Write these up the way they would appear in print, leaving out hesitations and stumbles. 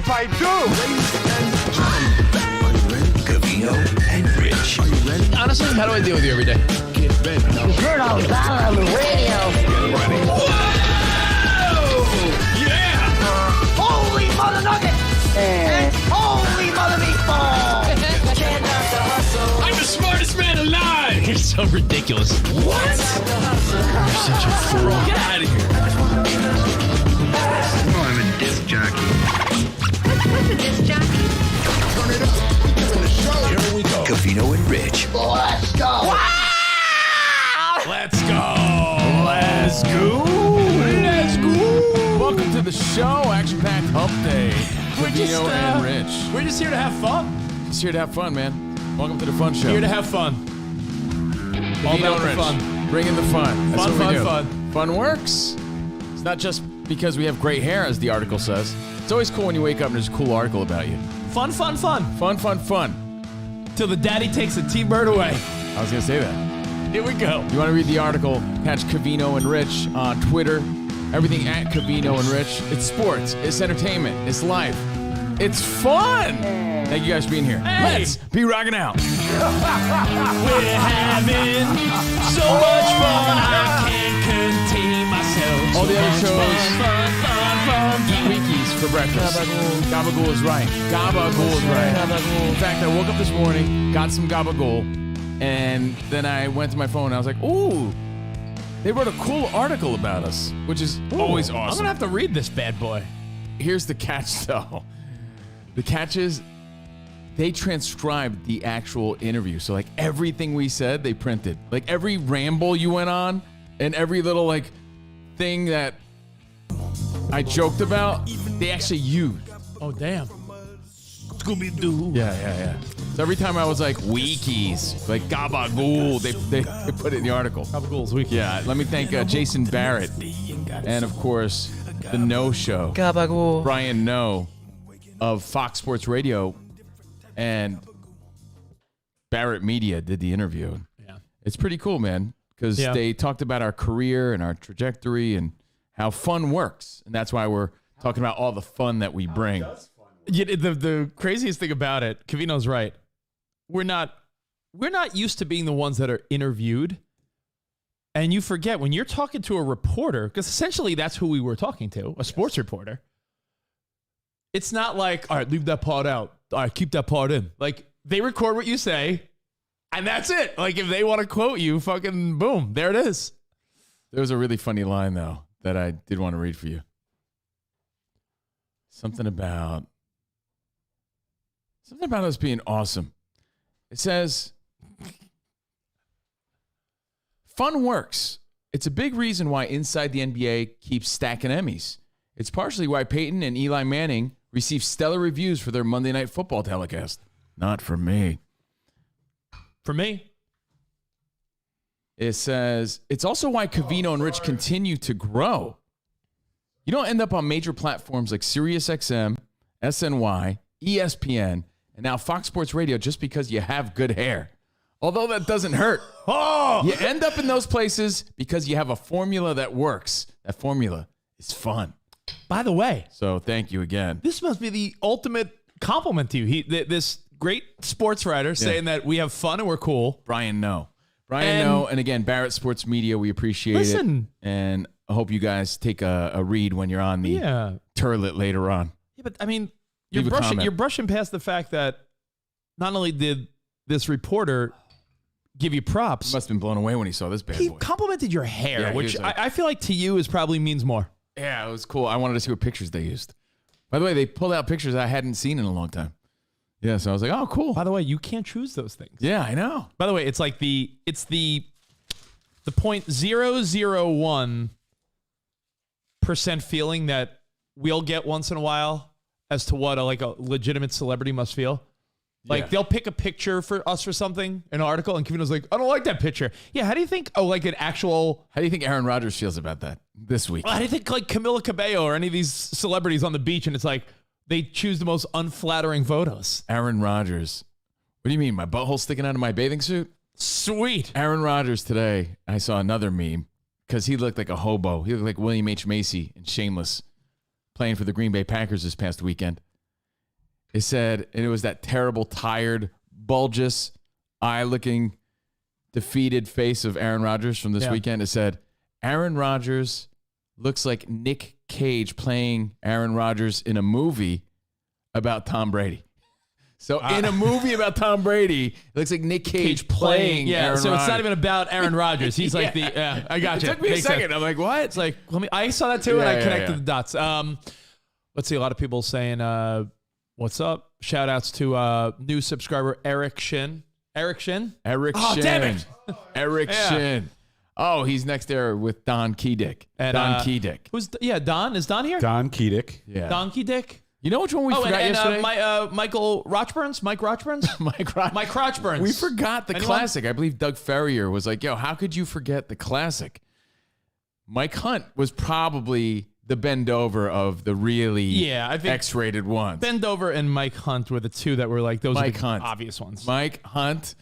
if I do. Covino and Rich. Are you ready? Honestly, how do I deal with you every day? Get ready. You heard all about it on the radio. Get ready. Whoa! Yeah! Holy mother nugget! And holy mother meatball! I'm the smartest man alive! You're so ridiculous. What? You're such a fool. Get out of here. Oh, I'm a disc jockey. What's a disc jockey? Turn it up. Here we go. Covino and Rich. Let's go! Let's go! Let's go! Let's go! Welcome to the show, action-packed hump day. Covino and Rich. We're just here to have fun. Just here to have fun, man. Welcome to the fun show. Here to have fun. All Covino about and the Rich. fun. Bringing the fun. That's Fun, what we fun, do. fun. Fun works. It's not just because we have great hair, as the article says. It's always cool when you wake up and there's a cool article about you. Fun, fun, fun. Fun, fun, fun. Till the daddy takes the T-bird away. I was going to say that. Here we go. You want to read the article? Catch Covino and Rich on Twitter. Everything at Covino and Rich. It's sports. It's entertainment. It's life. It's fun. Thank you guys for being here. Hey. Let's be rocking out. We're having so much fun, I can't contain myself. All the other So much shows. Fun, fun, fun. Eat Weekies for breakfast. Gabagool is right. Gabagool is right. In fact, I woke up this morning, got some gabagool, and then I went to my phone and I was like, ooh, they wrote a cool article about us, which is always I'm awesome. gonna have to read this bad boy. Here's the catch, though. The catch is they transcribed the actual interview. So, like, everything we said, they printed. Like, every ramble you went on and every little, like, thing that I joked about, they actually used. Oh damn. Scooby-Doo. Yeah. So every time I was like, Weekies, like gabagool, they put it in the article. Gabagool's week. Yeah, let me thank Jason Barrett and, of course, the No Show. Gabagool. Brian No of Fox Sports Radio and Barrett Media did the interview. Yeah. It's pretty cool, man, because Yeah. they talked about our career and our trajectory and how fun works. And that's why we're talking about all the fun that we bring. Yeah, the craziest thing about it, Covino's right. We're not used to being the ones that are interviewed. And you forget when you're talking to a reporter, because essentially that's who we were talking to, a sports reporter. It's not like, all right, leave that part out. All right, keep that part in. Like, they record what you say, and that's it. Like, if they want to quote you, fucking boom, there it is. There was a really funny line, though, that I did want to read for you. Something about us being awesome. It says, fun works. It's a big reason why Inside the NBA keeps stacking Emmys. It's partially why Peyton and Eli Manning receive stellar reviews for their Monday Night Football telecast. Not for me. For me, It says, it's also why Covino and Rich continue to grow. You don't end up on major platforms like SiriusXM, SNY, ESPN, and now Fox Sports Radio just because you have good hair. Although that doesn't hurt. You end up in those places because you have a formula that works. That formula is fun. by the way, So thank you again. this must be the ultimate compliment to you. This great sports writer saying that we have fun and we're cool. Brian No. And- No. And again, Barrett Sports Media, we appreciate Listen. it. And I hope you guys take a read when you're on the Yeah. turlet later on. Yeah, but I mean, Leave a comment. you're brushing past the fact that not only did this reporter give you props, Must have been blown away when he saw this bad he boy. complimented your hair, Yeah, he which was like- I feel like to you is probably means more. Yeah, it was cool. I wanted to see what pictures they used. By the way, they pulled out pictures I hadn't seen in a long time. Yeah, so I was like, oh, cool. By the way, you can't choose those things. Yeah, I know. By the way, it's like the 0.001% feeling that we'll get once in a while as to what a legitimate celebrity must feel. Like Yeah. they'll pick a picture for us for something, an article, and Covino's like, I don't like that picture. Yeah, how do you think? Oh, like an actual. How do you think Aaron Rodgers feels about that this week? How do you think like Camila Cabello or any of these celebrities on the beach, and it's like they choose the most unflattering photos. Aaron Rodgers. What do you mean? My butthole sticking out of my bathing suit? Sweet. Aaron Rodgers today, I saw another meme because he looked like a hobo. He looked like William H. Macy in Shameless playing for the Green Bay Packers this past weekend. It said, and it was that terrible, tired, bulbous, eye-looking, defeated face of Aaron Rodgers from this weekend. It said, Aaron Rodgers looks like Nick Cage playing Aaron Rodgers in a movie about Tom Brady. So in a movie about Tom Brady, it looks like Nick Cage playing Aaron so Rodgers. it's not even about Aaron Rodgers. He's like the, I got It you. took me a Makes second. sense. I'm like, what? It's like, I saw that too, and I connected yeah. the dots. Let's see, a lot of people saying, what's up? Shout outs to new subscriber, Eric Shin. Eric Shin? Eric Oh, Shin. damn it. Eric Shin. Oh, he's next there with Don Keydick. And, Don Keydick. Who's Don? Is Don here? Don Keydick. Yeah. Don Keydick? You know which one we forgot yesterday? Michael Rochburns? Mike Rochburns? Mike Rochburns. We forgot the Anyone? classic. I believe Doug Ferrier was like, yo, how could you forget the classic? Mike Hunt was probably the bend over of the really I think X-rated ones. Bend Over and Mike Hunt were the two that were like, those Mike are the Hunt. obvious ones. Mike Hunt.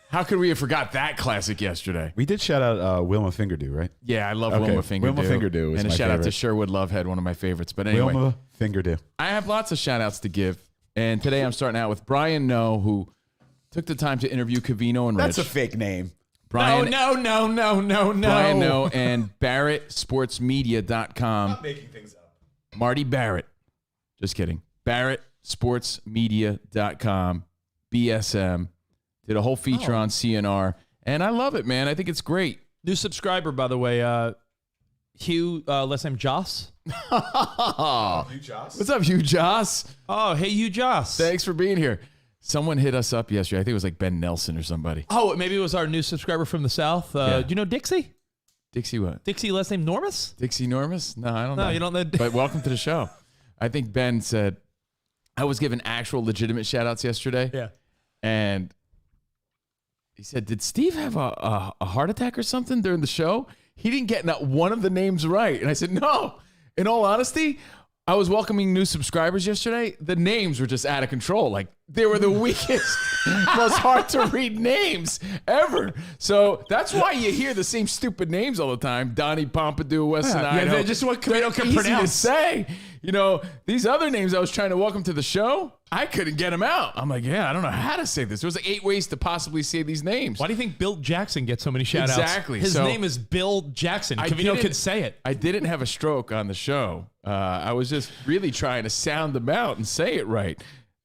How could we have forgot that classic yesterday? We did shout out Wilma Fingerdew, right? Yeah, I love Okay. Wilma Fingerdew. Wilma Fingerdew is and a my shout out to favorite. Sherwood Lovehead, one of my favorites. But anyway, Wilma Fingerdew. I have lots of shout outs to give. And today I'm starting out with Brian No, who took the time to interview Covino and Rich. That's a fake name. Brian, No. Brian No and BarrettSportsMedia.com. Making things up. Marty Barrett. Just kidding. BarrettSportsMedia.com. BSM. Did a whole feature on CNR. And I love it, man. I think it's great. New subscriber, by the way, Hugh, last name Joss. What's up, Hugh Joss? Oh, hey, Hugh Joss. Thanks for being here. Someone hit us up yesterday. I think it was like Ben Nelson or somebody. Oh, maybe it was our new subscriber from the South. Do you know Dixie? Dixie what? Dixie, last name Normus? Dixie Normus? No, I don't know. No, you don't know. But welcome to the show. I think Ben said, I was given actual legitimate shout outs yesterday. Yeah. And he said, did Steve have a heart attack or something during the show? He didn't get not one of the names right. And I said, no. In all honesty, I was welcoming new subscribers yesterday. The names were just out of control. Like, they were the weakest, most hard to read names ever. So that's why you hear the same stupid names all the time. Donnie Pompadour, Weston Idaho. they're just what Covino can Easy to pronounce. say. You know, these other names I was trying to welcome to the show, I couldn't get them out. I'm like, I don't know how to say this. There was like 8 ways to possibly say these names. Why do you think Bill Jackson gets so many shout outs? Exactly. His So- name is Bill Jackson. Covino didn't- could say it. I didn't have a stroke on the show. I was just really trying to sound them out and say it right.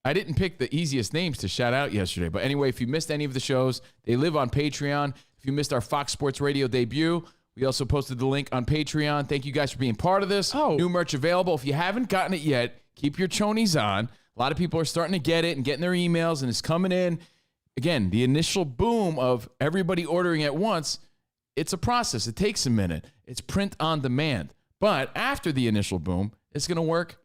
I didn't pick the easiest names to shout out yesterday. But anyway, if you missed any of the shows, they live on Patreon. If you missed our Fox Sports Radio debut, we also posted the link on Patreon. Thank you guys for being part of this. Oh. New merch available. If you haven't gotten it yet, keep your chonies on. A lot of people are starting to get it and getting their emails, and it's coming in. Again, the initial boom of everybody ordering at once, it's a process. It takes a minute. It's print on demand. But after the initial boom, it's going to work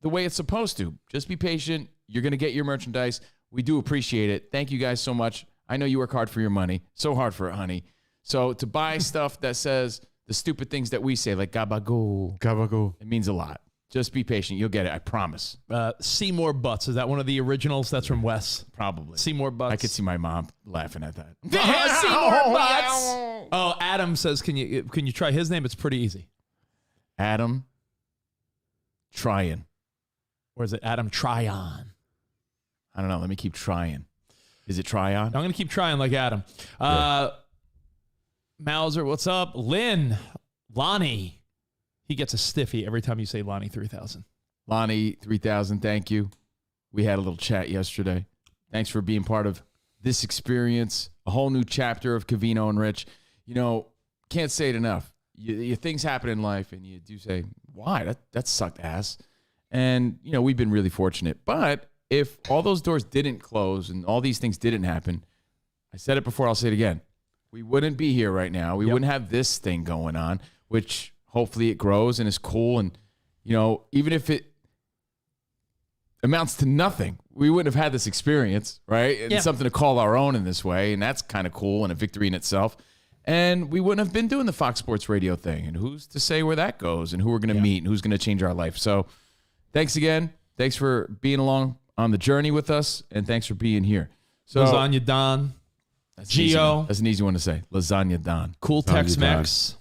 the way it's supposed to. Just be patient. You're going to get your merchandise. We do appreciate it. Thank you guys so much. I know you work hard for your money. So hard for it, honey. So to buy stuff that says the stupid things that we say, like gabagool, Gabagool. it means a lot. Just be patient. You'll get it. I promise. Seymour Butts. Is that one of the originals? That's from Wes. Probably. Seymour Butts. I could see my mom laughing at that. Seymour Butts. Oh, Adam says, can you try his name? It's pretty easy. Adam Tryon. Or is it Adam Tryon? I don't know. Let me keep trying. Is it Tryon? I'm going to keep trying like Adam. Mauser, what's up? Lonnie. He gets a stiffy every time you say Lonnie 3000. Lonnie 3000, thank you. We had a little chat yesterday. Thanks for being part of this experience, a whole new chapter of Covino and Rich. You know, can't say it enough. Things happen in life, and you do say, why? That sucked ass. And, you know, we've been really fortunate. But if all those doors didn't close and all these things didn't happen, I said it before, I'll say it again. We wouldn't be here right now. We wouldn't have this thing going on, which hopefully it grows and is cool. And, you know, even if it amounts to nothing, we wouldn't have had this experience, right? And something to call our own in this way. And that's kind of cool and a victory in itself. And we wouldn't have been doing the Fox Sports Radio thing. And who's to say where that goes and who we're going to meet and who's going to change our life. So thanks again. Thanks for being along on the journey with us. And thanks for being here. So Lasagna Don. that's an easy Gio. one. That's an easy one to say. Lasagna Don. Cool Lasagna Tex-Mex.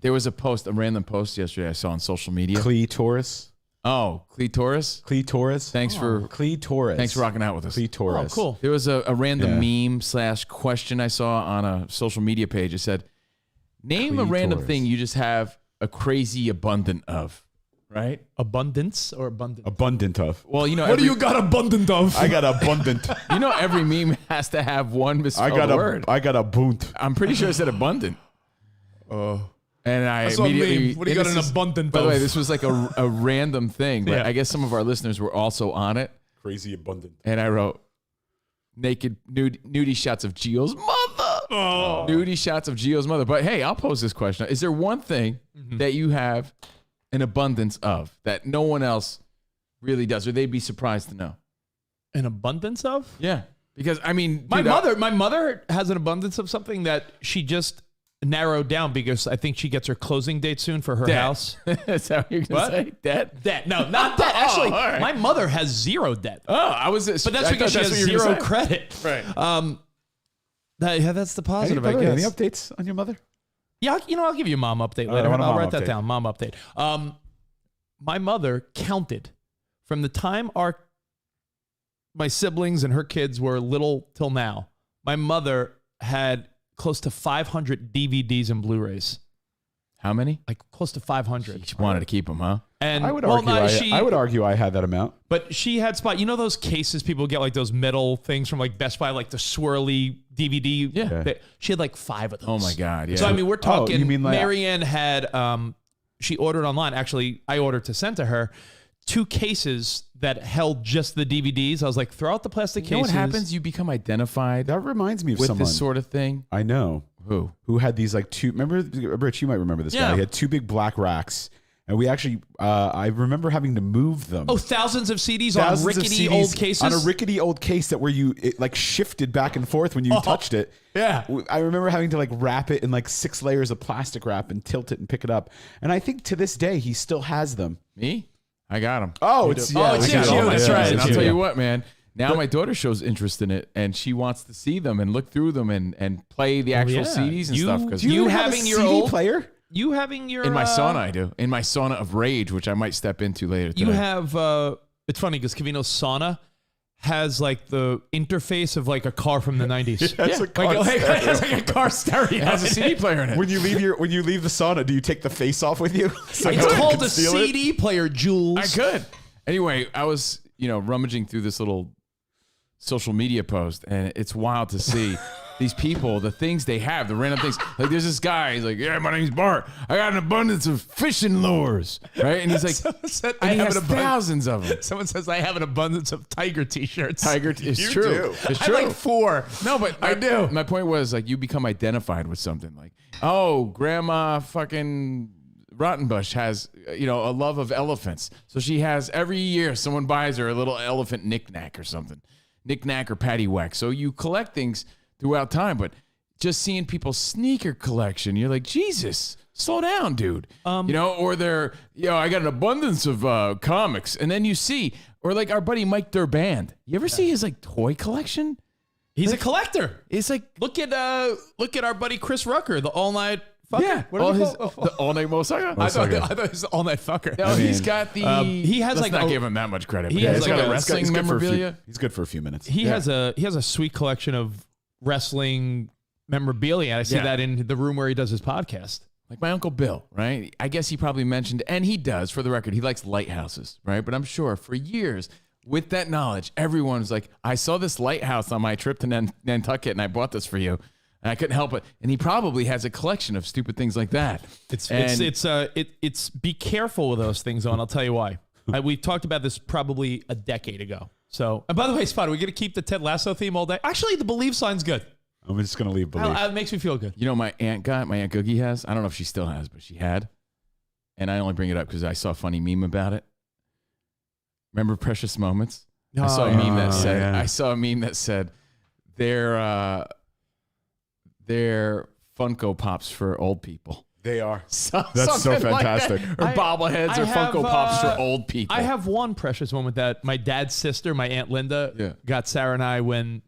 There was a random post yesterday I saw on social media. Clee Taurus. Oh, clitoris. Clitoris. Thanks for clitoris. Thanks for rocking out with us. Clitoris. Oh, cool. There was a random meme / question I saw on a social media page. It said, "Name a random Clitoris. thing you just have a crazy abundant of." Right? Abundance or abundant? Abundant of. Well, you know, What do you got abundant of? I got abundant. you know, every meme has to have one I misspelled got word. I got a bunt. I'm pretty sure it said abundant. Oh. And I That's what I immediately. mean. What do you and got this an is- abundant By the of? way, this was like a random thing, but Yeah. I guess some of our listeners were also on it. Crazy abundant. And I wrote naked nudie shots of Gio's mother. Oh. Nudie shots of Gio's mother. But hey, I'll pose this question: is there one thing that you have an abundance of that no one else really does, or they'd be surprised to know? An abundance of? Yeah, because I mean, My dude, my mother has an abundance of something that she just narrowed down because I think she gets her closing date soon for her Debt. house. Is that what you're gonna What? say? Debt? Debt? No, not debt. Actually, all right. my mother has zero debt, Oh, I was. but that's because she has zero credit. Right. That's the positive, I Any guess. updates on your mother? Yeah, I'll give you a mom update right, later. I want a I'll mom write that update. down. Mom update. My mother counted from the time my siblings and her kids were little till now. My mother had close to 500 DVDs and Blu-rays, How many? like close to 500. She wanted to keep them, huh? And I would well, argue. no, I would argue I had that amount. but she had spot. You know those cases people get, like those metal things from like Best Buy, like the swirly DVD. Yeah. She had like 5 of those. Oh my God! Yeah. So I mean, we're talking. you mean like- Marianne had. She ordered online. Actually, I ordered to send to her 2 cases that held just the DVDs. I was like, throw out the plastic you know what cases. happens? You become identified That reminds me of with someone. this sort of thing. I know. Who? Had these like 2. Remember, Rich? You might remember this Yeah. guy. He had 2 big black racks, and we actually. I remember having to move them. Oh, thousands of CDs Thousands on of rickety CDs old cases. on a rickety old case that where it like shifted back and forth when you touched it. yeah. I remember having to like wrap it in like 6 layers of plastic wrap and tilt it and pick it up. And I think to this day he still has them. Me? I got them. Oh, it's it's you. That's right. And I'll It's tell you. you what, man. Now my daughter shows interest in it, and she wants to see them and look through them and play the actual yeah. CDs and You- stuff. Because do you have having a your CD old player? You having your in my sauna, I do. In my sauna of rage, which I might step into later today. You have. It's funny because Covino's sauna has like the interface of like a car from the 90s. It's a Like, car it's like a car stereo. It has a CD player in it. When you leave the sauna, do you take the face off with you? So It's no one called can a steal it? CD player, Jules. I could. Anyway, I was, rummaging through this little social media post, and it's wild to see these people, the things they have, the random things. Like there's this guy, he's like, yeah, my name's Bart. I got an abundance of fishing lures, right? And he's like, Said, and he has an abundance. thousands of them. Someone says I have an abundance of Tiger T-shirts. It's You true. do. It's I true. have like 4. No, but I do. My point was like you become identified with something. Like, oh, Grandma fucking Rottenbush has a love of elephants, so she has every year someone buys her a little elephant knick-knack or something, knick-knack or paddywhack. So you collect things throughout time, but just seeing people's sneaker collection, you're like, Jesus, slow down, dude. Or they're I got an abundance of comics, and then you see, or like our buddy Mike Durband. You ever see his like toy collection? He's a collector. It's like Look at our buddy Chris Rucker, the all night fucker. yeah, What do all we his call- the all night Mosaga. I thought it was all night fucker. No, he's got the. he has let's like not a- give him that much credit. he But has he's like got a- a wrestling He's good for a few- memorabilia. He's good for a few minutes. He has a sweet collection of wrestling memorabilia. I see Yeah. that in the room where he does his podcast. Like my Uncle Bill, right? I guess he probably mentioned, and he does, for the record, he likes lighthouses, right? But I'm sure for years, with that knowledge, everyone's like, I saw this lighthouse on my trip to Nantucket, and I bought this for you. And I couldn't help it. And he probably has a collection of stupid things like that. It's be careful with those things, though, and I'll tell you why. We talked about this probably a decade ago. So, and by the way, Spot, are we going to keep the Ted Lasso theme all day? Actually, the Believe sign's good. I'm just gonna leave belief. It makes me feel good. You know, my Aunt Googie has, I don't know if she still has, but she had. And I only bring it up because I saw a funny meme about it. Remember Precious Moments? I saw a meme that said, yeah. I saw a meme that said, they're Funko Pops for old people. They are. That's so fantastic. Or bobbleheads or Funko Pops for old people. I have one precious moment that my dad's sister, my Aunt Linda, got Sarah and I when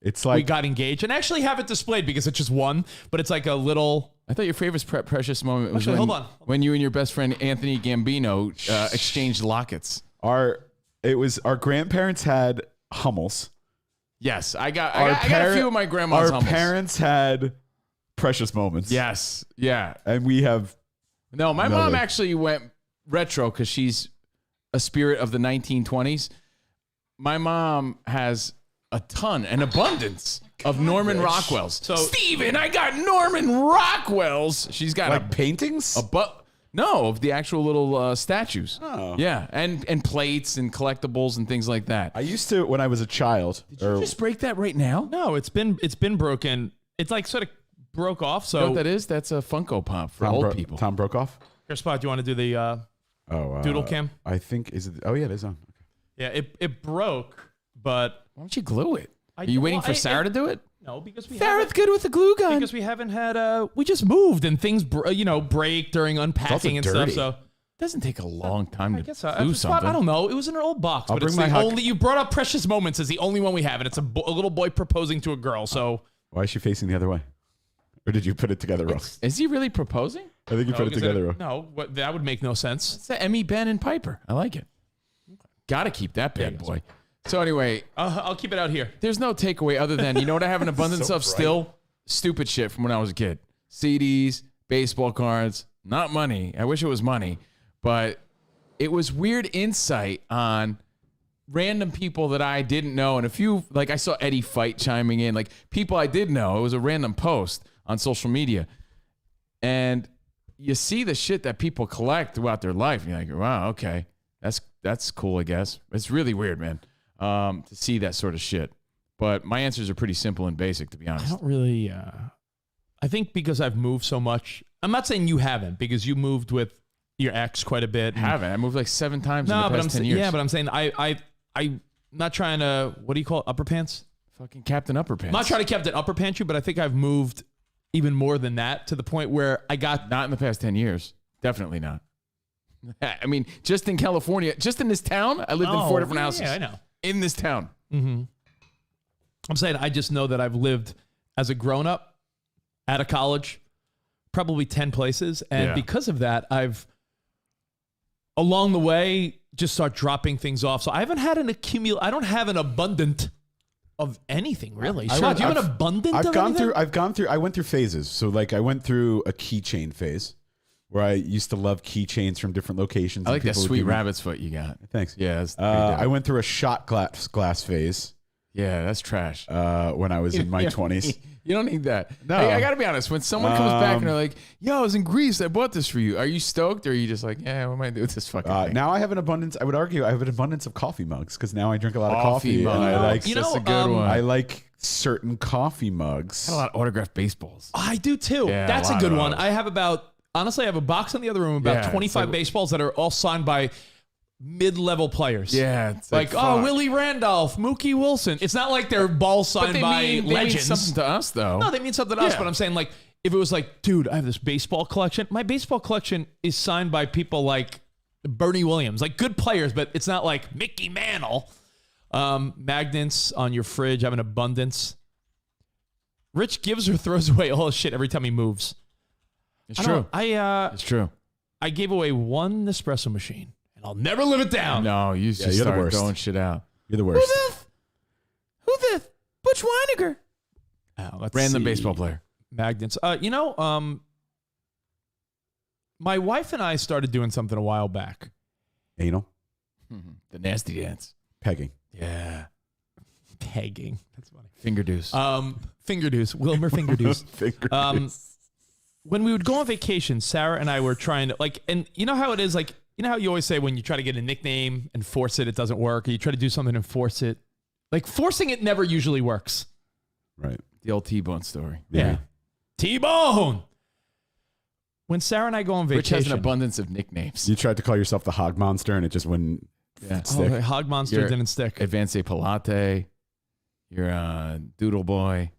It's we like got engaged, and I actually have it displayed because it's just one, but it's like a little I thought your favorite precious moment was Actually, hold on. when you and your best friend Anthony Gambino exchanged lockets. Our grandparents had Hummels. Yes, I got a few of my grandma's Our Hummels. parents had precious moments. Yes, yeah. And we have No, my another. mom actually went retro because she's a spirit of the 1920s. My mom has an abundance of Norman Rockwells. So, Steven, I got Norman Rockwells. She's got like paintings? No, of the actual little statues. Oh. Yeah, and plates and collectibles and things like that. I used to when I was a child. Did you just break that right now? No, it's been broken. It's like sort of broke off. So You know what that is? That's a Funko Pop for old people. Tom Brokaw? Here, Spot, do you want to do the doodle cam? I think is it? Oh yeah, it is on. Yeah, it broke, but Why don't you glue it? Are you waiting for Sarah to do it? No, because we Sarah's haven't, good with the glue gun. because we haven't had we just moved and things break during unpacking and dirty. stuff. So Doesn't take a long time I to guess glue something. I don't know. It was in an old box, I'll but it's bring the my only. You brought up Precious Moments as the only one we have, and it's a little boy proposing to a girl. So Why is she facing the other way? Or did you put it together wrong? Is he really proposing? I think you put it together wrong. No, that would make no sense. It's the Emmy, Ben, and Piper. I like it. Got to keep that bad boy. So anyway, I'll keep it out here. there's no takeaway other than, you know what I have an abundance of still? Stupid shit from when I was a kid. CDs, baseball cards, not money. I wish it was money. But it was weird insight on random people that I didn't know. And a few, like I saw Eddie Fight chiming in, like people I did know. It was a random post on social media. And you see the shit that people collect throughout their life. And you're like, wow, okay. That's cool, I guess. It's really weird, man, to see that sort of shit. But my answers are pretty simple and basic, to be honest. I don't really. I think because I've moved so much. I'm not saying you haven't, because you moved with your ex quite a bit. I haven't. I moved like 7 times in the past 10 years. Yeah, but I'm saying I'm not trying to. What do you call it? Upper pants? Fucking Captain Upper Pants. I'm not trying to Captain Upper Pants you, but I think I've moved even more than that, to the point where I got. Not in the past 10 years. Definitely not. I mean, just in California, just in this town, I lived in 4 different houses. Yeah, I know. In this town. Mm-hmm. I'm saying I just know that I've lived as a grown up, out of college, probably 10 places. And because of that, I've, along the way, just start dropping things off. So I haven't had I don't have an abundant of anything, really. Sean, do you have an abundant of anything? I went through phases. So like I went through a keychain phase where I used to love keychains from different locations. I like that people would sweet give me- rabbit's foot you got. Thanks. Yeah. That's I went through a shot glass phase yeah, that's trash. when I was in my 20s. You don't need that. No. Hey, I got to be honest. When someone comes back and they're like, yo, I was in Greece. I bought this for you. Are you stoked? Or are you just like, yeah, what am I doing with this fucking thing? Now I have an abundance. I would argue I have an abundance of coffee mugs because now I drink a lot of coffee. mugs. And I like, That's a good one. I like certain coffee mugs. I had a lot of autographed baseballs. I do too. Yeah, That's a a lot good of one. those. I have honestly, I have a box in the other room, about Yeah, 25 it's like- baseballs that are all signed by mid-level players. Yeah. It's Like, fuck. Willie Randolph, Mookie Wilson. It's not like they're balls But signed they by mean legends. something to us, though. No, they mean something to us, Yeah. but I'm saying, like, if it was like, dude, I have this baseball collection. My baseball collection is signed by people like Bernie Williams, like good players, but it's not like Mickey Mantle. Magnets on your fridge, I have an abundance. Rich gives or throws away all his shit every time he moves. It's true. It's true. I gave away one Nespresso machine, and I'll never live it down. No, you just you're the started worst. throwing shit out. You're the worst. Who this? Butch Weiniger. Let's Random see. baseball player. Magnets. My wife and I started doing something a while back. Anal. The nasty dance. Pegging. Yeah. Pegging. That's funny. Finger deuce. Finger deuce. Wilmer finger deuce. Finger When we would go on vacation, Sarah and I were trying to, like, and you know how it is, like, you know how you always say when you try to get a nickname and force it, it doesn't work, or you try to do something and force it. Like, forcing it never usually works. Right. The old T-Bone story. Yeah. T-Bone. When Sarah and I go on Rich vacation. has an abundance of nicknames. You tried to call yourself the Hog Monster and it just wouldn't Yeah. stick. Oh, Hog Monster You're- didn't stick. Advance Pilate. You're Doodle Boy.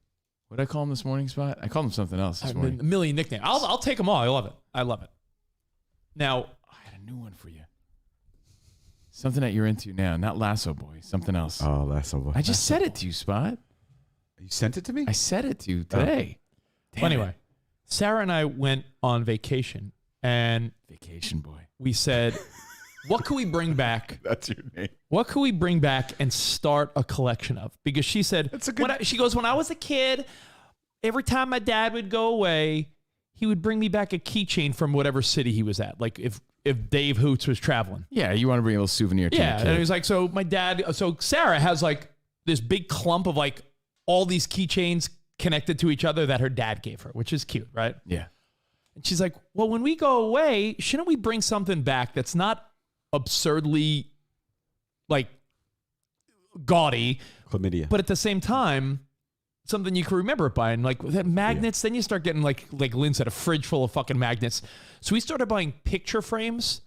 What did I call him this morning, Spot? I called him something else this I morning. mean, a million nicknames. I'll take them all. I love it. I love it. Now, I had a new one for you. Something that you're into now. Not Lasso Boy. Something else. Oh, that's so. I just said it to you, Spot. You sent it to me? I said it to you today. Damn anyway, it. Sarah and I went on vacation, and Vacation boy. we said, what can we bring back? That's your name. What can we bring back and start a collection of? Because she said, That's a good- she goes, when I was a kid, every time my dad would go away, he would bring me back a keychain from whatever city he was at. Like if Dave Hoots was traveling. Yeah, you want to bring a little souvenir to Yeah. your kid. And he was like, so Sarah has like this big clump of like all these keychains connected to each other that her dad gave her, which is cute, right? Yeah. And she's like, well, when we go away, shouldn't we bring something back that's not absurdly like gaudy, Chlamydia. but at the same time, something you can remember it by? And like that magnets, then you start getting like Lynn said, a fridge full of fucking magnets. So we started buying picture frames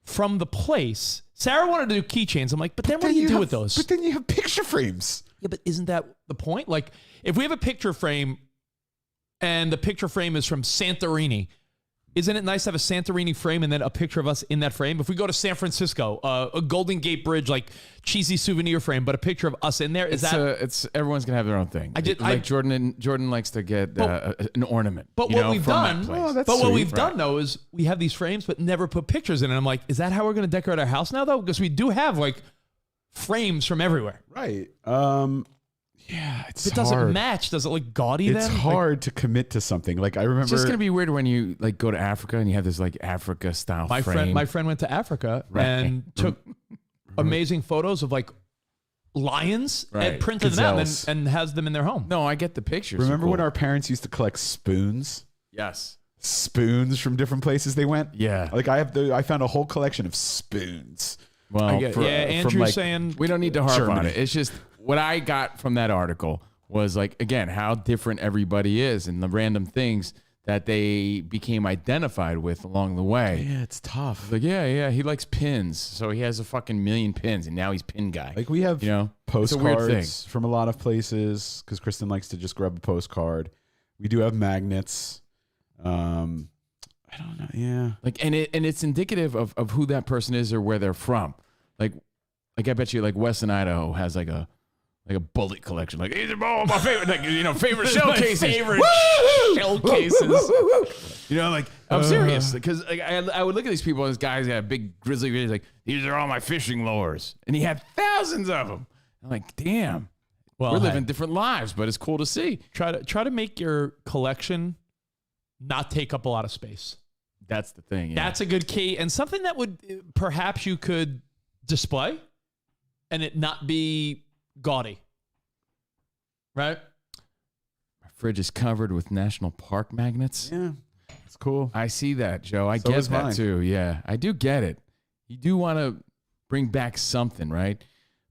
from the place. Sarah wanted to do keychains. I'm like, but then what do you do with those? But then you have picture frames. Yeah, but isn't that the point? Like, if we have a picture frame and the picture frame is from Santorini, isn't it nice to have a Santorini frame and then a picture of us in that frame? If we go to San Francisco, a Golden Gate Bridge, like cheesy souvenir frame, but a picture of us in there, It's everyone's gonna have their own thing. Jordan likes to get an ornament. But you what know, we've from that done, place. that's but what sweet. we've done though is we have these frames, but never put pictures in it. I'm like, is that how we're going to decorate our house now though? Because we do have like frames from everywhere. Right. Yeah, it's If it doesn't hard. match, does it look gaudy It's then? hard to commit to something. Like I remember. It's just gonna be weird when you like go to Africa and you have this like Africa style My frame. friend went to Africa Right. and took amazing photos of like lions Right. and printed them out Gazelles. and has them in their home. No, I get the pictures. Remember They're when cool. our parents used to collect spoons? Yes. Spoons from different places they went. Yeah. Like I found a whole collection of spoons. Well, Andrew's like- saying we don't need to harp on Germany. it. It's just what I got from that article was like, again, how different everybody is and the random things that they became identified with along the way. Yeah, it's tough. Like, yeah, he likes pins. So he has a fucking million pins and now he's pin guy. Like we have you know, it's a weird thing. postcards from a lot of places because Kristen likes to just grab a postcard. We do have magnets. I don't know. Yeah. Like, and it's indicative of who that person is or where they're from. Like I bet you like Wes in Idaho has like a bullet collection. Like these are all my favorite, favorite shell cases. favorite shell cases. You know, like I'm serious because like, I would look at these people. This guy's got a big grizzly. He's like, these are all my fishing lures, and he had thousands of them. I'm like, damn. Well, We're hey, living different lives, but it's cool to see. try to make your collection not take up a lot of space. That's the thing. Yeah. That's a good key, and something that would perhaps you could display and it not be gaudy. Right? My fridge is covered with national park magnets. Yeah. It's cool. I see that, Joe. I So get is that mine. too. Yeah, I do get it. You do want to bring back something, right?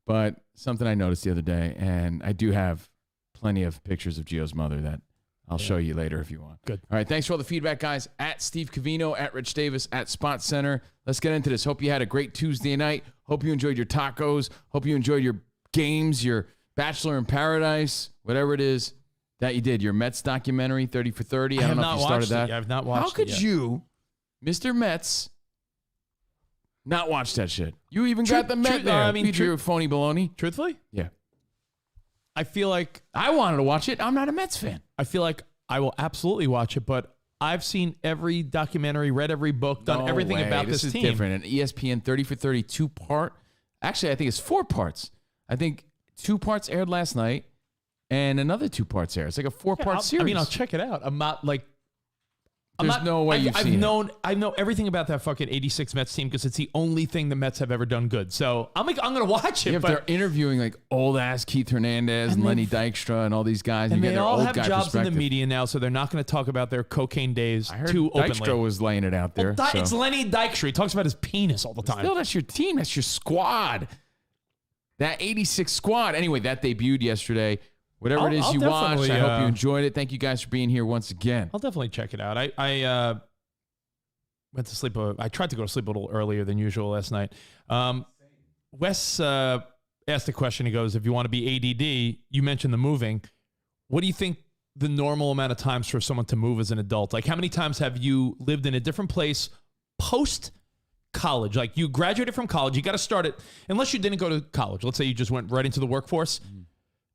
But something I noticed the other day, and I do have plenty of pictures of Gio's mother that I'll show you later if you want. Good. All right. Thanks for all the feedback, guys. At Steve Covino, at Rich Davis, at Spot Center. Let's get into this. Hope you had a great Tuesday night. Hope you enjoyed your tacos. Hope you enjoyed your games, your Bachelor in Paradise, whatever it is that you did. Your Mets documentary, 30 for 30. I don't know if you started that. I've not watched How could it yet. you, Mr. Mets, not watch that shit? You even got the Met there. I mean, Feed your phony baloney. Truthfully, Yeah. I feel like I wanted to watch it. I'm not a Mets fan. I will absolutely watch it, but I've seen every documentary, read every book, done No everything way. about this is team. different. An ESPN 30 for 30 two-part. Actually, I think it's 4 parts. I think 2 parts aired last night and another 2 parts aired. It's like a 4-part series. I mean, I'll check it out. I'm not like. There's no way you've seen it. I know everything about that fucking '86 Mets team because it's the only thing the Mets have ever done good. So I'm gonna watch it. Yeah, if but they're interviewing like old ass Keith Hernandez and Lenny Dykstra and all these guys, and you get they their all old have guy jobs in perspective. the media now, so they're not going to talk about their cocaine days I heard too openly. Dykstra was laying it out there. It's so. Lenny Dykstra. He talks about his penis all the time. Still, that's your team. That's your squad. That 86 squad. Anyway, that debuted yesterday. Whatever it is I'll you watched, definitely, I hope you enjoyed it. Thank you guys for being here once again. I'll definitely check it out. I went to sleep. I tried to go to sleep a little earlier than usual last night. Wes asked a question. He goes, if you want to be ADD, you mentioned the moving. What do you think the normal amount of times for someone to move as an adult? Like, how many times have you lived in a different place post-college? Like, you graduated from college. You got to start it, unless you didn't go to college. Let's say you just went right into the workforce.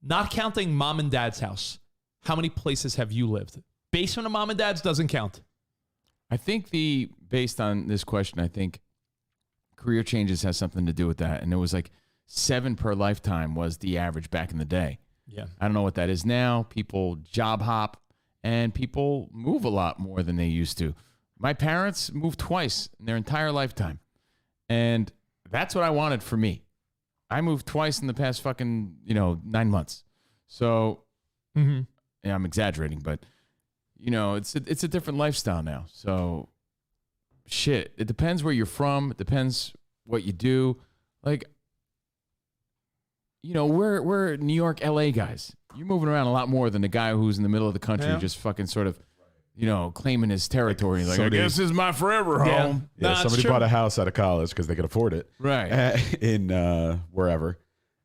Not counting mom and dad's house. How many places have you lived? Basement of mom and dad's doesn't count. I think based on this question, I think career changes has something to do with that. And it was like 7 per lifetime was the average back in the day. Yeah. I don't know what that is now. People job hop and people move a lot more than they used to. My parents moved twice in their entire lifetime. And that's what I wanted for me. I moved twice in the past fucking, 9 months. So, yeah, I'm exaggerating, but it's a different lifestyle now. So, shit, it depends where you're from. It depends what you do. Like, we're New York, LA guys. You're moving around a lot more than the guy who's in the middle of the country, just fucking sort of, claiming his territory. Like, I guess this is my forever home. Yeah, somebody bought a house out of college because they could afford it. Right. In wherever.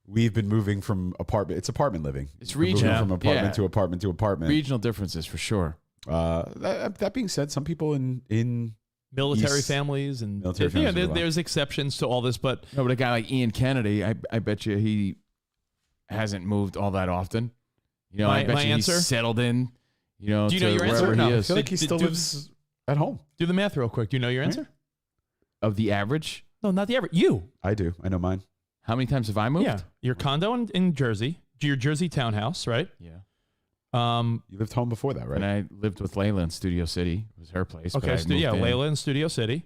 We've been moving from apartment. It's apartment living. It's We're regional. moving from apartment to apartment to apartment. Regional differences for sure. That being said, some people in Military families and Military families there's exceptions to all this, but No, but a guy like Ian Kennedy, I bet you he hasn't moved all that often. I bet my you answer? he's settled in, Do you know your wherever answer? he No. I is. feel like he still lives at home. do the math real quick. Do you know your answer? Of the average, No, not the average. You. I do. I know mine. how many times have I moved? Yeah. Your condo in Jersey, your Jersey townhouse, right? Yeah. You lived home before that, right? And I lived with Layla in Studio City. It was her place. but Okay, I moved in. Layla in Studio City.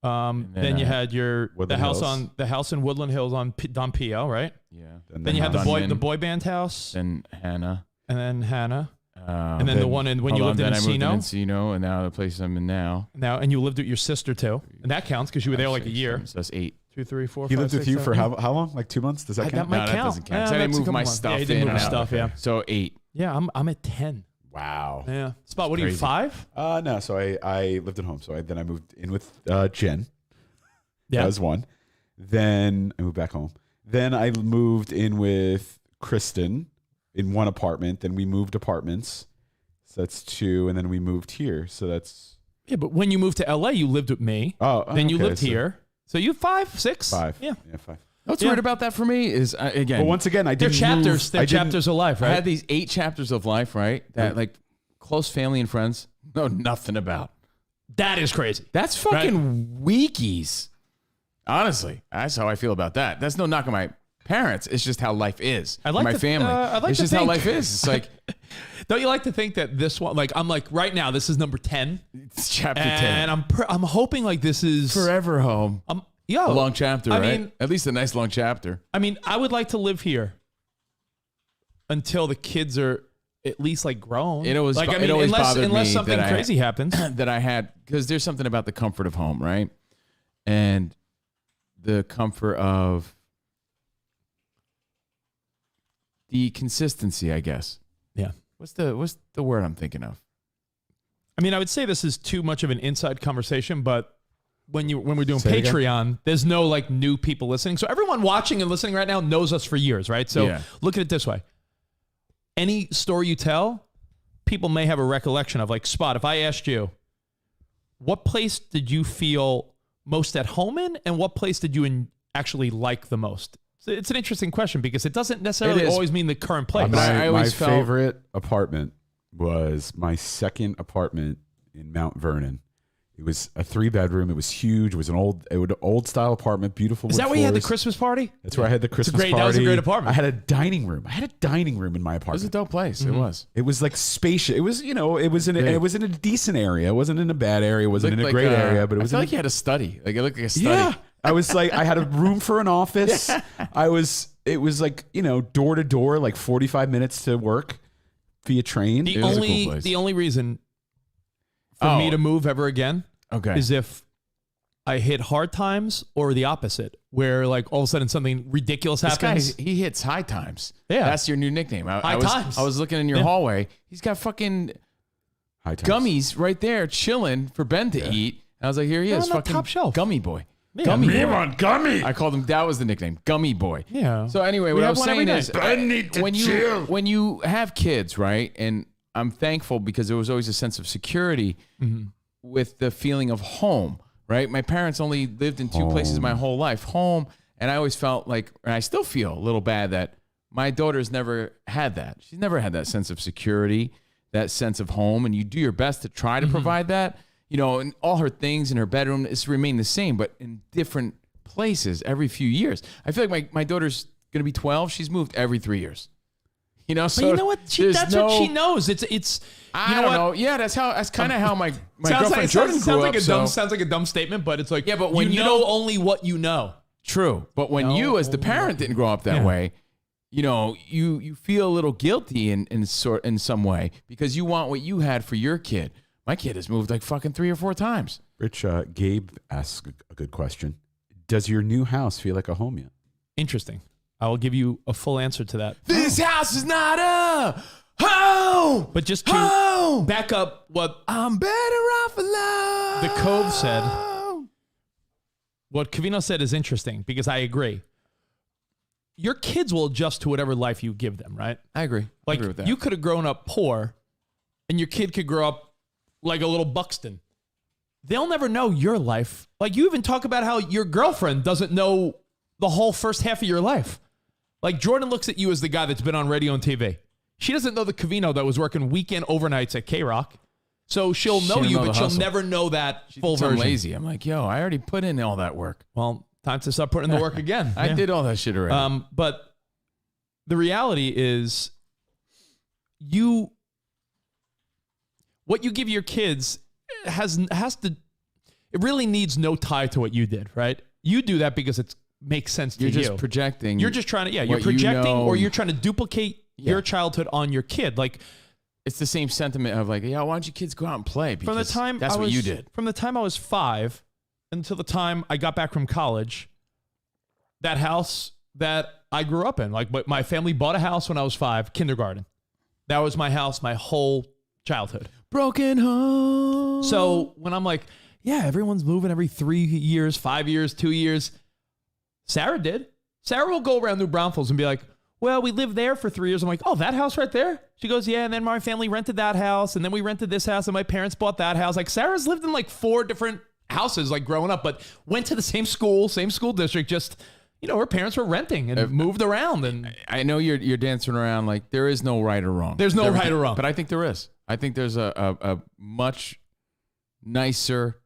then Then you I- had the Woodland house Hills. the house in Woodland Hills on Don Pio, right? Yeah. And Then you had the Dunman. boy band house, Then Hannah. and then Hannah, And then the one when you lived in then I moved in Encino. Encino, and now the place I'm in now. And you lived with your sister too, and that counts because you were there like a 6, year. 7, so that's 8. 2, 3, 4, He 5, lived with 6, you 7, for 8. how long? Like 2 months? Does that That count? might No, that count. doesn't count. Yeah, 'Cause I didn't that's a move couple my months. stuff Yeah, you didn't in move and your out. stuff. Yeah, So 8. yeah. I'm at 10. Wow. Yeah, Spot. What are you, crazy. 5? No, so I lived at home. So then I moved in with Jen. Yeah. That was 1. Then I moved back home. Then I moved in with Kristen in 1 apartment. Then we moved apartments. So that's 2. And then we moved here. So that's... Yeah, but when you moved to LA, you lived with me. Oh, Then you okay, lived so here. So you 5, 6? 5. Yeah. Yeah, 5. What's Yeah. weird about that for me is, again, But once again, I They're didn't chapters. move. They're I didn't- chapters of life, I right? had these 8 chapters of life, right? That like close family and friends know nothing about. That is crazy. That's fucking weekies. Honestly, that's how I feel about that. That's no knock on my parents. It's just how life is. I'd like my to- family. I'd like it's to just how think- life is. It's like Don't you like to think that this one, like, I'm like, right now, this is number 10. it's chapter And 10. I'm hoping like this is Forever home. a A long chapter, I right? mean, At least a nice long chapter. I would like to live here until the kids are at least like grown. It always, like, it always bothered unless me something that crazy happens. that I had, because there's something about the comfort of home, right? And the comfort of the consistency, I guess. Yeah. What's the word I'm thinking of? I mean, I would say this is too much of an inside conversation, but when we're doing Say it again. Patreon, there's no like new people listening. So everyone watching and listening right now knows us for years, right? So Yeah. look at it this way. Any story you tell, people may have a recollection of. Like, Spot, if I asked you, what place did you feel most at home in, and what place did you actually like the most? So it's an interesting question because it doesn't necessarily It is. always mean the current place. But I My always felt- favorite apartment was my second apartment in Mount Vernon. It was a 3-bedroom. It was huge. It was an old style apartment, beautiful. Is wood that where you had the floors. Christmas party? That's where I had the Christmas great- party. that was a great apartment. I had a dining room. In my It was a apartment. dope place. Mm-hmm. It was. It was like spacious. It was, it was in Big. it was in a decent area. It wasn't in a bad area. It wasn't in a Looked great like, area, but it I was feel in like you had a study. Like it looked like a study. Yeah. I was like, I had a room for an office. It was like, door to door, like 45 minutes to work via train. The It was a cool only place. the only reason for Oh. me to move ever again Okay. is if I hit hard times or the opposite, where like all of a sudden something ridiculous This guy, happens. he hits high times. Yeah. That's your new nickname. High times. I was looking in your Yeah. hallway. He's got fucking High times. gummies right there chilling for Ben to eat. And I was like, here he They're is. on the Fucking top shelf. Gummy boy. Yeah. Gummy Me boy. on gummy. I called him, that was the nickname, Gummy Boy. Yeah. So anyway, We what I have was one every saying night. is, I need to when chill. you have kids, right? And I'm thankful because there was always a sense of security with the feeling of home, right? My parents only lived in 2 places my whole life, home, and I always felt like, and I still feel a little bad that my daughter's never had that. She's never had that sense of security, that sense of home, and you do your best to try to provide that. You know, and all her things in her bedroom is remain the same, but in different places every few years. I feel like my daughter's going to be 12. She's moved every 3 years. You know, so but you know what? That's what she knows. It's. I don't know. Yeah, that's kind of how my girlfriend Jordan grew up. Sounds like a dumb statement, but it's like, yeah, but when you know only what you know. True, but when you as the parent didn't grow up that way, you know, you feel a little guilty in some way because you want what you had for your kid. My kid has moved like fucking 3 or 4 times. Rich, Gabe asks a good question. Does your new house feel like a home yet? Interesting. I will give you a full answer to that. This house is not a home. But just to back up what I'm better off alone. the Cove said, what Covino said is interesting because I agree. Your kids will adjust to whatever life you give them, right? I agree. Like, I agree with that. you could have grown up poor and your kid could grow up like a little Buxton. They'll never know your life. Like, you even talk about how your girlfriend doesn't know the whole first half of your life. Like, Jordan looks at you as the guy that's been on radio and TV. She doesn't know the Covino that was working weekend overnights at K-Rock. So she'll know you, but she'll never know that full version. I'm lazy. I'm like, yo, I already put in all that work. Well, time to start putting in the work again. I did all that shit already. But the reality is what you give your kids has to, it really needs no tie to what you did, right? You do that because it makes sense to you. You're just projecting. You're just trying to, you're projecting or you're trying to duplicate your childhood on your kid. Like, it's the same sentiment of like, yeah, why don't you kids go out and play? Because from the time that's what you did. From the time I was 5 until the time I got back from college, that house that I grew up in, like, my family bought a house when I was 5, kindergarten. That was my house, my whole childhood. Broken home. So when I'm like, yeah, everyone's moving every 3 years, 5 years, 2 years. Sarah did. Sarah will go around New Braunfels and be like, well, we lived there for 3 years. I'm like, oh, that house right there? She goes, yeah, and then my family rented that house, and then we rented this house, and my parents bought that house. Like, Sarah's lived in like 4 different houses, like, growing up, but went to the same school district, just, you know, her parents were renting and moved around. And I know you're dancing around like there is no right or wrong. There's no right or wrong. But I think there is. I think there's a much nicer,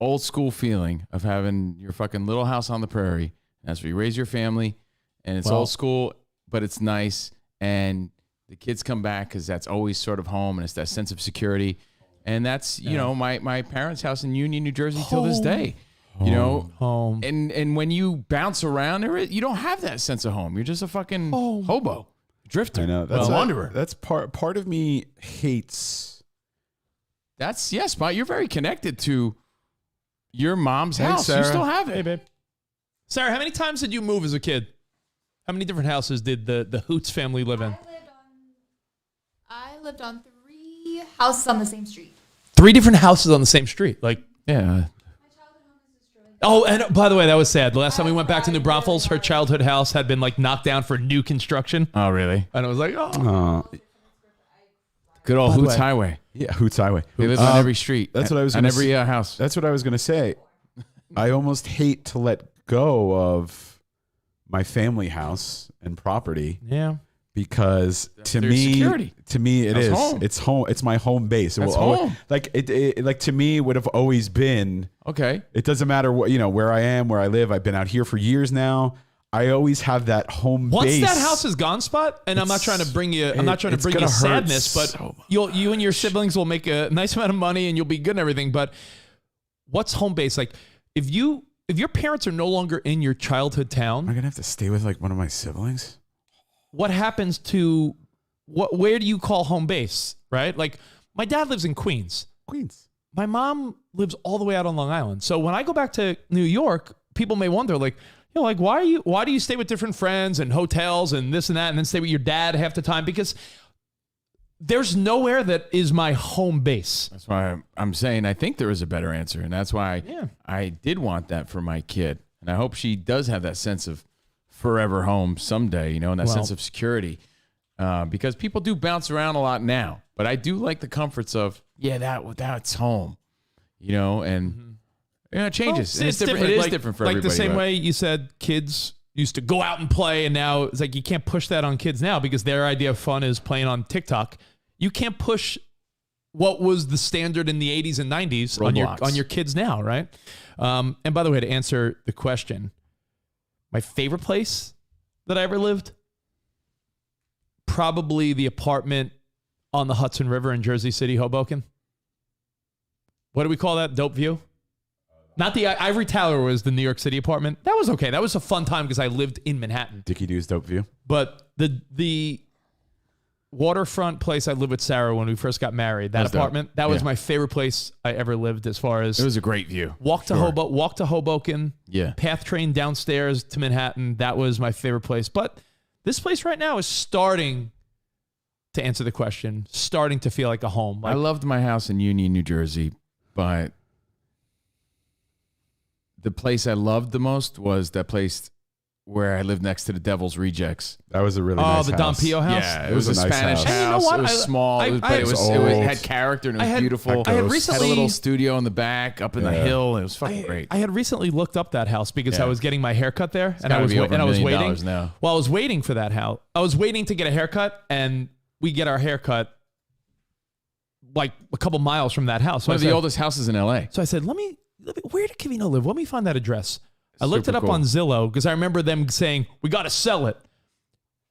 old school feeling of having your fucking little house on the prairie. That's where you raise your family, and it's old school, but it's nice, and the kids come back because that's always sort of home, and it's that sense of security. And that's, you know, my parents' house in Union, New Jersey till this day. You know, home. And when you bounce around, you don't have that sense of home. You're just a fucking hobo, drifter, I know. That's wanderer. That's part of me hates. That's, yes, but you're very connected to your mom's house. Sarah. You still have it. Hey, babe. Sarah, how many times did you move as a kid? How many different houses did the Hoots family live in? I lived on 3 houses on the same street. 3 different houses on the same street. Like, Yeah. My childhood home is destroyed. oh, and by the way, that was sad. The last time we went back to New Braunfels, her childhood house had been like knocked down for new construction. Oh, really? And I was like, oh. Good old By the Hoots way. Highway. Yeah, Hoots Highway. They live on every street. That's what I was on gonna every house. That's what I was going to say. I almost hate to let go of my family house and property Yeah. because to There's me, security. it That's is. home. It's home. It's my home base. It That's will always, home. like it like to me would have always been. Okay. It doesn't matter what, you know, where I am, where I live. I've been out here for years now. I always have that home Once base. that house is gone, Spot, and I'm not trying to bring you, I'm not trying to it's bring you gonna hurt sadness, but so much. you and your siblings will make a nice amount of money and you'll be good and everything. But what's home base? Like, if your parents are no longer in your childhood Am I town, gonna have to stay with like one of my siblings? what happens to where do you call home base? Right? Like, my dad lives in Queens. Queens. My mom lives all the way out on Long Island. So when I go back to New York, people may wonder, like, you know, like, why do you stay with different friends and hotels and this and that, and then stay with your dad half the time? Because there's nowhere that is my home base. That's why I'm saying I think there is a better answer. And that's why I did want that for my kid. And I hope she does have that sense of forever home someday, you know, and that sense of security. Because people do bounce around a lot now. But I do like the comforts of, that's home, you know, and it changes. Well, and it's different. It is like, different for like everybody. the same but- way you said kids used to go out and play, and now it's like you can't push that on kids now because their idea of fun is playing on TikTok. You can't push what was the standard in the 80s and 90s on your kids now, right? And by the way, to answer the question, my favorite place that I ever lived, probably the apartment on the Hudson River in Jersey City, Hoboken. What do we call that? Dope View? Not the Ivory Tower was the New York City apartment. That was okay. That was a fun time because I lived in Manhattan. Dickie Doo's Dope View. But the waterfront place I lived with Sarah when we first got married, that apartment, that was my favorite place I ever lived as far as... It was a great view. Walk to Hoboken, path train downstairs to Manhattan. That was my favorite place. But this place right now is starting to answer the question, starting to feel like a home. I loved my house in Union, New Jersey, but the place I loved the most was that place where I lived next to the Devil's Rejects. That was a really nice house. Oh, the Don Pio house? Yeah, it was a nice Spanish house. And you know what? It was small, but it had character and it was beautiful. I had recently had a little studio in the back up in the hill. It was fucking great. I had recently looked up that house because I was getting my haircut there, and I was waiting. Now. While I was waiting for that house, I was waiting to get a haircut, and we get our haircut like a couple miles from that house. So One of the oldest houses in LA. So I said, where did Covino live? Let me find that address. I looked it up on Zillow because I remember them saying, we got to sell it.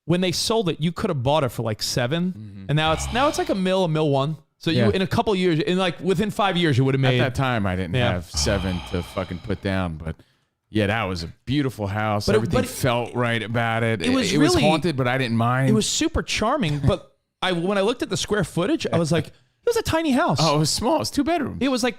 When they sold it, you could have bought it for like $7. And now it's like $1 million. So you, in a couple of years, within 5 years, you would have made. At that time, I didn't have $7 to fucking put down, but yeah, that was a beautiful house. Everything felt right about it. It was really haunted, but I didn't mind. It was super charming, but when I looked at the square footage, I was like, it was a tiny house. Oh, it was small. It was 2 bedrooms. It was like,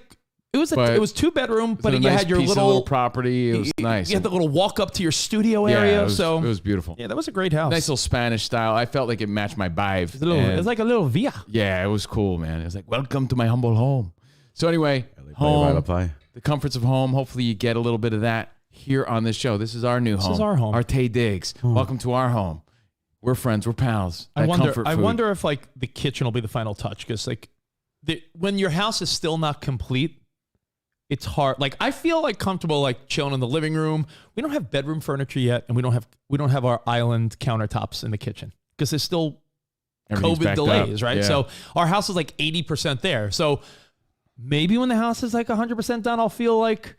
it was 2-bedroom, but you nice had your little property. It was nice. You had the little walk up to your studio area. It was beautiful. Yeah, that was a great house. Nice little Spanish style. I felt like it matched my vibe. It was like a little villa. Yeah, it was cool, man. It was like, welcome to my humble home. So anyway, home, the comforts of home. Hopefully you get a little bit of that here on this show. This is our new home. This is our home. Our Tay Diggs. Welcome to our home. We're friends. We're pals. I wonder if like the kitchen will be the final touch because like when your house is still not complete, it's hard. Like I feel like comfortable like chilling in the living room. We don't have bedroom furniture yet, and we don't have our island countertops in the kitchen because there's still COVID delays, right? Yeah. So our house is like 80% there. So maybe when the house is like 100% done, I'll feel like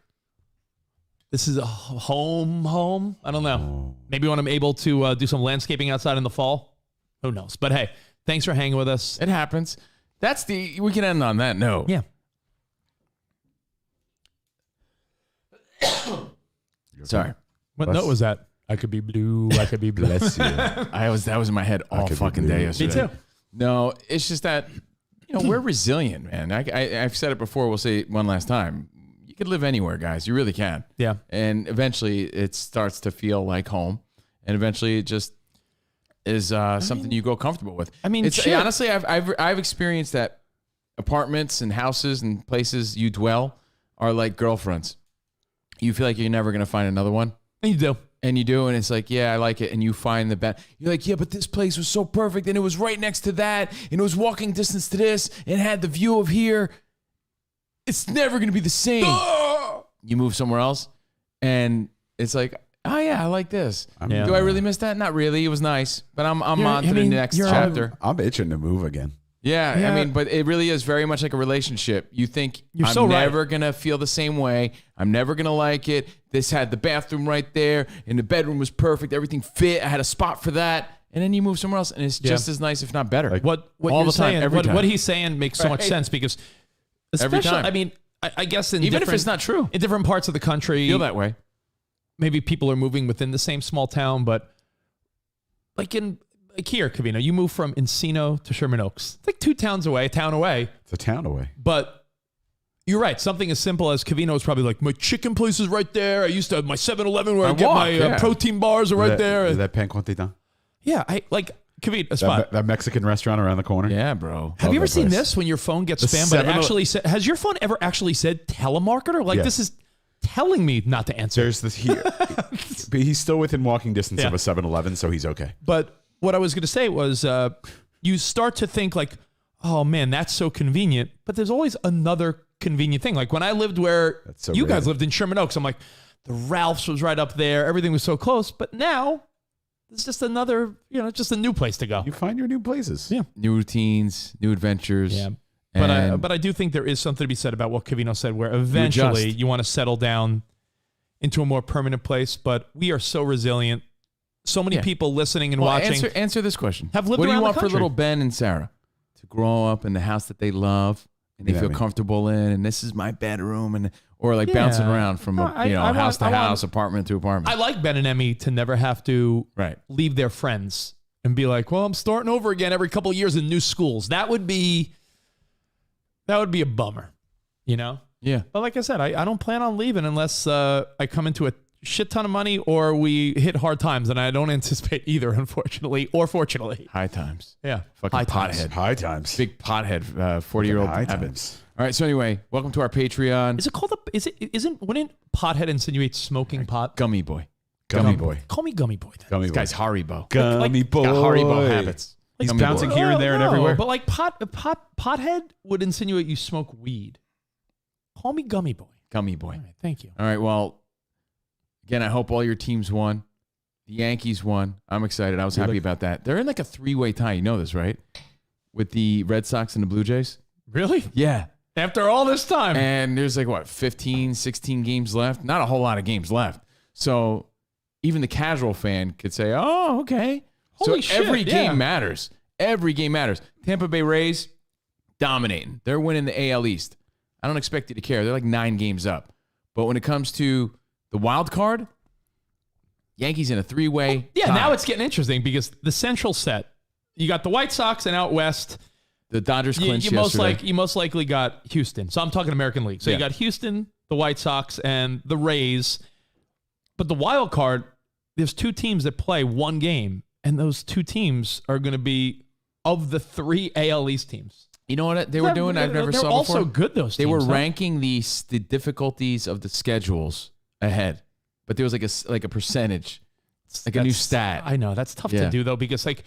this is a home. I don't know. Maybe when I'm able to do some landscaping outside in the fall. Who knows? But hey, thanks for hanging with us. It happens. We can end on that note. Yeah. Sorry. What note was that? I could be blue. I could be blessed. That was in my head all fucking day yesterday. Me too. No, it's just that, we're resilient, man. I've said it before. We'll say it one last time. You could live anywhere, guys. You really can. Yeah. And eventually it starts to feel like home. And eventually it just is something you go comfortable with. I mean, honestly, I've experienced that apartments and houses and places you dwell are like girlfriends. You feel like you're never going to find another one. And you do. And you do, and it's like, yeah, I like it. And you find the best. You're like, yeah, but this place was so perfect, and it was right next to that, and it was walking distance to this, and it had the view of here. It's never going to be the same. You move somewhere else, and it's like, oh, yeah, I like this. Do I really miss that? Not really. It was nice, but I'm on to the next chapter. I'm itching to move again. Yeah, I mean, but it really is very much like a relationship. You think, I'm never going to feel the same way. I'm never going to like it. This had the bathroom right there, and the bedroom was perfect. Everything fit. I had a spot for that. And then you move somewhere else, and it's just as nice, if not better. Like, what all you're the time, saying, every time. What he's saying makes so much sense because, Every time. I mean, I guess even if it's not true, in different parts of the country, feel that way. Maybe people are moving within the same small town, but like here, Covino, you move from Encino to Sherman Oaks. It's like a town away. It's a town away. But you're right. Something as simple as Covino is probably like, my chicken place is right there. I used to have my 7-Eleven where I get my protein bars are right there. Is that Pan Quantita? Yeah, I like Covino, a spot. That Mexican restaurant around the corner? Yeah, bro. Have you ever seen this when your phone gets spammed, but it actually has your phone ever actually said telemarketer? Like this is telling me not to answer. There's this here. But he's still within walking distance of a 7-Eleven, so he's okay. But what I was going to say was you start to think like, oh man, that's so convenient. But there's always another convenient thing. Like when I lived where you guys lived in Sherman Oaks, I'm like, the Ralph's was right up there. Everything was so close. But now it's just another, just a new place to go. You find your new places. Yeah. New routines, new adventures. Yeah. And But I do think there is something to be said about what Covino said, where eventually adjust. you want to settle down into a more permanent place. But we are so resilient. So many people listening and watching. Answer this question. Have lived what do you around the want for country. little Ben and Sarah? To grow up in the house that they love and they Yeah, feel man. comfortable in, and this is my bedroom, or like bouncing around from No, I house to want- house, apartment to apartment. I like Ben and Emmy to never have to Right. leave their friends and be like, well, I'm starting over again every couple of years in new schools. That would be a bummer, Yeah. But like I said, I don't plan on leaving unless I come into a shit ton of money or we hit hard times, and I don't anticipate either, unfortunately or fortunately. High times. Yeah. Fucking High times. pothead. High times. Big pothead, 40-year-old High habit. times. All right. So anyway, welcome to our Patreon. Is it called wouldn't pothead insinuate smoking pot? Gummy boy. Gummy boy. Call me Gummy Boy then. Gummy This boy. guy's Haribo. Gummy boy. Got Haribo habits. He's Gummy boy. bouncing here and there and everywhere. But like pothead would insinuate you smoke weed. Call me Gummy Boy. Gummy boy. All right, thank you. All right. Well, again, I hope all your teams won. The Yankees won. I'm excited. I was happy about that. They're in like a 3-way tie. You know this, right? With the Red Sox and the Blue Jays. Really? Yeah. After all this time. And there's like, 15, 16 games left? Not a whole lot of games left. So even the casual fan could say, oh, okay. Holy so shit, every yeah. game matters. Every game matters. Tampa Bay Rays dominating. They're winning the AL East. I don't expect you to care. They're like 9 games up. But when it comes to the wild card, Yankees in a 3-way. Yeah, tie. now it's getting interesting because the central set, you got the White Sox, and out west, the Dodgers you clinched yesterday. most likely got Houston. So I'm talking American League. So Yeah. you got Houston, the White Sox, and the Rays. But the wild card, there's 2 teams that play one game, and those 2 teams are going to be of the 3 AL East teams. You know what they were doing? I've never They're saw also before. good, those They teams. were huh? ranking the difficulties of the schedules ahead, but there was like a percentage, like a new stat. I know that's tough Yeah. to do though, because like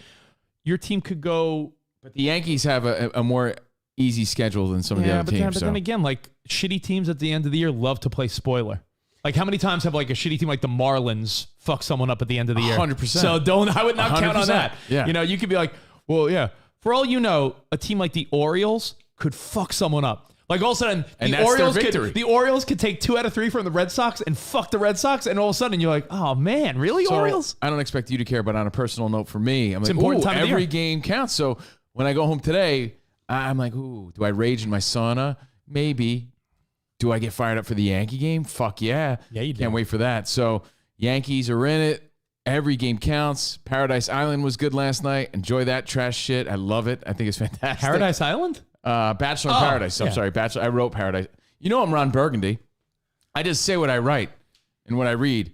your team could go. But the Yankees have a more easy schedule than some of the other teams. But then again, like shitty teams at the end of the year love to play spoiler. Like how many times have like a shitty team like the Marlins fuck someone up at the end of the year? 100%. So I would not count on 100%. that. Yeah. You could be like, well, yeah. For all you know, a team like the Orioles could fuck someone up. Like all of a sudden, And the that's their Orioles victory. the Orioles could take 2 out of 3 from the Red Sox and fuck the Red Sox, and all of a sudden you're like, oh man, really, So, Orioles? I don't expect you to care, but on a personal note for me, I'm like, important ooh, time of the every year. game counts. So when I go home today, I'm like, ooh, do I rage in my sauna? Maybe. Do I get fired up for the Yankee game? Fuck yeah. Yeah, you do. Can't wait for that. So Yankees are in it. Every game counts. Paradise Island was good last night. Enjoy that trash shit. I love it. I think it's fantastic. Paradise Island? Bachelor in Oh, Paradise. I'm yeah. sorry, Bachelor. I wrote Paradise. You know I'm Ron Burgundy. I just say what I write and what I read.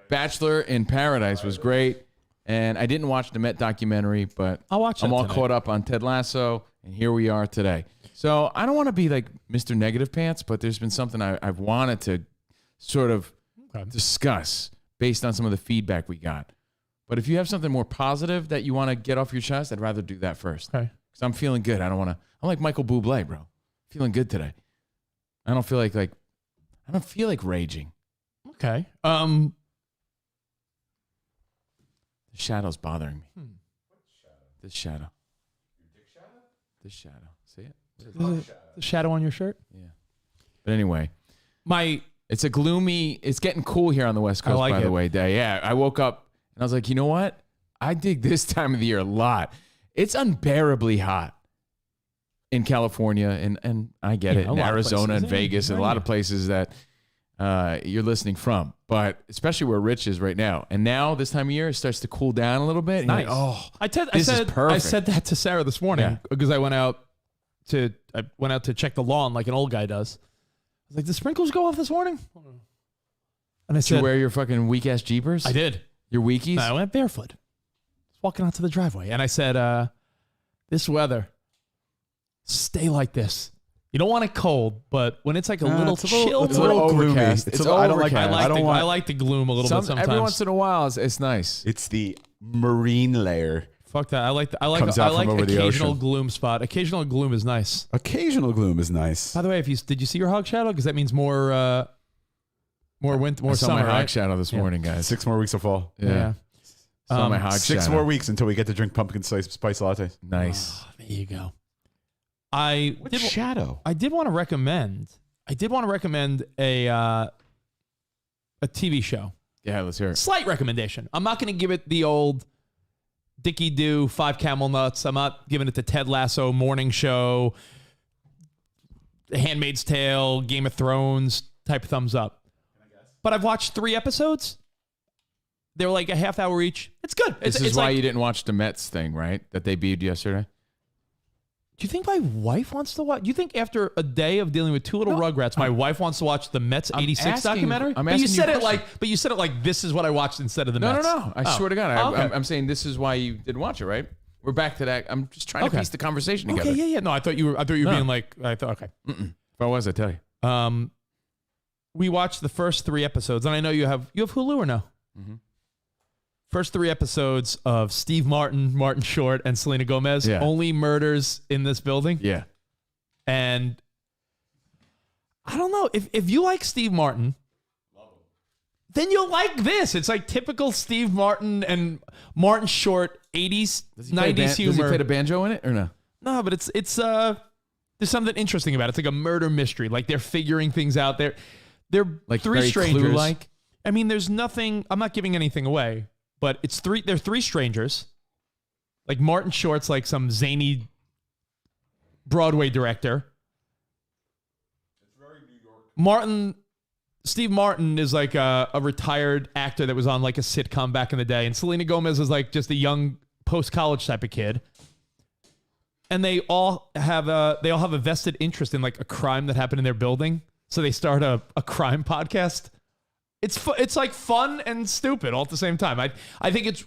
Bachelor in Paradise was great, and I didn't watch the Met documentary, but I'll watch I'm that all tonight. caught up on Ted Lasso, and here we are today. So I don't want to be like Mr. Negative Pants, but there's been something I've wanted to sort of discuss based on some of the feedback we got. But if you have something more positive that you want to get off your chest, I'd rather do that first. Okay. Because I'm feeling good. I don't want to. I'm like Michael Bublé, bro. Feeling good today. I don't feel like I don't feel like raging. Okay. The shadow's bothering me. This shadow. This shadow. See it? The shadow on your shirt? Yeah. But anyway, My it's a gloomy. It's getting cool here on the West I Coast, like by the it. way. Day. Yeah. I woke up and I was like, you know what? I dig this time of the year a lot. It's unbearably hot in California, and I get Yeah, it, a in lot of Arizona places, and yeah, Vegas, and a right. lot of places that you're listening from, but especially where Rich is right now. And now this time of year, it starts to cool down a little bit. and you're nice. like, oh, I this is perfect. said that to Sarah this morning Yeah. because I went out to check the lawn like an old guy does. I was like, did sprinkles go off this morning? And I did you said, wear your fucking weak ass Jeepers? I did. Your weekies? I went barefoot. Just walking out to the driveway. And I said, this weather, stay like this. You don't want it cold, but when it's like a little it's a little- chill, it's a little gloomy. overcast. It's I don't like. overcast. I don't want. I like the gloom a little bit sometimes. Every once in a while, it's nice. It's the marine layer. Fuck that. I like Comes out from over the occasional ocean. gloom spot. Occasional gloom is nice. Occasional gloom is nice. By the way, did you see your hog shadow? Because that means more winter, more I saw summer, my hog right? shadow this Yeah. morning, guys. 6 more weeks of fall. Yeah. So my hog 6 shadow. more weeks until we get to drink pumpkin spice lattes. Nice. There you go. I Shadow? I did want to recommend a TV show. Yeah, let's hear it. Slight recommendation. I'm not going to give it the old Dickie Doo, 5 Camel Nuts. I'm not giving it the Ted Lasso morning show, The Handmaid's Tale, Game of Thrones type of thumbs up. But I've watched 3 episodes. They were like a half hour each. It's good. This is why you didn't watch the Mets thing, right? That they beat yesterday? Do you think my wife wants to watch? Do you think after a day of dealing with 2 little Rugrats, my wife wants to watch the Mets '86 documentary? I'm but asking you said you a it like, this is what I watched instead of the Mets. No. I swear to God. Okay. I'm saying this is why you didn't watch it, right? We're back to that. I'm just trying to piece the conversation together. Okay, yeah. No, I thought you were being like, I thought, okay. If I was, I'd tell you. We watched the first 3 episodes, and I know you have Hulu or no? Mm-hmm. First 3 episodes of Steve Martin, Martin Short, and Selena Gomez. Yeah. Only murders in this building. Yeah. And I don't know if you like Steve Martin, then you'll like this. It's like typical Steve Martin and Martin Short 80s, 90s humor. Does he play the banjo in it or no? No, but it's there's something interesting about it. It's like a murder mystery. Like they're figuring things out. They're Like 3 very strangers. Clue-like? I mean, there's nothing. I'm not giving anything away, but it's 3. They're 3 strangers. Like Martin Short's like some zany Broadway director. It's very New York. Steve Martin is like a retired actor that was on like a sitcom back in the day, and Selena Gomez is like just a young post-college type of kid. And they all have a vested interest in like a crime that happened in their building, so they start a crime podcast. It's like fun and stupid all at the same time. I think it's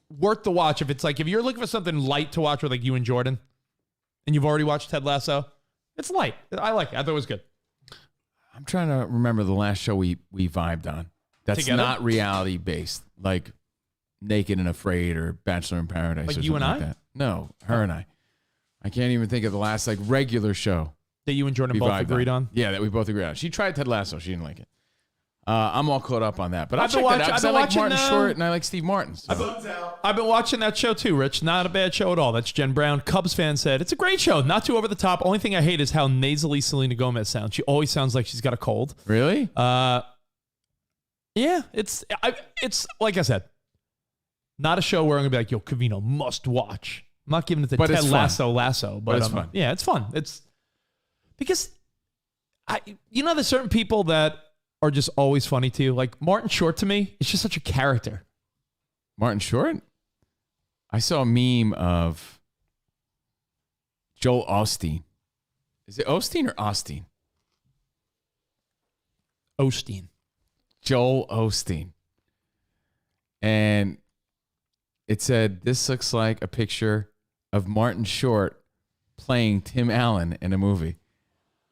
worth the watch if you're looking for something light to watch with like you and Jordan, and you've already watched Ted Lasso. It's light. I like it. I thought it was good. I'm trying to remember the last show we vibed on. That's Together? not reality based, like Naked and Afraid or Bachelor in Paradise. Like or you and something I? That. No, her and I. I can't even think of the last like regular show That you and Jordan we both vibed agreed on. Yeah, that we both agreed on. She tried Ted Lasso. She didn't like it. I'm all caught up on that. But I'll I've been check that watching- out 'cause I've I been like Martin watching, Short and I like Steve Martin. So. I've been watching that show too, Rich. Not a bad show at all. That's Jen Brown. Cubs fan said it's a great show. Not too over the top. Only thing I hate is how nasally Selena Gomez sounds. She always sounds like she's got a cold. Really? Yeah, it's like I said, not a show where I'm gonna be like, yo, Covino must watch. I'm not giving it the But Ted it's fun. Lasso, but It's fun. Yeah, it's fun. It's because there's certain people that are just always funny to you. Like Martin Short to me, it's just such a character. Martin Short? I saw a meme of Joel Osteen. Is it Osteen or Osteen? Osteen. Joel Osteen. And it said, this looks like a picture of Martin Short playing Tim Allen in a movie.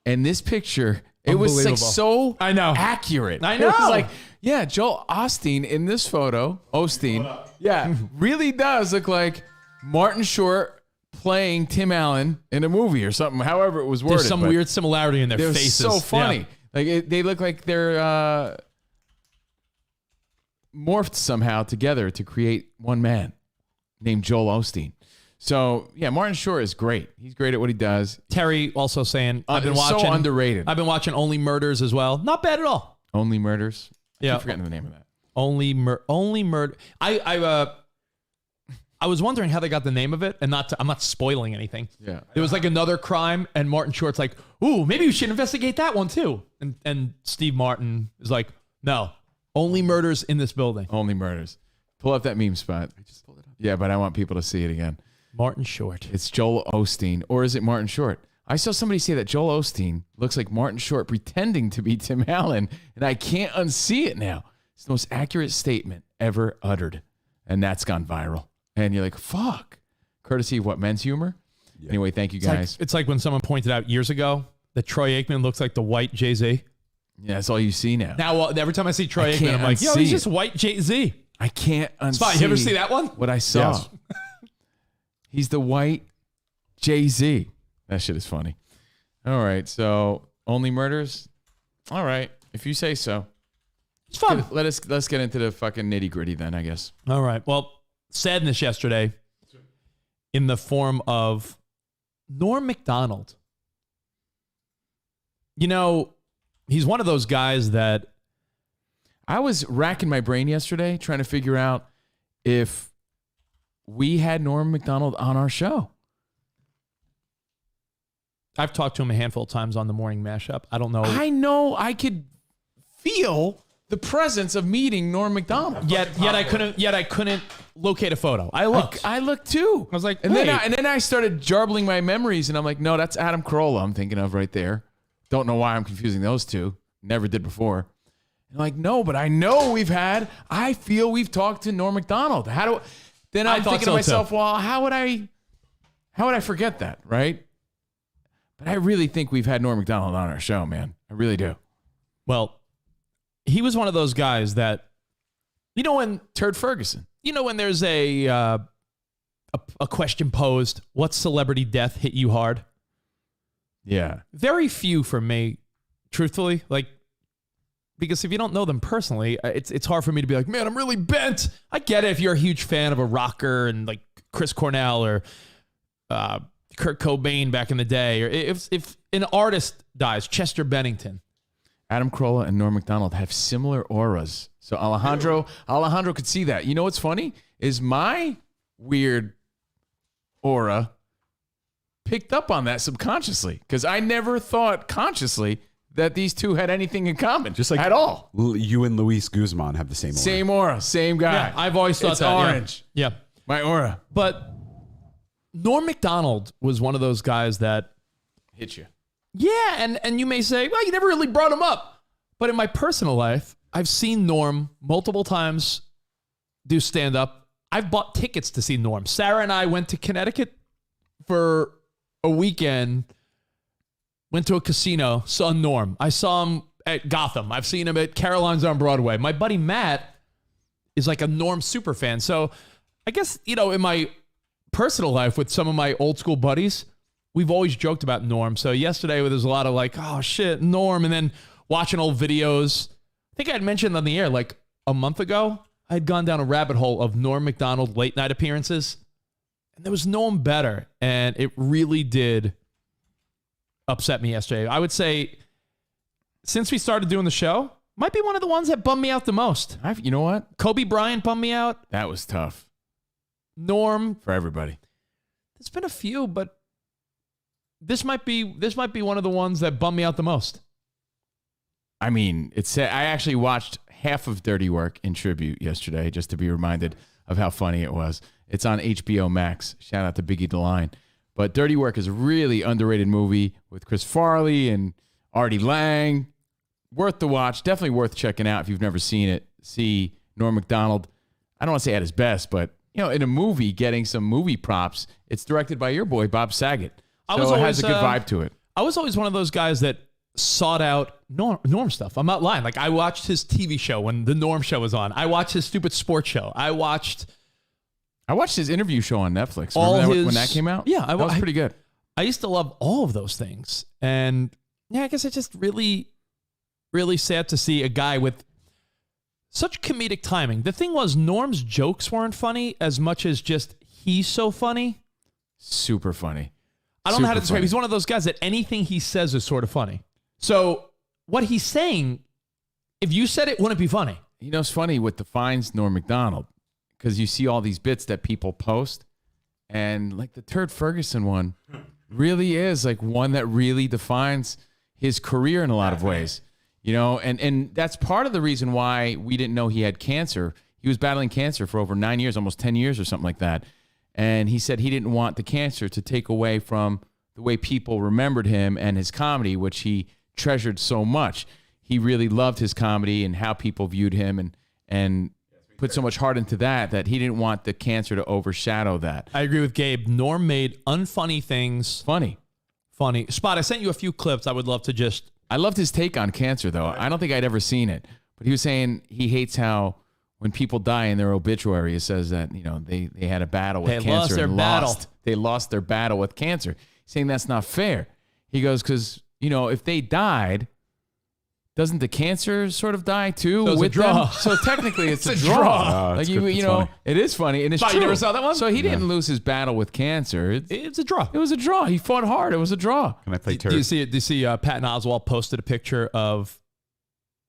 And this picture, it was like Unbelievable. so I know. accurate. I It was know. like, yeah, Joel Osteen in this photo, yeah, really does look like Martin Short playing Tim Allen in a movie or something, however it was worded. There's some but weird similarity in their it was faces. so funny. Yeah. Like they look like they're morphed somehow together to create one man named Joel Osteen. So yeah, Martin Short is great. He's great at what he does. Terry also saying I've been so watching underrated. I've been watching Only Murders as well. Not bad at all. Only Murders. Yeah. I'm forgetting the name of that. Only Murder. I was wondering how they got the name of it, and I'm not spoiling anything. Yeah. There was like another crime, and Martin Short's like, "Ooh, maybe we should investigate that one too." And Steve Martin is like, "No, only murders in this building." Only Murders. Pull up that meme spot. I just pulled it up. Yeah, but I want people to see it again. Martin Short. It's Joel Osteen, or is it Martin Short? I saw somebody say that Joel Osteen looks like Martin Short pretending to be Tim Allen, and I can't unsee it now. It's the most accurate statement ever uttered, and that's gone viral. And you're like, fuck. Courtesy of what, Men's Humor? Yeah. Anyway, thank you guys. It's like when someone pointed out years ago that Troy Aikman looks like the white Jay-Z. Yeah, that's all you see now. Now, every time I see Troy I Aikman, can't I'm like, yo, unsee he's it. just white Jay-Z. I can't unsee. Spot, you ever see that one? What I saw. Yes. He's the white Jay-Z. That shit is funny. All right, so Only Murders? All right, if you say so. It's fun. Let's get into the fucking nitty gritty then, I guess. All right. Well, sadness yesterday in the form of Norm Macdonald. You know, he's one of those guys that I was racking my brain yesterday trying to figure out if we had Norm Macdonald on our show. I've talked to him a handful of times on the morning mashup. I don't know. I know I could feel the presence of meeting Norm Macdonald. Yet I couldn't locate a photo. I looked. I looked too. I was like, and wait. then I started jarbling my memories, and I'm like, no, that's Adam Carolla I'm thinking of right there. Don't know why I'm confusing those two. Never did before. And I'm like, no, but I know I feel we've talked to Norm Macdonald. Then I'm thinking to myself, well, how would I forget that, right? But I really think we've had Norm Macdonald on our show, man. I really do. Well, he was one of those guys that, when Turd Ferguson. When there's a question posed, what celebrity death hit you hard? Yeah. Very few for me, truthfully. Because if you don't know them personally, it's hard for me to be like, man, I'm really bent. I get it if you're a huge fan of a rocker and like Chris Cornell or Kurt Cobain back in the day, or if an artist dies, Chester Bennington. Adam Carolla and Norm Macdonald have similar auras. So Alejandro could see that. You know what's funny? Is my weird aura picked up on that subconsciously, because I never thought consciously that these two had anything in common, Just like at all. You and Luis Guzman have the same aura. Same aura, same guy. Yeah, I've always thought it's that. orange. Yeah. My aura. But Norm Macdonald was one of those guys that Hit you. yeah, and you may say, well, you never really brought him up. But in my personal life, I've seen Norm multiple times do stand-up. I've bought tickets to see Norm. Sarah and I went to Connecticut for a weekend, went to a casino, saw Norm. I saw him at Gotham. I've seen him at Caroline's on Broadway. My buddy Matt is like a Norm super fan. So I guess, in my personal life with some of my old school buddies, we've always joked about Norm. So yesterday there was a lot of like, oh shit, Norm. And then watching old videos. I think I had mentioned on the air like a month ago, I had gone down a rabbit hole of Norm Macdonald late night appearances. And there was no one better. And it really did upset me yesterday. I would say since we started doing the show, might be one of the ones that bummed me out the most. You know what? Kobe Bryant bummed me out. That was tough Norm. for everybody. There's been a few, but this might be one of the ones that bummed me out the most. I mean, I actually watched half of Dirty Work in tribute yesterday just to be reminded of how funny it was. It's on HBO Max. Shout out to Biggie DeLine. But Dirty Work is a really underrated movie with Chris Farley and Artie Lang. Worth the watch. Definitely worth checking out if you've never seen it. See Norm Macdonald. I don't want to say at his best, but in a movie, getting some movie props. It's directed by your boy Bob Saget. So it has a good vibe to it. I was always one of those guys that sought out Norm stuff. I'm not lying. Like I watched his TV show when the Norm show was on. I watched his stupid sports show. I watched his interview show on Netflix. Remember when that came out? Yeah, that was pretty good. I used to love all of those things. And yeah, I guess it's just really, really sad to see a guy with such comedic timing. The thing was, Norm's jokes weren't funny as much as just he's so funny. Super funny. I don't know how to describe him. He's one of those guys that anything he says is sort of funny. So what he's saying, if you said it, wouldn't be funny. It's funny what defines Norm Macdonald, because you see all these bits that people post, and like the Turd Ferguson one really is like one that really defines his career in a lot of ways. And that's part of the reason why we didn't know he had cancer. He was battling cancer for over 9 years, almost 10 years or something like that. And he said he didn't want the cancer to take away from the way people remembered him and his comedy, which he treasured so much. He really loved his comedy and how people viewed him and put so much heart into that he didn't want the cancer to overshadow that. I agree with Gabe. Norm made unfunny things funny. Spot, I sent you a few clips. I would love to just... I loved his take on cancer, though. I don't think I'd ever seen it. But he was saying he hates how when people die in their obituary, it says that, they had a battle with cancer. They lost their battle with cancer. He's saying that's not fair. He goes, because, if they died, doesn't the cancer sort of die too So it's a with draw. them? So technically, it's, It's a a draw. draw. Oh, Like it's you, good. you It's know, funny. it is funny and it's Thought true. you never saw that one? So he didn't lose his battle with cancer. It's a draw. It was a draw. He fought hard. It was a draw. Can I play Do you turd? see Patton Oswalt posted a picture of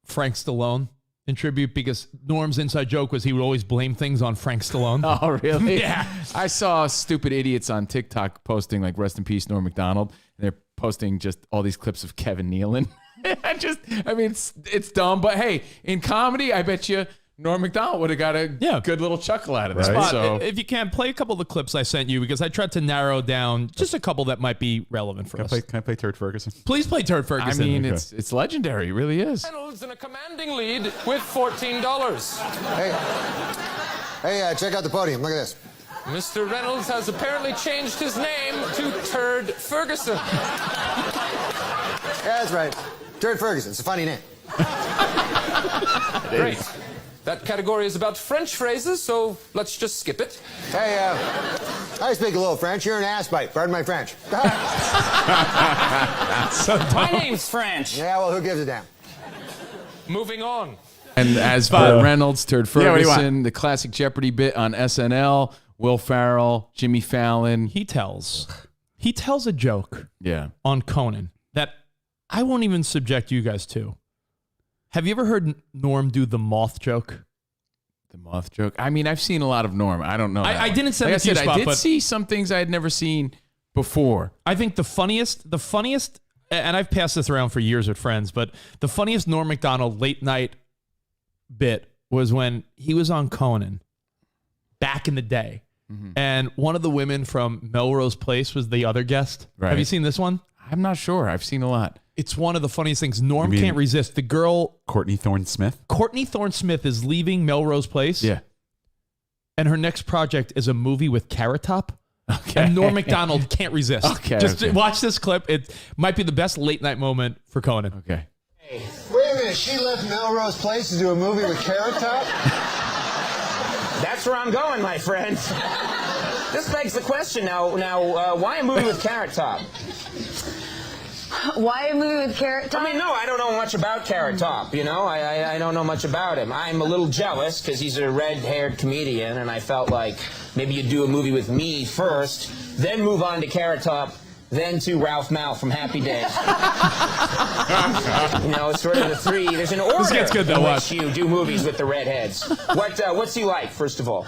Frank Stallone in tribute because Norm's inside joke was he would always blame things on Frank Stallone. Oh, really? Yeah. I saw stupid idiots on TikTok posting like "Rest in peace, Norm Macdonald." And they're posting just all these clips of Kevin Nealon. I mean, it's dumb, but hey, in comedy, I bet you Norm Macdonald would have got a good little chuckle out of that. Right. So If you can, play a couple of the clips I sent you because I tried to narrow down just a couple that might be relevant for us. Can I play Turd Ferguson? Please play Turd I Ferguson. mean, it's legendary. It really is. Reynolds in a commanding lead with $14. Hey, check out the podium. Look at this. Mr. Reynolds has apparently changed his name to Turd Ferguson. Yeah, that's right. Turd Ferguson. It's a funny name. Great. That category is about French phrases, so let's just skip it. Hey, I speak a little French. You're an ass bite. Pardon my French. My name's French. Yeah, well, who gives a damn? Moving on. And as for Reynolds, Turd Yeah, what do you want? Ferguson, the classic Jeopardy bit on SNL, Will Ferrell, Jimmy Fallon. he tells a joke Yeah. on Conan that I won't even subject you guys to. Have you ever heard Norm do the moth joke? The moth joke. I mean, I've seen a lot of Norm. I don't know. that I one. didn't send like it to you, I said, Spot, I did but- see some things I had never seen before. I think the funniest, and I've passed this around for years with friends, but the funniest Norm Macdonald late night bit was when he was on Conan back in the day. And one of the women from Melrose Place was the other guest. Right. Have you seen this one? I'm not sure. I've seen a lot. It's one of the funniest things. Norm You mean- can't resist. The girl, Courtney Thorne Smith. Courtney Thorne Smith, is leaving Melrose Place. Yeah. And her next project is a movie with Carrot Top. Okay. And Norm Macdonald can't resist. Okay, Just okay. watch this clip. It might be the best late night moment for Conan. Okay. Wait a minute. She left Melrose Place to do a movie with Carrot Top? That's where I'm going, my friend. This begs the question now, why a movie with Carrot Top? Why a movie with Carrot Top? I mean, no, I don't know much about Carrot Top, you know? I don't know much about him. I'm a little jealous because he's a red-haired comedian, and I felt like maybe you'd do a movie with me first, then move on to Carrot Top, then to Ralph Mal from Happy Days. You know, it's sort of the three. There's an order gets good, though, in watch. which you do movies with the redheads. What's he like, first of all?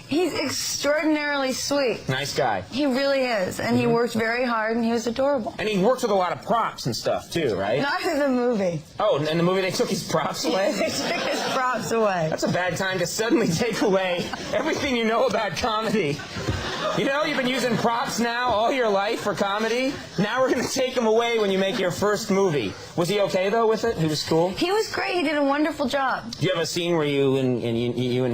He's extraordinarily sweet. Nice guy. He really is. And he worked very hard and he was adorable. And he worked with a lot of props and stuff, too, right? Not in the movie. Oh, in the movie they took his props away? They took his props away. That's a bad time to suddenly take away everything you know about comedy. You know, you've been using props now all your life for comedy. Now we're going to take them away when you make your first movie. Was he okay, though, with it? He was cool? He was great. He did a wonderful job. Do you have a scene where you and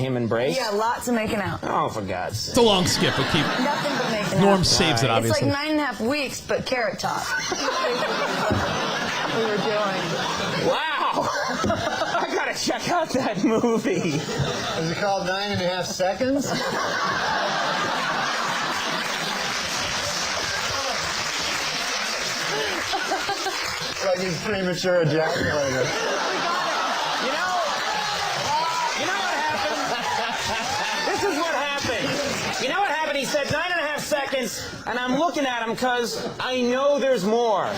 him embrace? Yeah, lots of making out. Oh, for God's sake. It's a long skip, but keep. Nothing but making out. Norm saves it, It's obviously. like 9.5 weeks, but Carrot Top. we were doing. Wow! I gotta check out that movie. Is it called 9.5 Seconds? Like he's premature ejaculator. You know what happened? This is what happened. You know what happened? He said 9.5 seconds, and I'm looking at him because I know there's more. And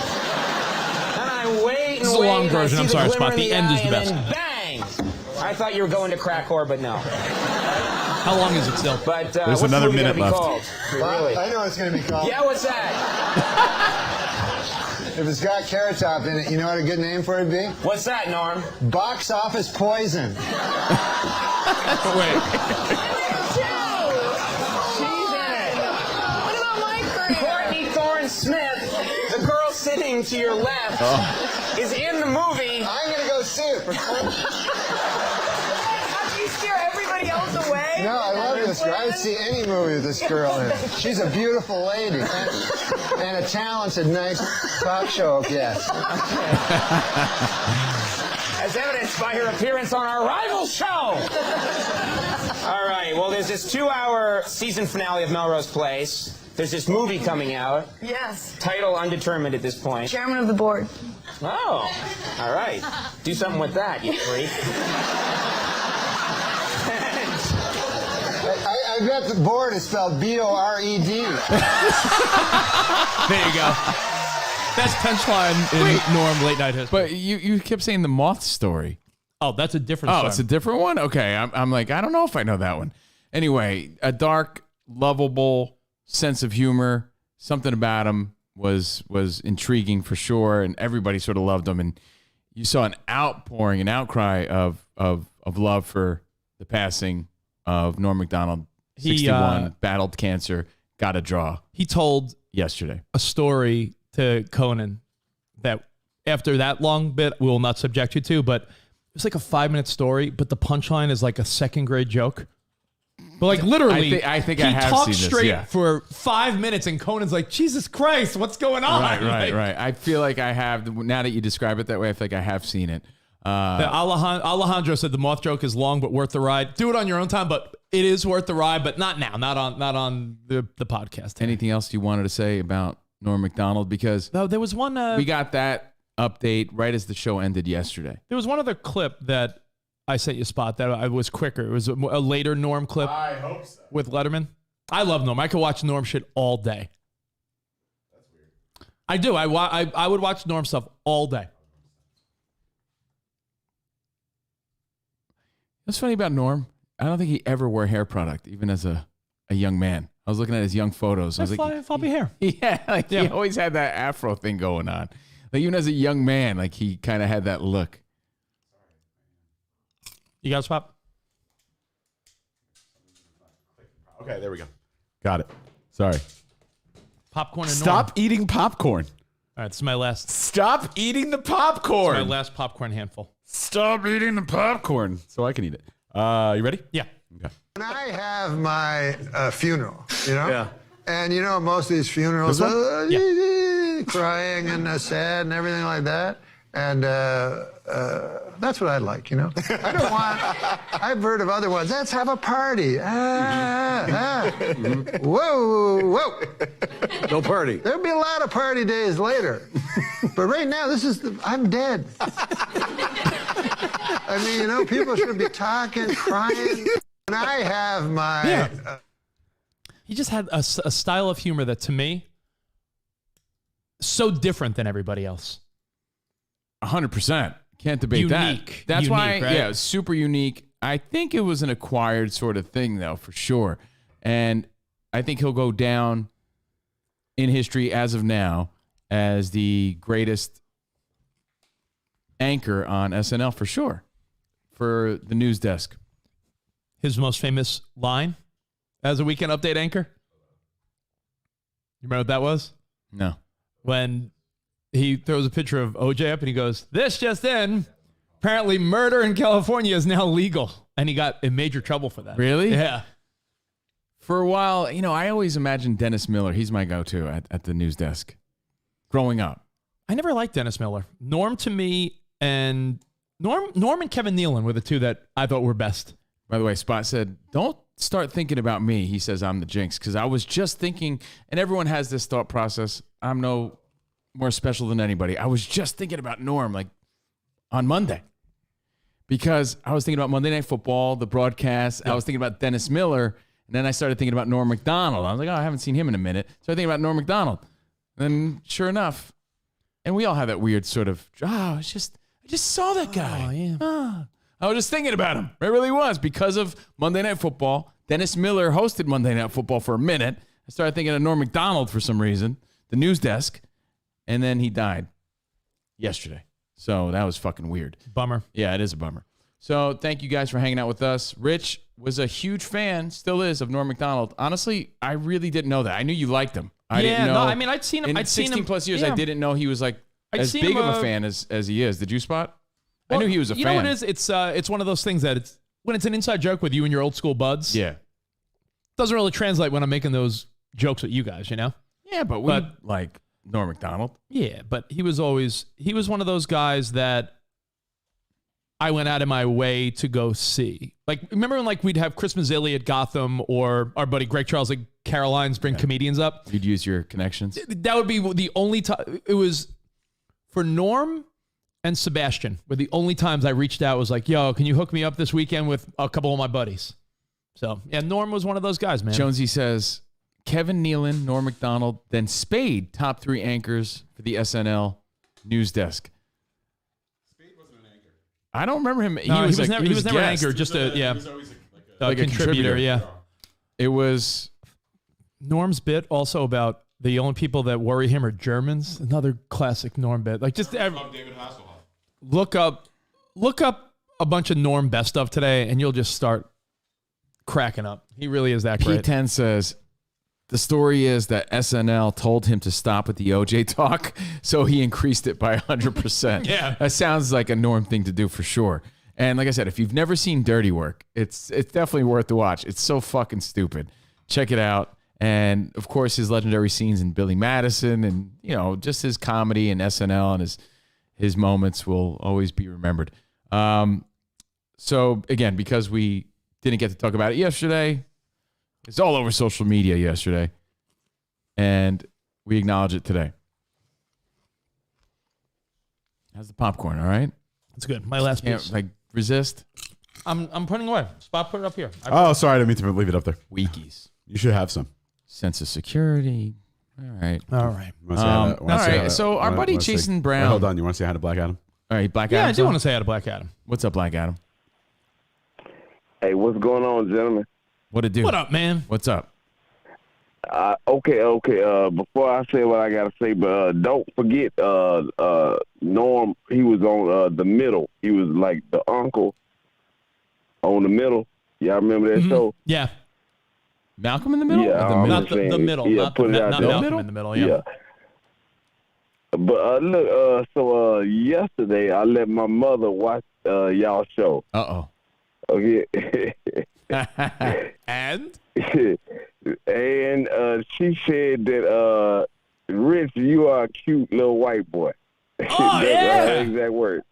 I wait and This is a wait. long and I version. see I'm the sorry, glimmer Spot. in The end is eye, the best. And then bang! I thought you were going to crack whore, but no. How long is it still? But There's what's another the movie minute gonna be left. called? Really? I know what it's going to be called. Yeah, what's that? If it's got Carrot Top in it, you know what a good name for it would be? What's that, Norm? Box Office Poison. Wait. She's in it. What about my career? Courtney Thorne Smith, the girl sitting to your left, is in the movie. I'm going to go see it. How do you scare everybody else away? No, I love this girl. I would see any movie with this girl in it. She's a beautiful lady and a talented, nice talk show guest. As evidenced by her appearance on our rival show. All right, well, there's this 2-hour season finale of Melrose Place. There's this movie coming out. Yes. Title undetermined at this point. Chairman of the board. Oh, all right. Do something with that, you freak. I bet the board is spelled B-O-R-E-D. There you go. Best punchline in Norm late night history. But you kept saying the moth story. Oh, that's a different story. Oh, it's a different one? Okay. I'm like, I don't know if I know that one. Anyway, a dark, lovable sense of humor. Something about him was intriguing for sure, and everybody sort of loved him. And you saw an outpouring, an outcry of love for the passing of Norm Macdonald. 61, battled cancer, got a draw. He told yesterday a story to Conan that after that long bit, we will not subject you to, but it's like a 5-minute story, but the punchline is like a second grade joke. But like literally, I think he I have talked seen this, straight yeah. for 5 minutes, and Conan's like, "Jesus Christ, what's going on?" Right. Like, I feel like I have, now that you describe it that way, I feel like I have seen it. Alejandro said the moth joke is long but worth the ride. Do it on your own time, but it is worth the ride, but not now, not on the podcast. Anything else you wanted to say about Norm Macdonald? Because there was one. We got that update right as the show ended yesterday. There was one other clip that I sent you, Spot, that I was quicker. It was a later Norm clip. I hope so. With Letterman. I love Norm. I could watch Norm shit all day. That's weird. I do. I would watch Norm stuff all day. What's funny about Norm? I don't think he ever wore hair product, even as a young man. I was looking at his young photos. I was like, floppy hair. Yeah, he always had that afro thing going on. Like even as a young man, like he kind of had that look. You got a spot? Okay, there we go. Got it. Sorry. Popcorn and Stop Norm. eating popcorn. All right, this is my last. Stop eating the popcorn. This is my last popcorn handful. Stop eating the popcorn so I can eat it. You ready? Yeah. Okay. When I have my funeral, you know? Yeah. And you know, most of these funerals, crying and sad and everything like that. And that's what I like, you know? I don't want, I've heard of other ones. Let's have a party. Whoa. No party. There'll be a lot of party days later. But right now, I'm dead. I mean, you know, people should be talking, crying. When I have my... He just had a style of humor that, to me, so different than everybody else. 100%. Can't debate Unique. that. That's why, right? yeah, super unique. I think it was an acquired sort of thing, though, for sure. And I think he'll go down in history as of now as the greatest anchor on SNL, for sure, for the news desk. His most famous line as a Weekend Update anchor? You remember what that was? No. When he throws a picture of OJ up and he goes, "This just in, apparently murder in California is now legal." And he got in major trouble for that. Really? Yeah. For a while, you know, I always imagined Dennis Miller. He's my go-to at the news desk growing up. I never liked Dennis Miller. Norm to me, and Norm and Kevin Nealon were the two that I thought were best. By the way, Spot said, don't start thinking about me. He says I'm the jinx, because I was just thinking, and everyone has this thought process. I'm no more special than anybody. I was just thinking about Norm like on Monday, because I was thinking about Monday Night Football, the broadcast. I was thinking about Dennis Miller, and then I started thinking about Norm Macdonald. I was like, oh, I haven't seen him in a minute. So I think about Norm Macdonald. And sure enough, and we all have that weird sort of, I just saw that guy. Oh, yeah. I was just thinking about him. It really was because of Monday Night Football. Dennis Miller hosted Monday Night Football for a minute. I started thinking of Norm Macdonald for some reason, the news desk, and then he died yesterday. So that was fucking weird. Bummer. Yeah, it is a bummer. So thank you guys for hanging out with us. Rich was a huge fan, still is, of Norm Macdonald. Honestly, I really didn't know that. I knew you liked him. I didn't know. No, I mean, I'd seen him. In I'd 16 seen him, plus years, yeah. I didn't know he was like as seen big him, of a fan as he is. Did you, Spot? Well, I knew he was a fan. You know what it is? It's one of those things that it's when it's an inside joke with you and your old school buds. Yeah. Doesn't really translate when I'm making those jokes with you guys, you know? Yeah, but like Norm Macdonald. Yeah, but he was one of those guys that I went out of my way to go see. Like, remember when like we'd have Chris Mazzilli at Gotham or our buddy Greg Charles at Caroline's bring comedians up? You'd use your connections? That would be the only time. It was for Norm and Sebastian were the only times I reached out. Was like, yo, can you hook me up this weekend with a couple of my buddies? So, yeah, Norm was one of those guys, man. Jonesy says, Kevin Nealon, Norm Macdonald, then Spade, top 3 anchors for the SNL news desk. Spade wasn't an anchor. I don't remember him. No, he was never an guest. anchor, just He was always a contributor, yeah. It was Norm's bit also about the only people that worry him are Germans. Another classic Norm bit. Like just David Hasselhoff. look up a bunch of Norm best stuff today, and you'll just start cracking up. He really is that great. P10 says, the story is that SNL told him to stop with the OJ talk, so he increased it by 100%. Yeah. That sounds like a Norm thing to do for sure. And like I said, if you've never seen Dirty Work, it's definitely worth the watch. It's so fucking stupid. Check it out. And of course, his legendary scenes in Billy Madison and, you know, just his comedy and SNL and his moments will always be remembered. So again, because we didn't get to talk about it yesterday, it's all over social media yesterday, and we acknowledge it today. How's the popcorn? All right, That's good. My last can't piece. like resist. I'm putting it away. Spot, put it up here. Oh, sorry, I didn't mean to leave it up there. Weekies, You should have some. sense of security. All right, All right. all right. So our buddy Jason Brown. Hold on, you want to say hi to Black Adam? All right, Black Yeah, Adam. I do want to say hi to Black Adam. What's up, Black Adam? Hey, what's going on, gentlemen? What it do? What up, man? What's up? Okay. Before I say what I gotta say, but don't forget, Norm. He was on the middle. He was like the uncle on the middle. Y'all remember that show? Yeah. Malcolm in the Middle? Yeah, Or the I'm middle? Not just saying, the middle. yeah, Not, put it out not there. Malcolm in the middle. Yeah. But look, so yesterday I let my mother watch y'all show. Uh-oh. Okay. And? And she said that, Rich, you are a cute little white boy. Oh, That's yeah. her exact word.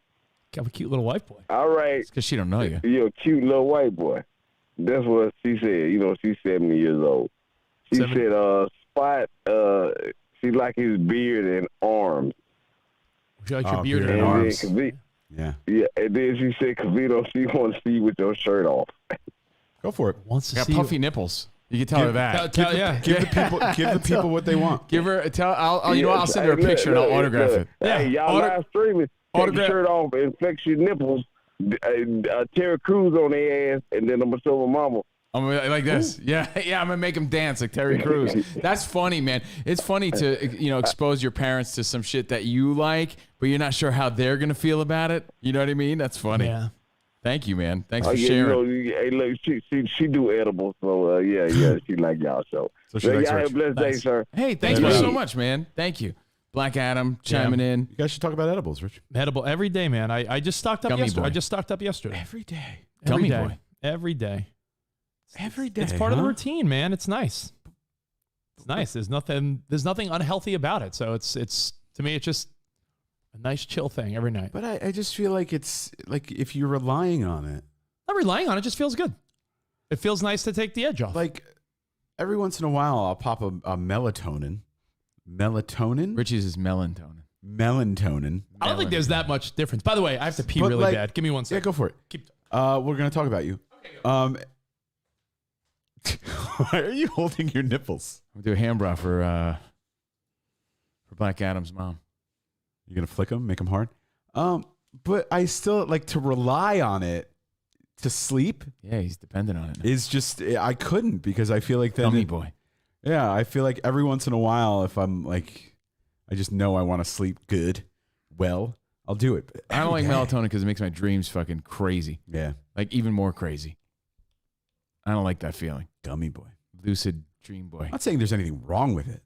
Got a cute little white boy. All right. It's because she don't know you. You're a cute little white boy. That's what she said. You know, she's 70 years old. She said, Spot, she like his beard and arms. She likes your Oh, beard beard and and arms. arms. Yeah. Yeah, and then she said, Covino, she wants to see you with your shirt off. Go for it. Wants to Got see puffy nipples. You can tell her that. yeah. Give the people what they want. Give her I'll send her a Hey, picture and I'll look, autograph look. it. Hey, y'all live streaming. Take Autograph. your shirt off and flex your nipples. Terry Crews on their ass, and then I'm going to show my mama. I'm gonna, like this. Yeah, I'm gonna make him dance like Terry Crews. That's funny, man. It's funny to expose your parents to some shit that you like, but you're not sure how they're gonna feel about it. You know what I mean? That's funny. Yeah. Thank you, man. Thanks for Yeah, sharing. you know, hey, look, she do edibles, so yeah, she like y'all show. So she likes y'all have a blessed day, Nice. sir. Hey, thank you so much, man. Thank you, Black Adam, chiming in. You guys should talk about edibles, Rich. Edible every day, man. I just stocked up Gummy yesterday. boy. I just stocked up yesterday. Every day. Every Gummy day. boy. Every day. Every day. It's part of the routine, man. It's nice. It's nice. There's nothing unhealthy about it. So it's to me, it's just a nice chill thing every night. But I just feel like it's like if you're relying on it, Not relying on it, just feels good. It feels nice to take the edge off. like every once in a while I'll pop a melatonin. Melatonin? Richie's is melatonin. Melatonin. I don't think there's that much difference. By the way, I have to pee But, really like- bad. Give me one Yeah, second. go for it. Keep We're gonna talk about you. Why are you holding your nipples? We'll do a hand bra for Black Adam's mom. You're gonna flick them, make them hard. But I still like to rely on it to sleep. Yeah, he's dependent on it now. Is just I couldn't because I feel like then Gummy boy. Yeah, I feel like every once in a while, if I'm like, I just know I want to sleep good, well, I'll do it. But I don't like every day- melatonin because it makes my dreams fucking crazy. Yeah, Like even more crazy. I don't like that feeling. gummy boy. Lucid dream boy. I'm not saying there's anything wrong with it.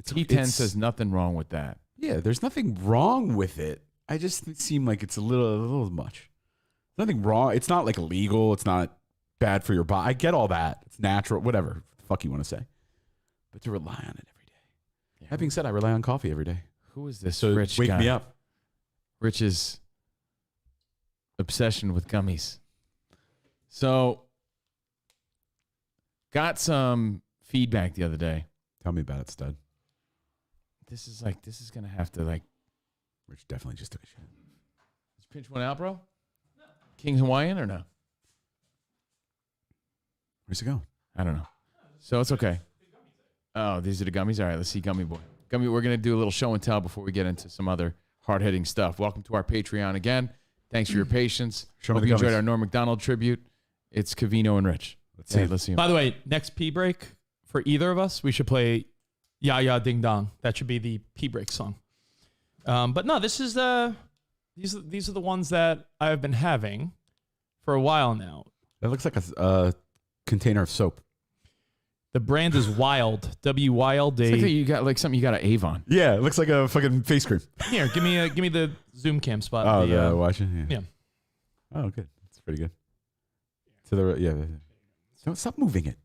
T10 says nothing wrong with that. yeah, there's nothing wrong with it. I just seem like it's a little much. Nothing wrong. It's not like illegal. It's not bad for your body. I get all that. It's natural. Whatever the fuck you want to say. But to rely on it every day. Yeah. That being said, I rely on coffee every day. Who is this So rich wake guy? me up. Rich is obsession with gummies. So, got some feedback the other day. Tell me about it, stud. This is going to have to like. Rich definitely just took a shit. Did you pinch one out, bro? No. King Hawaiian or no? Where's it going? I don't know. So it's okay. Oh, these are the gummies? All right, let's see Gummy Boy. Gummy, we're going to do a little show and tell before we get into some other hard-hitting stuff. Welcome to our Patreon again. Thanks for your patience. Hope you enjoyed our Norm Macdonald tribute. It's Covino and Rich. Let's see him. By the way, next pee break for either of us, we should play Ya Ya Ding Dong. That should be the pee break song. But no, this is these are the ones that I've been having for a while now. That looks like a container of soap. The brand is Wild. W-Y-L-D. It's like you got like something you got at Avon. Yeah, it looks like a fucking face cream. Here, give me the zoom cam spot. Oh, watching. Yeah. Oh, good. That's pretty good. To the yeah. Don't stop moving it.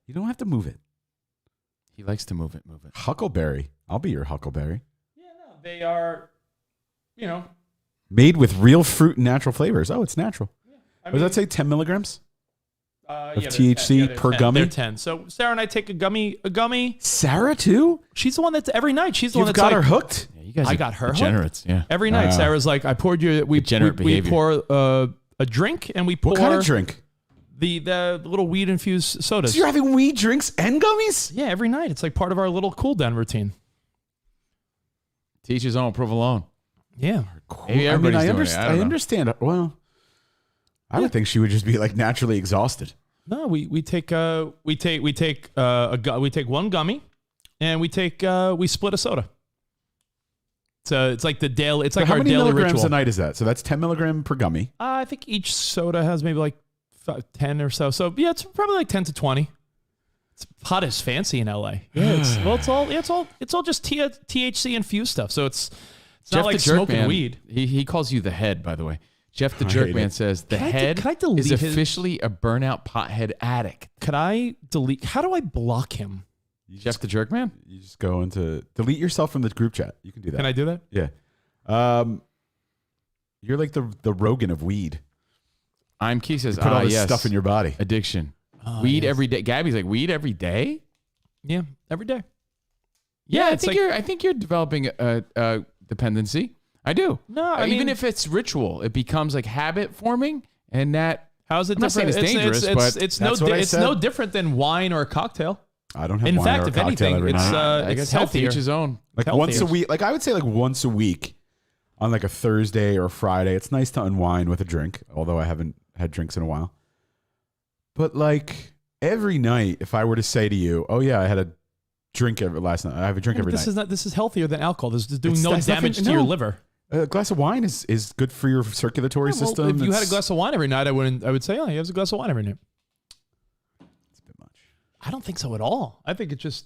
You don't have to move it. He likes to move it. Huckleberry. I'll be your Huckleberry. Yeah, no, they are, made with real fruit and natural flavors. Oh, it's natural. Yeah, what does that say? 10 milligrams of yeah, THC 10. per 10. gummy. They're 10. So Sarah and I take a gummy. Sarah too? She's the one that's every night. She's the one You've that's got like, her hooked. Yeah, you guys I are got her degenerates. hooked. Yeah. Every night, Sarah's like, I poured you. We pour a drink and we pour What kind of drink? The little weed infused sodas. So you're having weed drinks and gummies? Yeah, every night. It's like part of our little cool down routine. Teach his own, prove alone. Yeah. Maybe everybody's doing it. I understand. Well, I would think she would just be like naturally exhausted. No, we take one gummy, and we split a soda. So it's like the daily. It's like how our many daily milligrams ritual. a night is that? So that's 10 milligram per gummy. I think each soda has maybe like 10 or so. So yeah, it's probably like 10 to 20. It's hot as fancy in LA. Yeah, it's all just THC infused stuff. So it's not like smoking weed. He calls you the head, by the way. Jeff the Jerkman says the head is officially a burnout pothead addict. Could I delete? How do I block him? Jeff the Jerkman? You just go into delete yourself from the group chat. You can do that. Can I do that? Yeah. You're like the Rogan of weed. I'm Key says, put all this stuff in your body. Addiction. Weed every day. Gabby's like, weed every day? Yeah, every day. Yeah, I think you're developing a dependency. I do. No, I even mean, if it's ritual, it becomes like habit forming, and that. How's it I'm not saying different? it's dangerous, but it's no different than wine or a cocktail. I don't have In wine fact, or a if cocktail anything, every night. it's healthier. Each his own. Like once a week. Like I would say like once a week on like a Thursday or Friday. It's nice to unwind with a drink, although I haven't had drinks in a while. But like every night, if I were to say to you, "Oh yeah, I had a drink last night. I have a drink every night." This is healthier than alcohol. This is doing no damage to your liver. A glass of wine is good for your circulatory system. If you had a glass of wine every night, I would say, oh, he has a glass of wine every night. It's a bit much. I don't think so at all. I think it's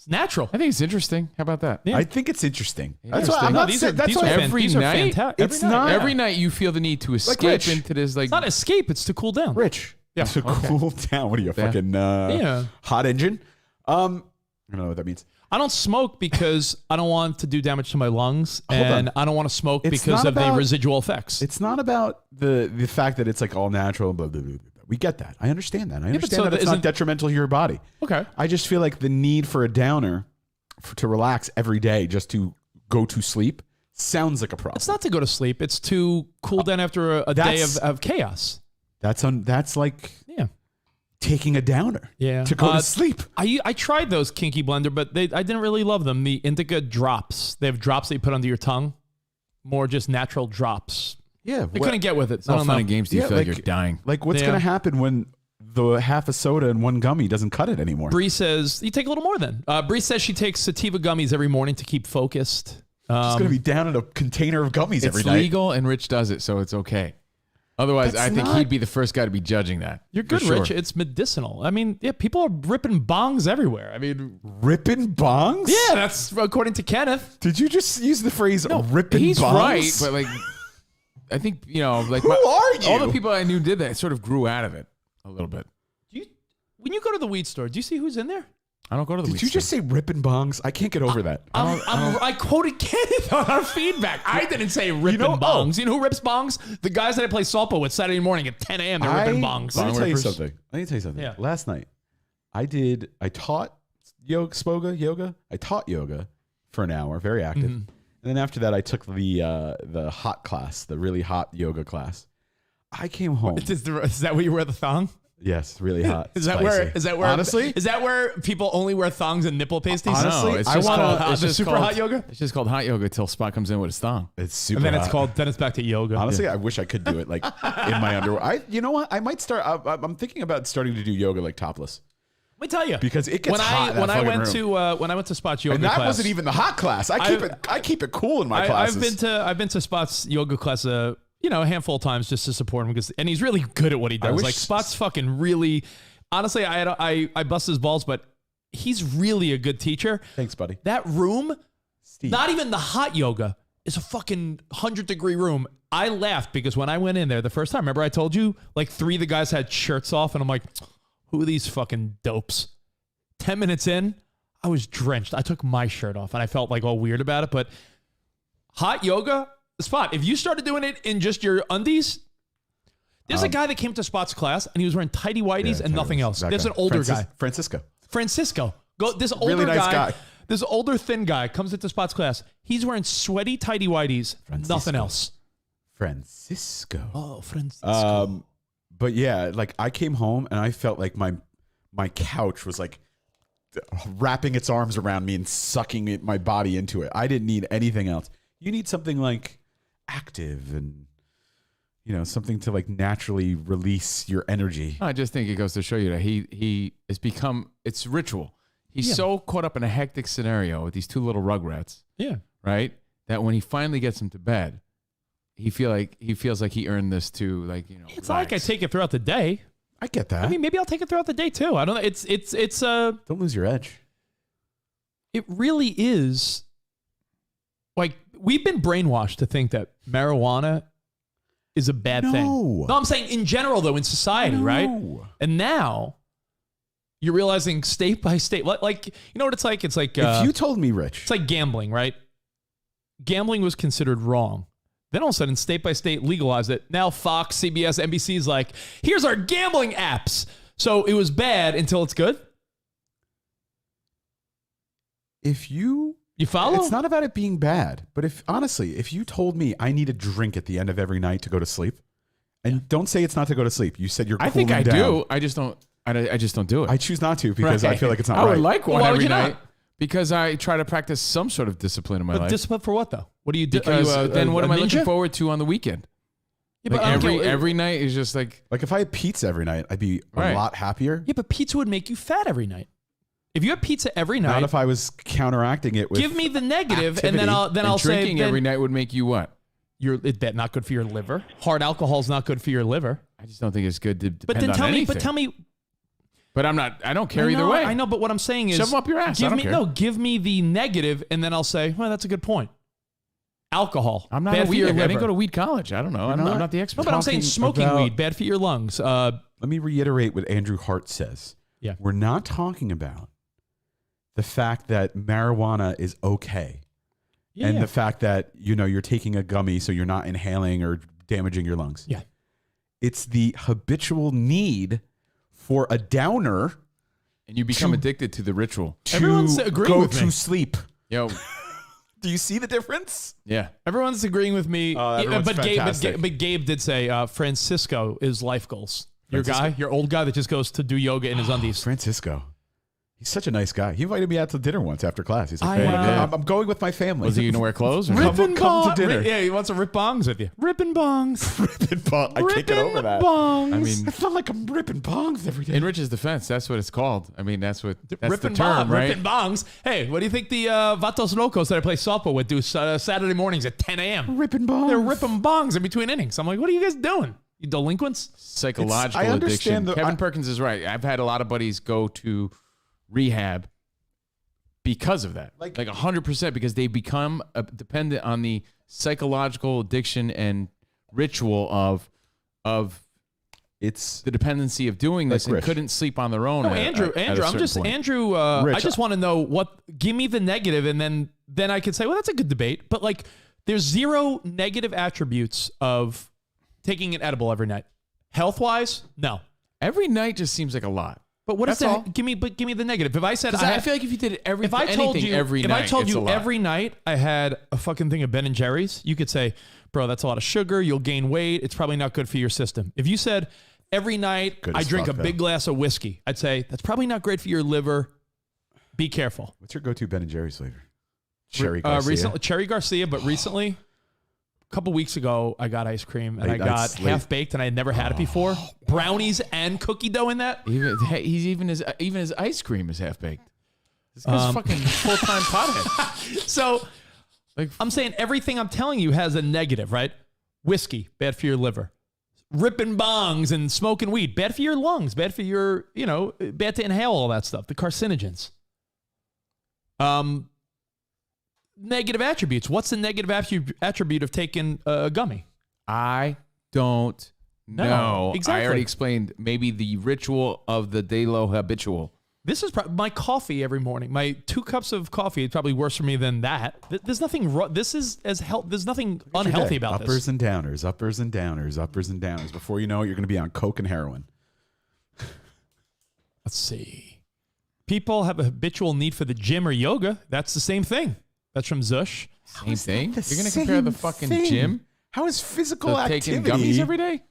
natural. I think it's interesting. How about that? Yeah. I think it's interesting. That's why I'm not saying that's why every night. It's not every night you feel the need to escape into this like. It's not escape. It's to cool down. Rich. Yeah. To cool down. What are you, a fucking hot engine? I don't know what that means. I don't smoke because I don't want to do damage to my lungs, and I don't want to smoke because of the residual effects. It's not about the fact that it's like all natural. Blah, blah, blah, blah. We get that. I understand that. I understand that it's not detrimental to your body. Okay. I just feel like the need for a downer to relax every day just to go to sleep sounds like a problem. It's not to go to sleep. It's to cool down after a day of chaos. That's like taking a downer to go to sleep. I tried those Kinky Blender, but I didn't really love them. The Indica drops. They have drops that you put under your tongue. More just natural drops. Yeah. I couldn't get with it. It's all fun and games. Do you feel like you're dying? Like what's going to happen when the half a soda and one gummy doesn't cut it anymore? Bree says, you take a little more then. Bree says she takes sativa gummies every morning to keep focused. She's going to be down in a container of gummies every night. It's legal and Rich does it, so it's okay. Otherwise, I think he'd be the first guy to be judging that. You're good, Rich. It's medicinal. I mean, yeah, people are ripping bongs everywhere. I mean, ripping bongs? Yeah, that's according to Kenneth. Did you just use the phrase ripping bongs? He's right, but like, I think, like, who are you? All the people I knew did that sort of grew out of it a little bit. When you go to the weed store, do you see who's in there? I don't go to the Did you just say ripping bongs? I can't get over that. I quoted Kenneth on our feedback. I didn't say ripping bongs. You know who rips bongs? The guys that I play softball with Saturday morning at 10 a.m. They're ripping bongs. Let me tell you something. Yeah. Last night, I taught yoga. I taught yoga for an hour, very active. And then after that, I took the hot class, the really hot yoga class. I came home. Is that where you wear the thong? Yes, really hot. Is that where people only wear thongs and nipple pasties? Honestly, no, it's just called hot yoga. It's just called hot yoga until Spot comes in with his thong. It's super And then hot. it's back to yoga. Honestly, I wish I could do it like in my underwear. You know what? I might start. I'm thinking about starting to do yoga like topless. Let me tell you, because it gets hot in that when I went room. to Spot's yoga and that class, wasn't even the hot class. I keep it cool in my classes. I've been to Spot's yoga class a handful of times just to support him and he's really good at what he does. Like Spot's fucking really, honestly, I bust his balls, but he's really a good teacher. Thanks, buddy. That room, Steve. Not even the hot yoga, is a fucking 100-degree room. I laughed because when I went in there the first time, remember I told you like 3 of the guys had shirts off and I'm like, who are these fucking dopes? 10 minutes in, I was drenched. I took my shirt off and I felt like all weird about it. But hot yoga, Spot, if you started doing it in just your undies, there's a guy that came to Spot's class and he was wearing tighty whities and nothing else. There's an older guy. Francisco. This older really nice guy. This older thin guy comes into Spot's class. He's wearing sweaty tighty whities, nothing else. Francisco. Oh, Francisco. But yeah, like I came home and I felt like my couch was like wrapping its arms around me and sucking my body into it. I didn't need anything else. You need something like active and something to like naturally release your energy. I just think it goes to show you that he has become, it's ritual. He's so caught up in a hectic scenario with these 2 little rugrats. Yeah. Right? That when he finally gets them to bed, he feels like he earned this too. Like, it's not like I take it throughout the day. I get that. I mean, maybe I'll take it throughout the day too. I don't know. It's don't lose your edge. It really is. Like, we've been brainwashed to think that marijuana is a bad thing. No, I'm saying in general, though, in society, right? And now you're realizing state by state, like, you know what it's like? It's like... if you told me, Rich... It's like gambling, right? Gambling was considered wrong. Then all of a sudden, state by state legalized it. Now Fox, CBS, NBC is like, here's our gambling apps. So it was bad until it's good? If you follow? It's not about it being bad, but if you told me I need a drink at the end of every night to go to sleep, and don't say it's not to go to sleep. You said you're cooling I think I down. do. I just don't do it. I choose not to because I feel like it's not I right. would like one why would every you not? night because I try to practice some sort of discipline in my life. Discipline for what, though? What do you do? Because then what am I looking forward to on the weekend? Yeah, like but every night is just like if I had pizza every night, I'd be a lot happier. Yeah, but pizza would make you fat every night. If you have pizza every night, not if I was counteracting it with give me the negative, activity. and then I'll say drinking every night would make you what? That's not good for your liver. Hard alcohol is not good for your liver. I just don't think it's good to depend but then on tell anything. me. But tell me. But I don't care either way. I know, but what I'm saying is, shove them up your ass. Give me the negative, and then I'll say, well, that's a good point. Alcohol. I'm not bad a for weed. your I liver. didn't go to weed college. I don't know. I'm not the expert. No, but I'm saying smoking weed bad for your lungs. Let me reiterate what Andrew Hart says. Yeah, we're not talking about the fact that marijuana is okay, and the fact that you're taking a gummy so you're not inhaling or damaging your lungs. Yeah, it's the habitual need for a downer, and you become addicted to the ritual. Everyone's agreeing go with to me. sleep. Yo. Do you see the difference? Yeah. Everyone's agreeing with me. But Gabe did say Francisco is life goals. Your old guy that just goes to do yoga in his undies. Francisco. He's such a nice guy. He invited me out to dinner once after class. He's like, I'm going with my family. Was he going to wear clothes? Come to dinner. Yeah, he wants to rip bongs with you. Ripping bongs. Ripping bongs. I can't get over that. Bongs. I mean, it's not like I'm ripping bongs every day. In Rich's defense, that's what it's called. I mean, that's ripping the term, right? Ripping bongs. Hey, what do you think the Vatos Locos that I play softball with do Saturday mornings at 10 a.m.? Ripping bongs. They're ripping bongs in between innings. I'm like, what are you guys doing? You delinquents? Psychological addiction. Kevin Perkins is right. I've had a lot of buddies go to rehab because of that, like 100%, because they become dependent on the psychological addiction and ritual of it's the dependency of doing this and couldn't sleep on their own. No, Andrew, I just want to know give me the negative, and then I could say, well, that's a good debate. But like, there's zero negative attributes of taking an edible every night. Health-wise, no. Every night just seems like a lot. But what is that? Give me the negative. If I said I feel like if you did every if I told you every night, if I told you every night I had a fucking thing of Ben and Jerry's, you could say, bro, that's a lot of sugar. You'll gain weight. It's probably not good for your system. If you said every night I drink a big glass of whiskey, I'd say that's probably not great for your liver. Be careful. What's your go-to Ben and Jerry's flavor? Cherry Garcia. Recently, Cherry Garcia, but recently, a couple weeks ago, I got ice cream and I got half baked, and I had never had it before. Brownies and cookie dough in that. Even his ice cream is half baked. This guy's fucking full-time pothead. So, like, I'm saying everything I'm telling you has a negative, right? Whiskey, bad for your liver. Ripping bongs and smoking weed, bad for your lungs, bad for your, bad to inhale all that stuff. The carcinogens. Negative attributes. What's the negative attribute of taking a gummy? I don't know. Exactly. I already explained maybe the ritual of the de lo habitual. This is my coffee every morning. My 2 cups of coffee is probably worse for me than that. There's nothing wrong. This is there's nothing unhealthy about this. Uppers and downers, uppers and downers, uppers and downers. Before you know it, you're going to be on coke and heroin. Let's see. People have a habitual need for the gym or yoga. That's the same thing. That's from Zush. Same thing? You're going to compare the fucking gym? How is physical activity? Taking gummies every day?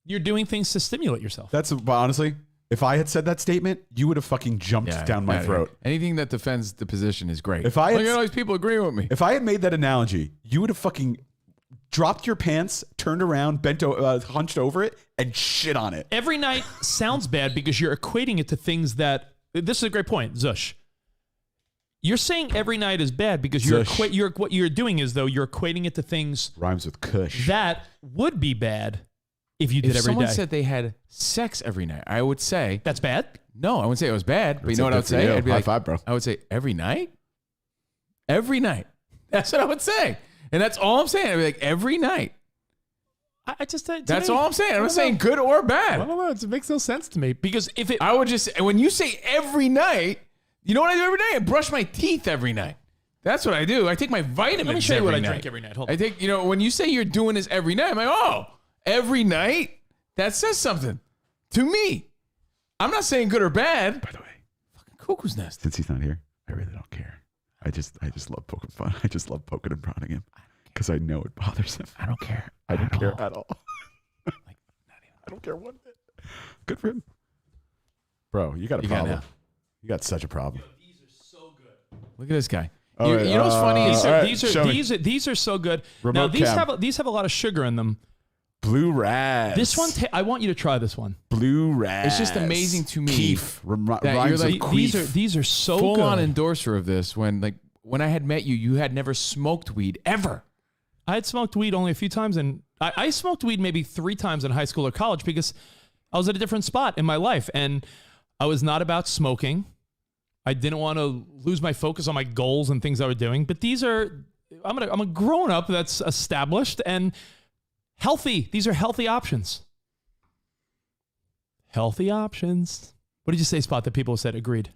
You're doing things to stimulate yourself. But honestly, if I had said that statement, you would have fucking jumped down my throat. Anything that defends the position is great. If I had, look at all these people agreeing with me. If I had made that analogy, you would have fucking dropped your pants, turned around, hunched over it, and shit on it. Every night sounds bad because you're equating it to things that... This is a great point, Zush. You're saying every night is bad because what you're doing is, though, you're equating it to things... Rhymes with kush. That would be bad if you did every day. If someone said they had sex every night, I would say... That's bad? No, I wouldn't say it was bad. But you know what I would say? I'd be like, high five, bro. I would say every night? Every night. That's what I would say. And that's all I'm saying. I'd be like, every night. That's all I'm saying. I'm not saying good or bad. I don't know. It makes no sense to me. Because if it... I would just... When you say every night... You know what I do every night? I brush my teeth every night. That's what I do. I take my vitamins. Let me show you what I night. drink every night. Hold on. I take, when you say you're doing this every night, I'm like, oh, every night? That says something to me. I'm not saying good or bad. By the way, fucking cuckoo's nest. Since he's not here, I really don't care. I just love poking fun. I just love poking and prodding him because I know it bothers him. I don't care. I don't care at all. I don't care one bit. Good for him. Bro, you got a problem. You got such a problem. These are so good. Look at this guy. You know what's funny? These are so good. Remote now these have a lot of sugar in them. Blue Raz. This one, I want you to try this one. Blue Raz. It's just amazing to me. Keef. That you're like, these are so full good. on endorser of this. When I had met you, you had never smoked weed ever. I had smoked weed only a few times, and I smoked weed maybe 3 times in high school or college because I was at a different spot in my life, and I was not about smoking. I didn't want to lose my focus on my goals and things I was doing. But I'm a grown up that's established and healthy. These are healthy options. Healthy options. What did you say, Spot, that people said agreed?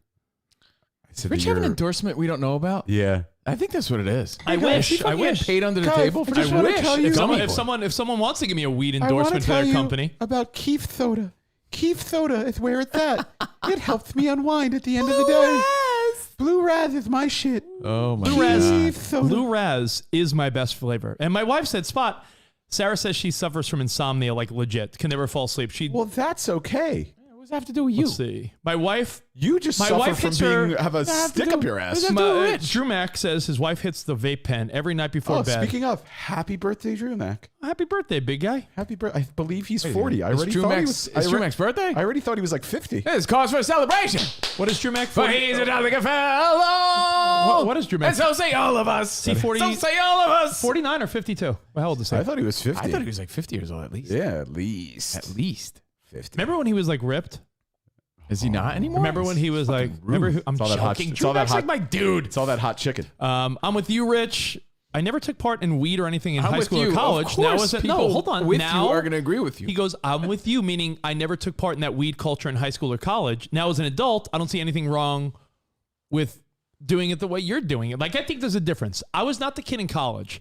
Does Rich have an endorsement we don't know about? Yeah. I think that's what it is. I wish. Paid under the table for I wish. If someone wants to give me a weed endorsement for their company. About Keef Soda. Keef Soda is where it's at. It helps me unwind at the end of the day. Blue Raz is my shit. Oh my God. Blue Raz is my best flavor. And my wife said, Spot, Sarah says she suffers from insomnia, like legit. Can never fall asleep. Well, that's okay. What does that have to do with you? Let's see. My wife. You just suffer from have a stick up your ass. Drew Mack says his wife hits the vape pen every night before bed. Speaking of, happy birthday, Drew Mack. Happy birthday, big guy. Happy birthday. I believe he's 40. It's Drew Mack's birthday? I already thought he was like 50. It's cause for a celebration. What is Drew Mack? For he's a Dominican fellow. What is Drew Mack? And so say all of us. So say all of us. 49 or 52? Well, how old is he? I thought he was 50. I thought he was like 50 years old at least. Yeah, at least. At least. 50. Remember when he was like ripped? Is he not anymore? Remember when he was like, I'm joking. Drew Mack's like my dude. It's all that hot chicken. I'm with you, Rich. I never took part in weed or anything in I'm high with school you. or college. Of Now course, is it? people No, hold on. with now you are going to agree with you. He goes, I'm with you, meaning I never took part in that weed culture in high school or college. Now as an adult, I don't see anything wrong with doing it the way you're doing it. Like, I think there's a difference. I was not the kid in college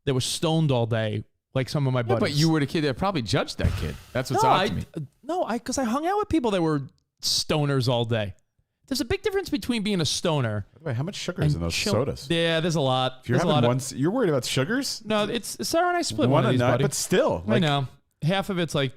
that was stoned all day like some of my buddies. But you were the kid that probably judged that kid. That's what's odd to me. Because I hung out with people that were stoners all day. There's a big difference between being a stoner. By the way, how much sugar is in those sodas? Yeah, there's a lot. If you're having you're worried about sugars? No, it's Sarah and I split one of a these, night, buddy. but still, I know. Half of it's like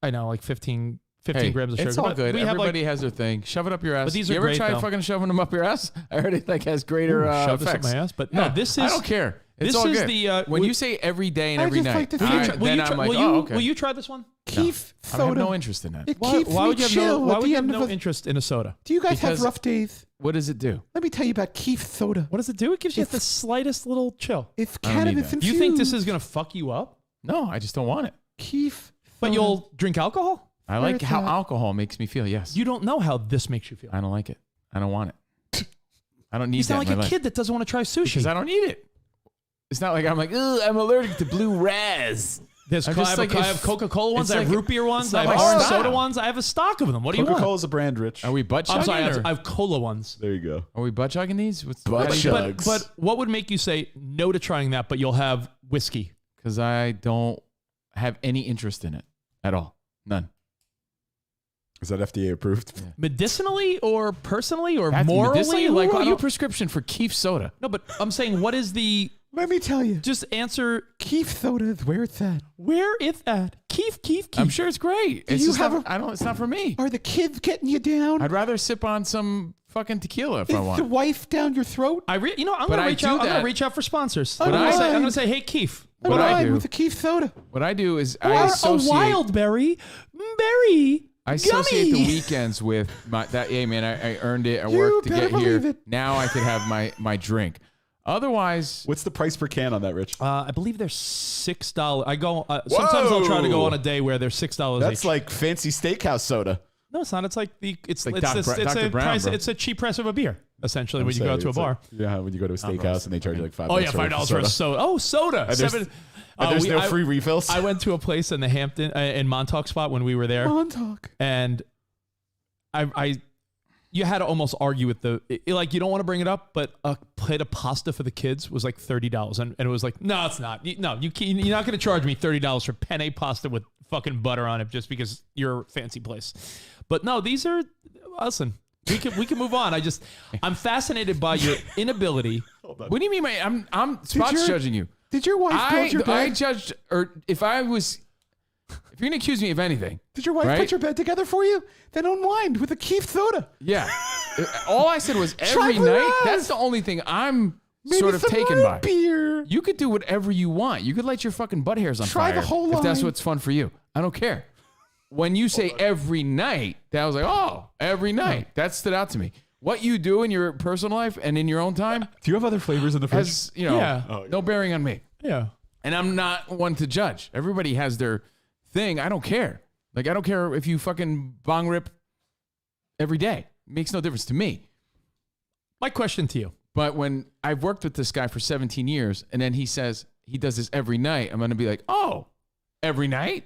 15 grams of sugar. It's all But good. we have, Everybody has their thing. Shove it up your ass. But these you are ever great, try though. fucking shoving them up your ass? I heard it like has greater shove this up effects. my ass. But Yeah. no, this is. I don't care. It's This all is good. the when you say every day and every night, Will you try this one? Keef I have no interest in that. It Why keeps would me you have chill no? Why at would the you have end no of a... interest in a soda? Do you guys Because- have rough days? What does it do? Let me tell you about Keef soda. What does it do? It gives you the slightest little chill. It's I don't need cannabis that. infused. You think this is gonna fuck you up? No, I just don't want it. Keef? But you'll drink alcohol? I like it's how at? alcohol makes me feel. Yes. You don't know how this makes you feel. I don't like it. I don't want it. I don't need You that sound in like my a life. kid that doesn't want to try sushi. Because I don't need it. It's not like I'm like, ugh, I'm allergic to blue raz. There's I'm I just have, like, I if- have Coca-Cola ones. it's I have like- root beer ones. it's I not have my orange style. soda ones. I have a stock of them. What do you want? Coca-Cola's a brand, Rich. Are we butt I'm chugging? sorry. or- I have cola ones. There you go. Are we butt chugging these? Butt chug. But what would make you say no to trying that, but you'll have whiskey? Because I don't have any interest in it at all. None. Is that FDA approved? Yeah. Medicinally or personally or That's morally? medicinally? Like, Who I wrote you don't- prescription for Keef soda? no, but I'm saying, what is the? Let me tell you. Just answer. Keef soda is where it's at. Where it's at. Keef. I'm sure it's great. Do It's you just have not, I don't. It's not for me. Are the kids getting you down? I'd rather sip on some fucking tequila if I Is want. the wife down your throat? I'm But gonna I reach do out. I'm that. gonna reach out for sponsors. What I'm I- gonna say, hey, Keef. I'm What I aligned do- with the Keef soda. What I do is Or I a associate. wild berry. Berry. I associate Gummy. the weekends with my that. Hey man, I earned it. I You worked to better get here. believe it. Now I could have my drink. Otherwise, What's the price per can on that, Rich? I believe they're $6. I go. Sometimes I'll try to go on a day where they're $6. That's each. like fancy steakhouse soda. No, it's not. It's like it's Like it's, Doc it's, Bra- it's Dr. a Brown, price. bro. It's a cheap price of a beer essentially I'm when you go saying, to a it's bar. like, yeah, when you go to a steakhouse and they charge you like $5. Oh yeah, $5 for a soda. Oh, soda. And there's, Seven. and there's no I- free refills. I went to a place in the Hampton in Montauk spot when we were there, Montauk. and you had to almost argue with like you don't want to bring it up, but a plate of pasta for the kids was like $30, and it was like, no, it's not. You're not going to charge me $30 for penne pasta with fucking butter on it just because you're a fancy place. But no, these are listen. We can move on. I'm fascinated by your inability. what do you mean? I'm spots judging you. Did your wife build your bed? I judged, or if you're gonna accuse me of anything, Did your wife right? put your bed together for you? Then unwind with a Keef soda. Yeah. All I said was every Blue night. Raz. That's the only thing I'm Maybe sort of some taken root by. beer. You could do whatever you want. You could light your fucking butt hairs on Try fire the whole if that's line. what's fun for you. I don't care. When you say every night, that was like, oh, every night. That stood out to me. What you do in your personal life and in your own time Do you have other flavors in the fridge? has, Yeah. no bearing on me. Yeah. And I'm not one to judge. Everybody has their thing. I don't care. Like, I don't care if you fucking bong rip every day. It makes no difference to me. My question to you. But when I've worked with this guy for 17 years and then he says he does this every night, I'm going to be like, oh, every night?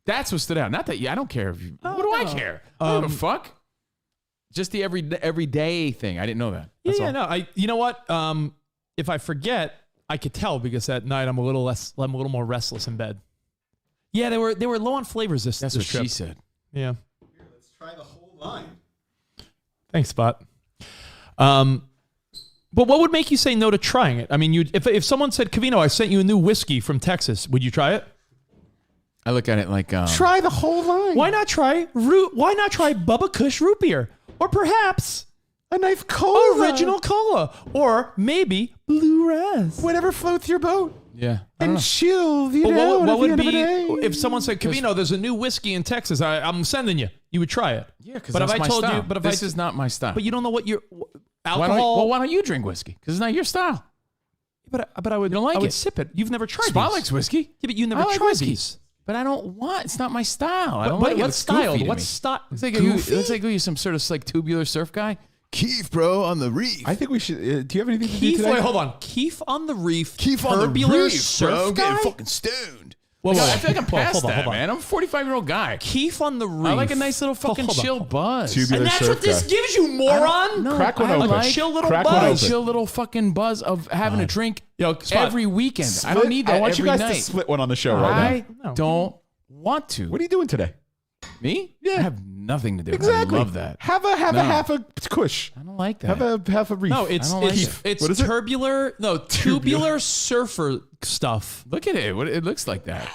That's what stood out. Not that, I don't care if you, what do I care? I don't give a fuck. Just the everyday thing. I didn't know that. That's all. No. You know what? If I forget, I could tell because at night I'm a little more restless in bed. Yeah, they were low on flavors this That's this what trip. she said. Yeah. Let's try the whole line. Thanks, Spot. But what would make you say no to trying it? I mean, if someone said, Covino, I sent you a new whiskey from Texas, would you try it? I look at it like Try the whole line. Why not try Bubba Kush root beer? Or perhaps a nice cola? original cola. Or maybe Blue Raz. Whatever floats your boat. yeah. I don't And know. chill the But out what at the would end of the be day. if someone said, Covino, there's a new whiskey in Texas. I'm sending you. You would try it. Yeah, because But if that's I my told style. you, but if this is not my style. but you don't know what your why alcohol. don't you drink whiskey? Because it's not your style. But I would. You don't like I would it. sip it. You've never tried. Spot these. likes whiskey. Yeah, but you never I like tried whiskey. these. But I don't want. It's not my style. I But don't like it. what's It's goofy styled? to What's me. style? Let's say you some sort of like tubular surf guy. Keef, bro, on the reef. I think we should. Do you have anything to do Keef, today? wait, hold on. Keef on the reef. Keef on the tubular reef, surf bro. guy? Getting fucking stoned. Whoa, Like, whoa, I feel like I'm whoa, past hold on, that, hold on. man. I'm a 45-year-old guy. Keef on the reef. I like a nice little fucking Hold on. chill buzz. Tubular And that's surf what this guy. gives you, moron. No, Crack one I open. like chill little Crack one buzz. open. chill little fucking buzz of having a drink Yo, Spot, every weekend. I Split- don't need that I want every you guys night. to split one on the show right now. I don't want to. What are you doing today? Me? Yeah. I have nothing to do. Exactly. I love that. Have a half a kush. I don't like that. Have a reef. No, it's I don't like it's, it. it's What is it? tubular surfer stuff. Look at it. It looks like that.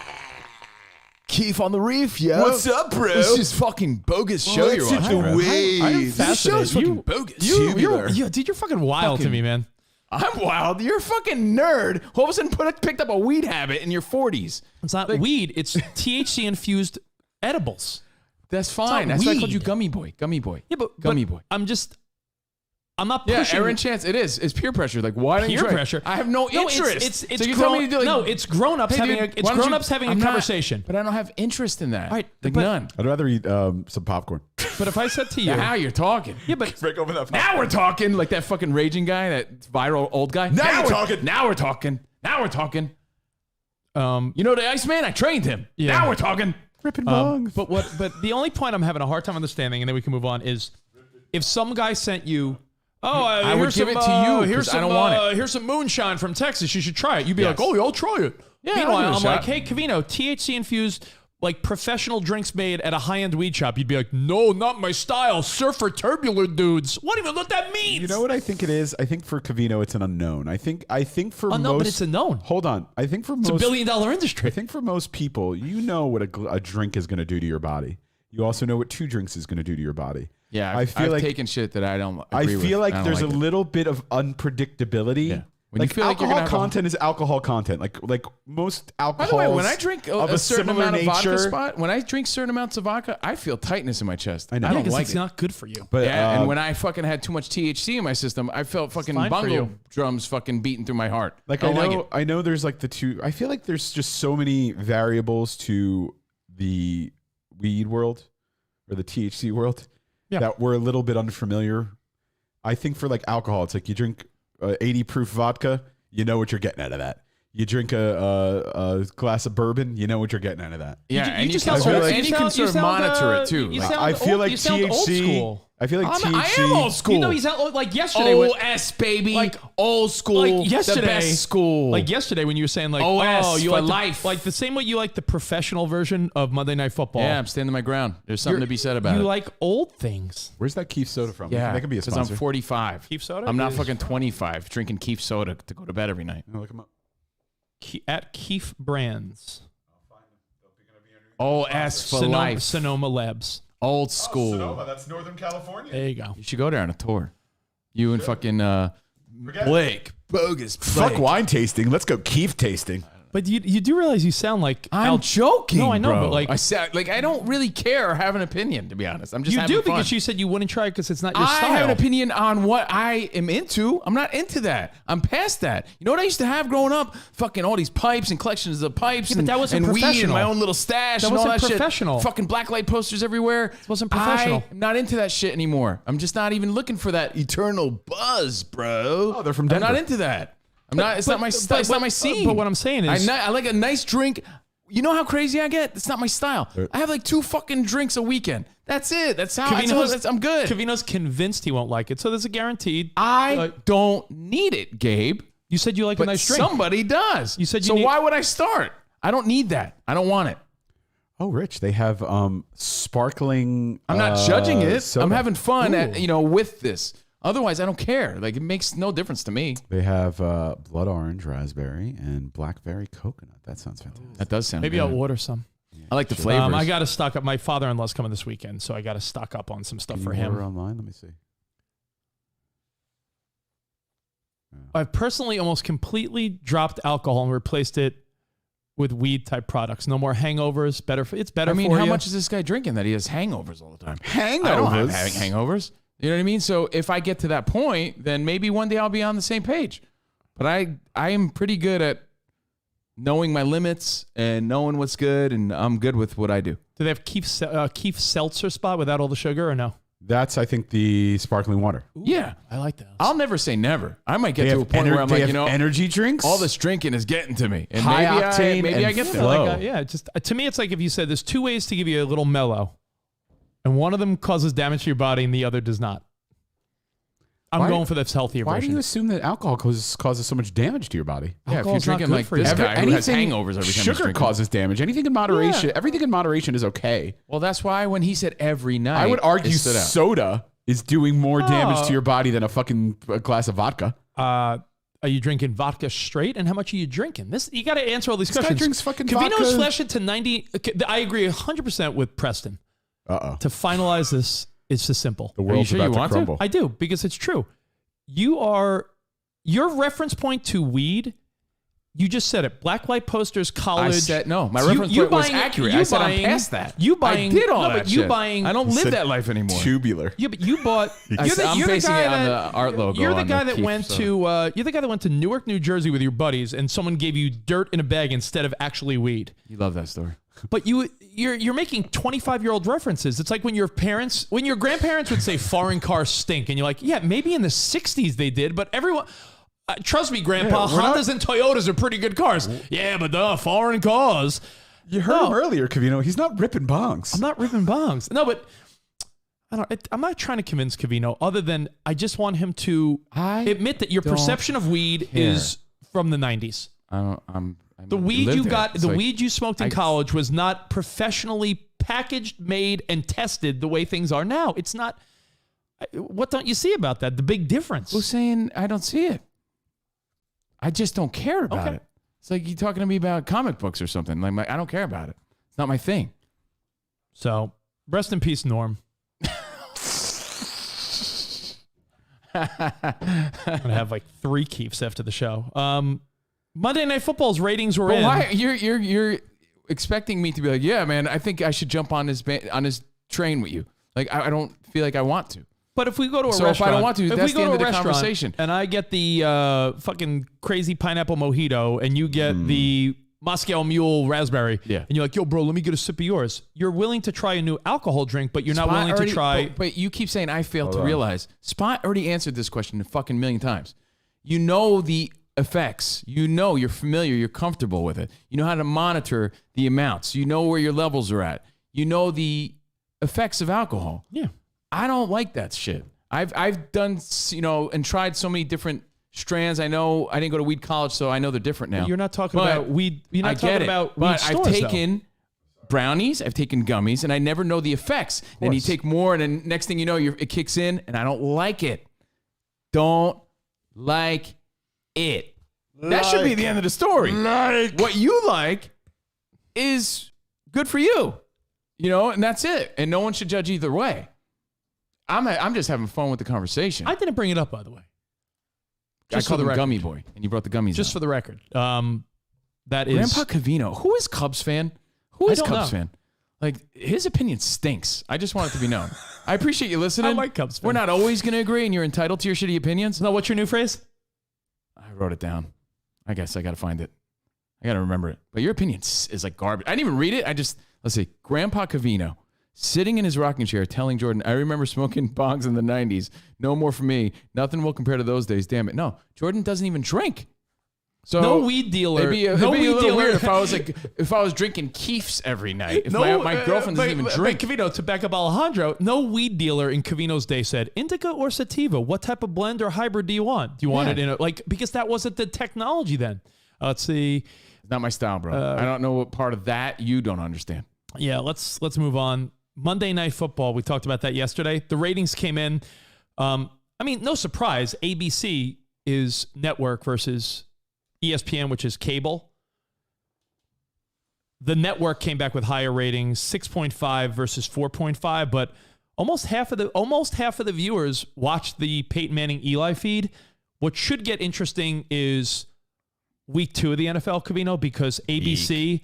Keef on the reef, yo. What's up, bro? This is fucking bogus show you're Let's hit watching, the bro. waves. This show is Fascinating. fucking You- bogus. Dude, you're fucking wild to me, man. I'm wild. You're a fucking nerd. All of a sudden picked up a weed habit in your 40s. It's not weed. It's THC infused edibles. That's fine. not That's why I called weed. you Gummy Boy. Gummy Boy. Yeah, but Gummy Boy. I'm not Yeah, pushing. Aaron Chance. It is. It's peer pressure. Like, why don't you Peer try? pressure. I have no interest. It's So you tell me to do, like, no, it's grown-ups hey, having dude, a why don't you- having I'm a not- conversation. But I don't have interest in that. All right, like but- none. I'd rather eat some popcorn. But if I said to you, Now you're talking. yeah, but Break open that. Now we're talking. Like that fucking raging guy, that viral old guy. Now we're we're talking. Now we're talking. Now we're talking. um, You know the Iceman? I trained him. Yeah. Now we're talking. ripping bongs. but the only point I'm having a hard time understanding, and then we can move on, is if some guy sent you. Oh, I would here's give some, it to you, 'cause Here's I some, don't want it. Here's some moonshine from Texas. You should try it. You'd be Yes. like, oh, yeah, I'll try it. Yeah, I'll Meanwhile, give it a I'm shot. like, hey, Covino, THC infused, like professional drinks made at a high-end weed shop. You'd be like, no, not my style. Surfer turbulent dudes. What even what that means? You know what I think it is? I think for Covino, it's an unknown. I think for Unknown, most, but it's a known. Hold on. I think for It's most, a $1 billion industry. I think for most people, you know what a drink is going to do to your body. You also know what 2 drinks is going to do to your body. Yeah, I feel I've like taken shit that I don't. I Agree with. feel like I don't there's like a it. little bit of unpredictability. Yeah. When you Like feel like you're alcohol gonna have a- content is alcohol content. Like most alcohol. By the way, when I drink of a certain similar amount of vodka nature, spot, when I drink certain amounts of vodka, I feel tightness in my chest. I know. I Yeah, don't 'cause like it's it. not good for you. but Yeah, and when I fucking had too much THC in my system, I felt fucking fine for bongo you. drums fucking beating through my heart. like I I don't know, like it. I know there's like the 2. I feel like there's just so many variables to the weed world or the THC world that we're a little bit unfamiliar. I think for like alcohol, it's like you drink 80 proof vodka, you know what you're getting out of that. You drink a glass of bourbon, you know what you're getting out of that. Yeah, and you just can sound sort of- old- and you can sort of monitor it too. You Like, sound I feel old, like you sound old THC. school. I feel like THC. I am old school. You know, he's out like yesterday. when- OS baby, Like- old school, like yesterday, the best school. Like yesterday when you were saying like, OS oh, you for like the- life. like the same way you like the professional version of Monday Night Football. Yeah, I'm standing my ground. There's something You're- to be said about you it. like old things. Where's that Keef soda from? Yeah, that could be a because sponsor. I'm 45. Keef soda I'm not is- fucking 25 drinking Keef soda to go to bed every night. Oh, look 'em up. At Keef Brands, OS for life. Sonoma Labs. Old school. Sonoma, that's Northern California. There you go. You should go there on a tour. You and fucking Blake. Bogus Fuck wine tasting. Let's go Keef tasting. But you do realize you sound like I'm joking. No, I know, bro. but like I said, like I don't really care or have an opinion, to be honest. I'm just you having do fun. because you said you wouldn't try it because it's not your I style. have an opinion on what I am into. I'm not into that. I'm past that. You know what I used to have growing up? Fucking all these pipes and collections of pipes but and, that wasn't and weed and professional. my own little stash That and all wasn't that professional. shit. Fucking blacklight posters everywhere. It wasn't professional. I'm not into that shit anymore. I'm just not even looking for that eternal buzz, bro. Oh, they're from I'm not Denver. into that. I'm not. It's not my. It's not my scene. But what I'm saying is, I like a nice drink. You know how crazy I get? It's not my style. I have like 2 fucking drinks a weekend. That's it. That's how I know I'm good. Covino's convinced he won't like it, so there's a guaranteed. I don't need it, Gabe. You said you like But a nice drink. somebody does. You said you so. need- Why would I start? I don't need that. I don't want it. Oh, Rich, they have sparkling. I'm not judging it. soda. I'm having fun with this. Otherwise, I don't care. Like it makes no difference to me. They have blood orange raspberry and blackberry coconut. That sounds fantastic. That does sound. Maybe good. I'll order some. I like the flavors. I got to stock up. My father-in-law's coming this weekend, so I got to stock up on some stuff Can for you him. order online? Let me see. I've personally almost completely dropped alcohol and replaced it with weed type products. No more hangovers. It's better. I mean, for how you. much is this guy drinking that he has hangovers all the time? Hangovers. I don't have hangovers. You know what I mean? So if I get to that point, then maybe one day I'll be on the same page. But I am pretty good at knowing my limits and knowing what's good, and I'm good with what I do. Do they have Keef Seltzer spot without all the sugar or no? That's, I think, the sparkling water. Yeah. I like that. I'll never say never. I might get They to a have point where I'm they like, have you know, energy drinks. all this drinking is getting to me. And High octane maybe I and get there. flow. Just to me, it's like if you said there's two ways to give you a little mellow, and one of them causes damage to your body and the other does not. I'm going for this healthier Why version. do you assume that alcohol causes so much damage to your body? Yeah, if you're Alcohol's not drinking good like for you. this guy who has Anything- hangovers every time he's Sugar drinking. causes damage. Anything in moderation. Yeah. Everything in moderation is okay. Well, that's why when he said every night, I would argue it stood out. soda is doing more damage Oh. to your body than a glass of vodka. Are you drinking vodka straight? And how much are you drinking? This you got to answer all these This guy questions. drinks fucking Covino's vodka. flesh it to 90. Okay, I agree 100% with Preston. Uh-oh. To finalize this, it's just simple. The world's sure about you to want to? crumble. I do, because it's true. Your reference point to weed, you just said it. Blacklight posters, college. I said no. My reference point was accurate. I said I'm past that. You buying? I did all no, that but you shit. buying? I don't live said that life anymore. Tubular. Yeah, but you bought. I'm basing it on the art logo. You're the on guy that Keith, went so. to. You're the guy that went to Newark, New Jersey with your buddies, and someone gave you dirt in a bag instead of actually weed. You love that story. But you're making 25-year-old references. It's like when your grandparents would say foreign cars stink, and you're like, yeah, maybe in the 60s they did, but everyone. Trust me, Grandpa, Hondas and Toyotas are pretty good cars. Yeah, but the foreign cars. You heard him earlier, Covino. He's not ripping bongs. I'm not ripping bongs. No, but I'm not trying to convince Covino other than I just want him to admit that your perception of weed is from the 90s. The weed you got, the weed you smoked in college was not professionally packaged, made, and tested the way things are now. It's not. What don't you see about that? The big difference. Who's saying I don't see it? I just don't care about it. It's like you talking to me about comic books or something. Like I don't care about it. It's not my thing. So rest in peace, Norm. I'm gonna have like 3 keeps after the show. Monday Night Football's ratings were in. Why you're expecting me to be like, yeah, man, I think I should jump on his train with you. Like I don't feel like I want to. But if we go to a So restaurant, if I don't want to, if that's we go the end to of a the restaurant conversation. and I get the fucking crazy pineapple mojito, and you get the Moscow Mule raspberry, and you're like, yo, bro, let me get a sip of yours. You're willing to try a new alcohol drink, but you're not willing to try. But you keep saying I failed to realize. Spot already answered this question a fucking million times. You know the effects. You know you're familiar. You're comfortable with it. You know how to monitor the amounts. You know where your levels are at. You know the effects of alcohol. Yeah. I don't like that shit. I've done, and tried so many different strands. I know I didn't go to weed college, so I know they're different now. You're not talking about weed. You're not I talking get it. about weed But stores, I've taken brownies, I've taken gummies, and I never know the effects. Then you take more, and then next thing you know, it kicks in, and I don't like it. Don't like it. That should be the end of the story. What you like is good for you, and that's it. And no one should judge either way. I'm just having fun with the conversation. I didn't bring it up, by the way. I called him Gummy Boy, and you brought the gummies Just out. for the record. That is Grandpa Covino. Who is Cubs fan? Who I is don't Cubs know. fan? Like, his opinion stinks. I just want it to be known. I appreciate you listening. I like Cubs fan. We're not always going to agree, and you're entitled to your shitty opinions. No, what's your new phrase? I wrote it down. I guess I got to find it. I got to remember it. But your opinion is like garbage. I didn't even read it. Let's see. Grandpa Covino sitting in his rocking chair telling Jordan, I remember smoking bongs in the 90s. No more for me. Nothing will compare to those days. Damn it. No, Jordan doesn't even drink. So No weed dealer. It'd be a little weird if I was drinking Keefs every night. If my girlfriend doesn't even drink. But Covino, to back up Alejandro, no weed dealer in Covino's day said, indica or sativa, what type of blend or hybrid do you want? Do you want it in because that wasn't the technology then. Let's see. It's not my style, bro. I don't know what part of that you don't understand. Yeah, let's move on. Monday Night Football, we talked about that yesterday. The ratings came in. No surprise. ABC is network versus ESPN, which is cable. The network came back with higher ratings, 6.5 versus 4.5, but almost half of the viewers watched the Peyton Manning Eli feed. What should get interesting is week 2 of the NFL, Covino, because ABC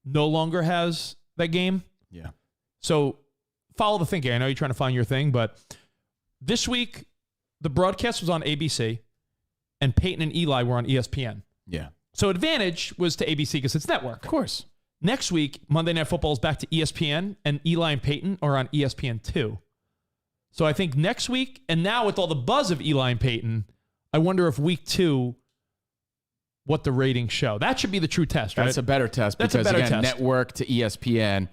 no longer has that game. Yeah. So follow the thinking. I know you're trying to find your thing, but this week the broadcast was on ABC and Peyton and Eli were on ESPN. Yeah. So advantage was to ABC because it's network. Of course. Next week, Monday Night Football is back to ESPN and Eli and Peyton are on ESPN 2. So I think next week, and now with all the buzz of Eli and Peyton, I wonder if week 2, what the ratings show. That should be the true test, right? That's a better test That's because, a better again, test. network to ESPN,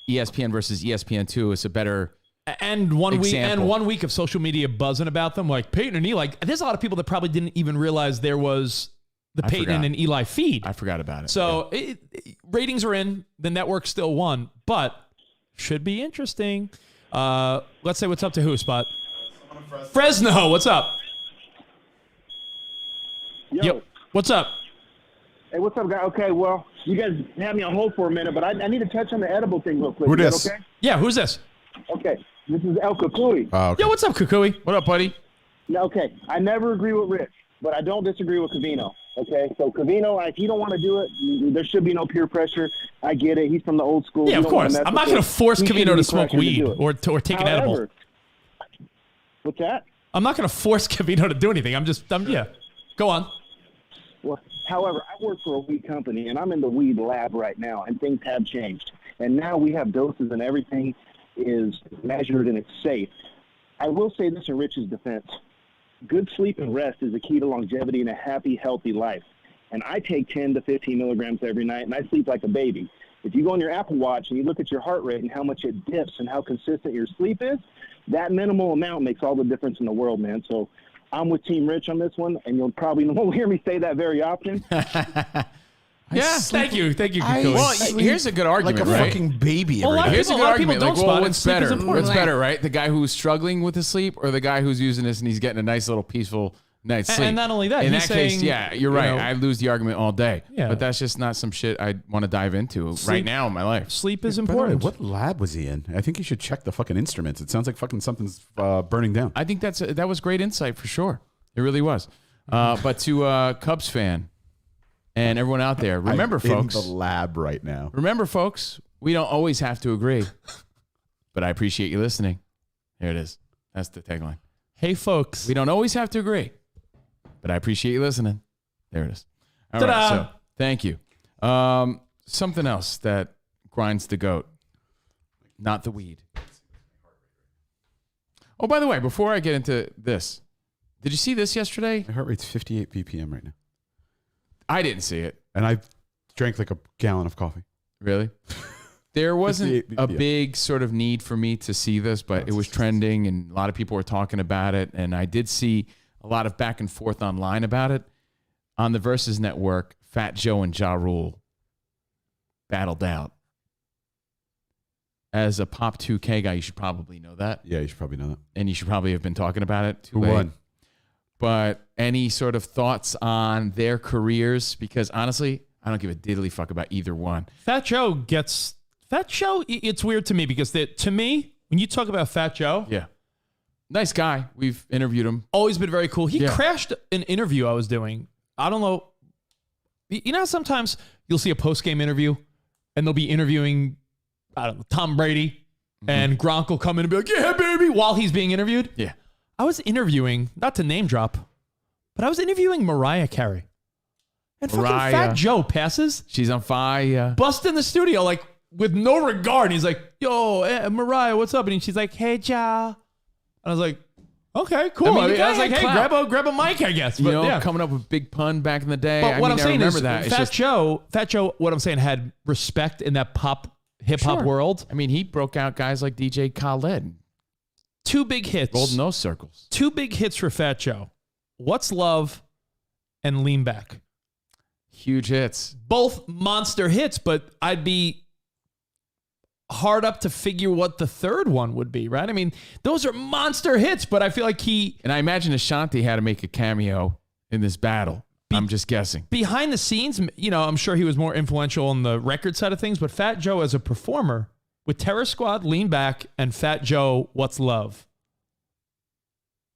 ESPN versus ESPN2 is a better And one example. week of social media buzzing about them, like Peyton and Eli. There's a lot of people that probably didn't even realize there was the I Peyton forgot. and Eli feed. I forgot about it. So ratings are in. The network still won, but should be interesting. Let's say what's up to who, Spot? Fresno, what's up? Yo. What's up? Hey, what's up, guy? Okay, well, you guys have me on hold for a minute, but I need to touch on the edible thing real quick. Who Is that this? Okay? Yeah, who's this? Okay, this is El Kukui. Oh, okay. Yo, what's up, Kukui? What up, buddy? Now, okay, I never agree with Rich, but I don't disagree with Covino. Okay, so Covino, if you don't want to do it, there should be no peer pressure. I get it. He's from the old school. Yeah, You of don't wanna course. mess I'm with not going it. to force He shouldn't Covino be to smoke pressured weed do it. or take an edible. However, what's that? I'm not going to force Covino to do anything. Yeah. Go on. Well, however, I work for a weed company, and I'm in the weed lab right now, and things have changed. And now we have doses, and everything is measured, and it's safe. I will say this in Rich's defense. Good sleep and rest is the key to longevity and a happy, healthy life. And I take 10 to 15 milligrams every night, and I sleep like a baby. If you go on your Apple Watch and you look at your heart rate and how much it dips and how consistent your sleep is, that minimal amount makes all the difference in the world, man. So I'm with Team Rich on this one, and you'll probably won't hear me say that very often. Yeah, thank you, Kukui. Well, here's a good argument, like a right? fucking baby. Well, a lot every of day. Here's a people- good a lot of people argument. don't Like, well, spot it. what's Sleep is better? important. What's better, right? The guy who's struggling with his sleep, or the guy who's using this and he's getting a nice little peaceful night's sleep? And not only that, in he's that case, saying, yeah, you're you right. know- I lose the argument all day. Yeah. But that's just not some shit I want to dive into right now in my life. Sleep is By the way, important. what lab was he in? I think you should check the fucking instruments. It sounds like fucking something's burning down. I think that was great insight for sure. It really was. But to Cubs fan and everyone out there, remember, I'm folks. in the lab right now. Remember, folks, we don't always have to agree, but I appreciate you listening. There it is. That's the tagline. Hey, folks. We don't always have to agree, but I appreciate you listening. There it is. All right, Ta-da. so thank you. Something else that grinds the goat, not the weed. Oh, by the way, before I get into this, did you see this yesterday? My heart rate's 58 BPM right now. I didn't see it. And I drank like a gallon of coffee. Really? There wasn't 58 a BPM. big sort of need for me to see this, but it was trending and a lot of people were talking about it. And I did see a lot of back and forth online about it. On the Versus Network, Fat Joe and Ja Rule battled out. As a Pop 2K guy, you should probably know that. Yeah, you should probably know that. And you should probably have been talking about it. Who won? But any sort of thoughts on their careers? Because honestly, I don't give a diddly fuck about either one. Fat Joe, it's weird to me because to me, when you talk about Fat Joe, Yeah. Nice guy. We've interviewed him. always been very cool. He Yeah. crashed an interview I was doing. I don't know. You know how sometimes you'll see a post-game interview and they'll be interviewing, I don't know, Tom Brady and Gronk will come in and be like, yeah, baby, while he's being interviewed. Yeah. I was interviewing, not to name drop, but I was interviewing Mariah Carey. And fucking Mariah. Fat Joe passes, She's on fire. bust in the studio, like, with no regard. And he's like, yo, Mariah, what's up? And she's like, hey, Ja. And I was like, okay, cool. I mean, the I guy was like, had hey, clout. grab a mic, I guess. You But know, yeah. coming up with big pun back in the day. But what I'm saying I remember is, that. It's Fat just, Joe, what I'm saying, had respect in that pop hip hop Sure. world. I mean, he broke out guys like DJ Khaled, Two big hits. rolled in those circles. Two big hits for Fat Joe. What's Love and Lean Back. Huge hits. Both monster hits, but I'd be hard up to figure what the third one would be, right? I mean, those are monster hits, but I feel like And I imagine Ashanti had to make a cameo in this battle. I'm just guessing. behind the scenes, you know, I'm sure he was more influential on the record side of things, but Fat Joe as a performer with Terror Squad, Lean Back, and Fat Joe, What's Love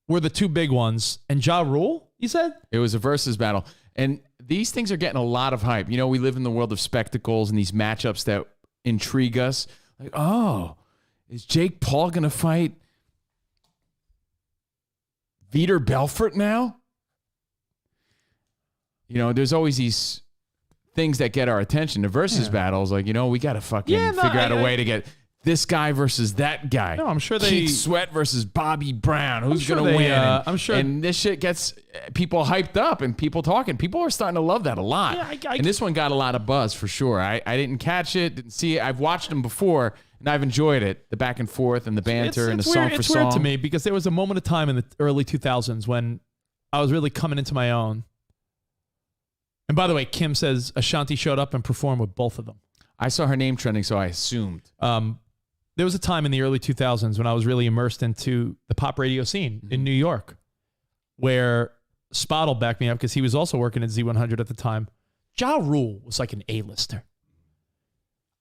were the two big ones. And Ja Rule, you said? It was a versus battle. And these things are getting a lot of hype. You know, we live in the world of spectacles and these matchups that intrigue us. Like, oh, is Jake Paul going to fight Vitor Belfort now? You know, there's always these things that get our attention. The versus battles, like, you know, we got to fucking figure out a way to get this guy versus that guy. No, I'm sure they Keith Sweat versus Bobby Brown. Who's sure going to they, win? I'm sure. And this shit gets people hyped up and people talking. People are starting to love that a lot. Yeah, and this one got a lot of buzz for sure. I didn't catch it, didn't see it. I've watched them before and I've enjoyed it. The back and forth and the banter and the song for it's song. weird to me because there was a moment of time in the early 2000s when I was really coming into my own. And by the way, Kim says Ashanti showed up and performed with both of them. I saw her name trending, so I assumed. There was a time in the early 2000s when I was really immersed into the pop radio scene in New York where Spot will back me up because he was also working at Z100 at the time. Ja Rule was like an A-lister.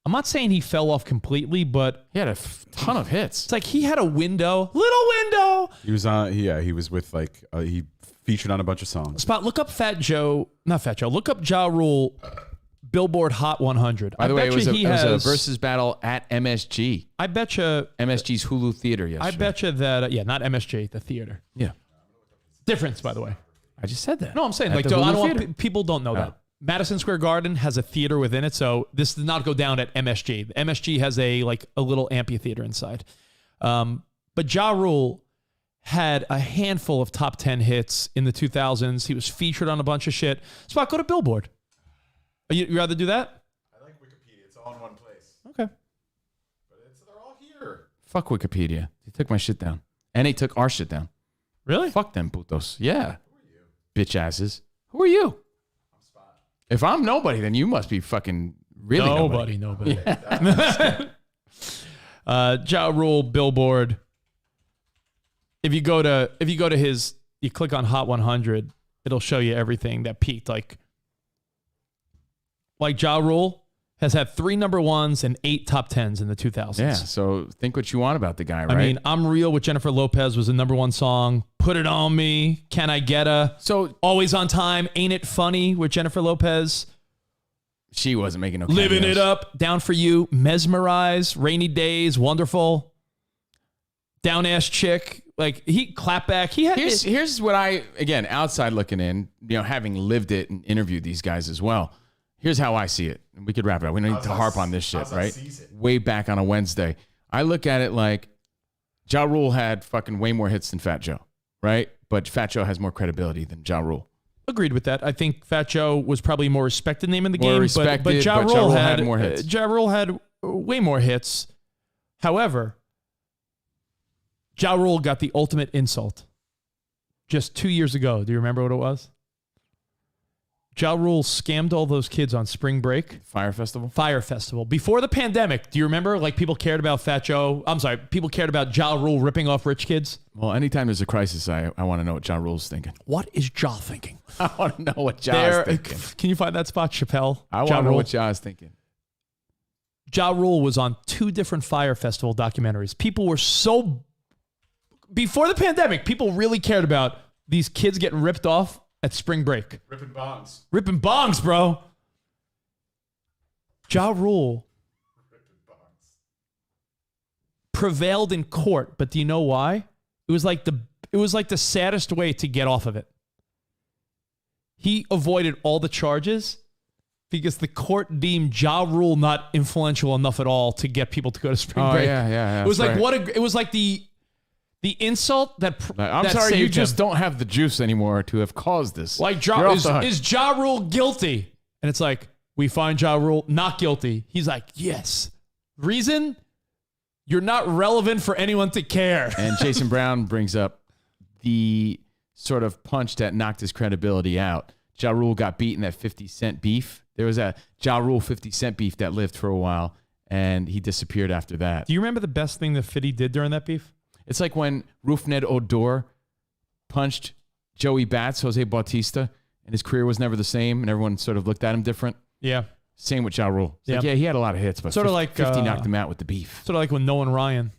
I'm not saying he fell off completely, but he had a ton of hits. It's like he had a window, little window. He was on, he was with like, he featured on a bunch of songs. Spot, look up look up Ja Rule Billboard Hot 100. By the way, it was a versus battle at MSG. I bet you MSG's Hulu Theater yesterday. I bet you that, not MSG, the theater. Yeah. Difference, by the way. I just said that. No, I'm saying, At like, the I Hulu don't Theater. want, people don't know that. Madison Square Garden has a theater within it, so this does not go down at MSG. MSG has a little amphitheater inside. But Ja Rule had a handful of top 10 hits in the 2000s. He was featured on a bunch of shit. Spot, go to Billboard. You rather do that? I like Wikipedia. It's all in one place. Okay. But they're all here. Fuck Wikipedia. They took my shit down. And they took our shit down. Really? Fuck them putos. Yeah. Who are you? Bitch asses. Who are you? I'm Spot. If I'm nobody, then you must be fucking really nobody. Nobody. Yeah. Ja Rule, Billboard. If you go to his, you click on Hot 100, it'll show you everything that peaked. Like Ja Rule has had 3 number ones and 8 top 10s in the 2000s. Yeah, so think what you want about the guy, right? I mean, I'm Real with Jennifer Lopez was a number 1 song. Put It On Me, Can I Get A? So Always on Time, Ain't It Funny with Jennifer Lopez. She wasn't making no Living cameos. It Up, Down For You, Mesmerize, Rainy Days, Wonderful, Down Ass Chick. Like, he clap back. He had Here's what I, again, outside looking in, having lived it and interviewed these guys as well. Here's how I see it. We could wrap it up. We don't need to harp on this shit, right? Way back on a Wednesday. I look at it like Ja Rule had fucking way more hits than Fat Joe, right? But Fat Joe has more credibility than Ja Rule. Agreed with that. I think Fat Joe was probably a more respected name in the More game, respected, but Ja but Rule had more hits. Ja Rule had way more hits. However, Ja Rule got the ultimate insult just 2 years ago. Do you remember what it was? Ja Rule scammed all those kids on spring break. Fire Festival? Fire Festival. Before the pandemic, do you remember? Like, people cared about people cared about Ja Rule ripping off rich kids. Well, anytime there's a crisis, I want to know what Ja Rule's thinking. What is Ja thinking? I want to know what Ja is thinking. Can you find that spot, Chappelle? I want to know what Ja is thinking. Ja Rule was on 2 different Fire Festival documentaries. People were so... Before the pandemic, people really cared about these kids getting ripped off at spring break. Ripping bongs. Ripping bongs, bro. Ja Rule prevailed in court, but do you know why? It was like the saddest way to get off of it. He avoided all the charges because the court deemed Ja Rule not influential enough at all to get people to go to spring break. Yeah. It was like it was like the insult that I'm sorry, you just don't have the juice anymore to have caused this. Like, is Ja Rule guilty? And it's like, we find Ja Rule not guilty. He's like, yes. Reason? You're not relevant for anyone to care. And Jason Brown brings up the sort of punch that knocked his credibility out. Ja Rule got beat in that 50 Cent beef. There was a Ja Rule 50 Cent beef that lived for a while, and he disappeared after that. Do you remember the best thing that 50 did during that beef? It's like when Rufned Odor punched Joey Bats, Jose Bautista, and his career was never the same, and everyone sort of looked at him different. Yeah. Same with Ja Rule. It's like, he had a lot of hits, but sort of like 50 knocked him out with the beef. Sort of like when Nolan Ryan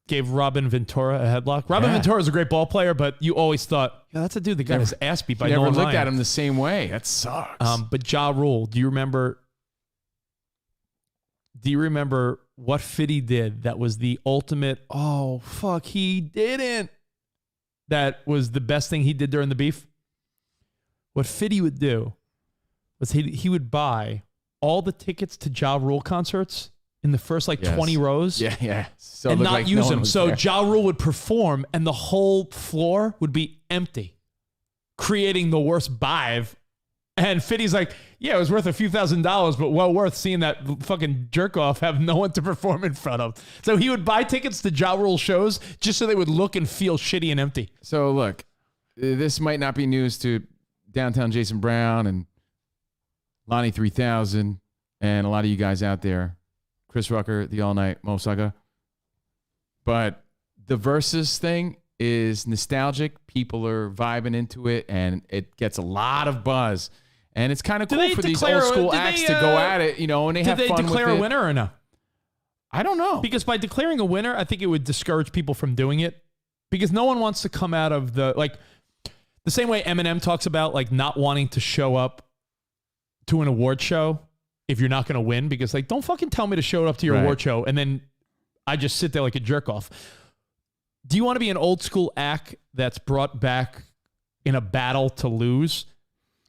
gave Robin Ventura a headlock. Robin Ventura is a great ball player, but you always thought, that's a dude that got his ass beat by Nolan Ryan. Never looked at him the same way. That sucks. But Ja Rule, do you remember what Fiddy did that was the ultimate, oh, fuck, he didn't. That was the best thing he did during the beef? What Fiddy would do was he would buy all the tickets to Ja Rule concerts in the first 20 rows. Yeah. So and it looked not like use no one them. was So there. Ja Rule would perform and the whole floor would be empty, creating the worst vibe. And Fitty's like, yeah, it was worth a few $1,000s, but well worth seeing that fucking jerk off have no one to perform in front of. So he would buy tickets to Ja Rule shows just so they would look and feel shitty and empty. So look, this might not be news to Downtown Jason Brown and Lonnie 3000 and a lot of you guys out there, Chris Rucker, the All Night Mo Saga. But the Versus thing is nostalgic. People are vibing into it, and it gets a lot of buzz. And it's kind of cool for these old school acts to go at it, and they have fun with it. Did they declare a winner or no? I don't know. Because by declaring a winner, I think it would discourage people from doing it. Because no one wants to come out of the same way Eminem talks about not wanting to show up to an award show if you're not going to win. Because don't fucking tell me to show up to your award show and then I just sit there like a jerk off. Do you want to be an old school act that's brought back in a battle to lose?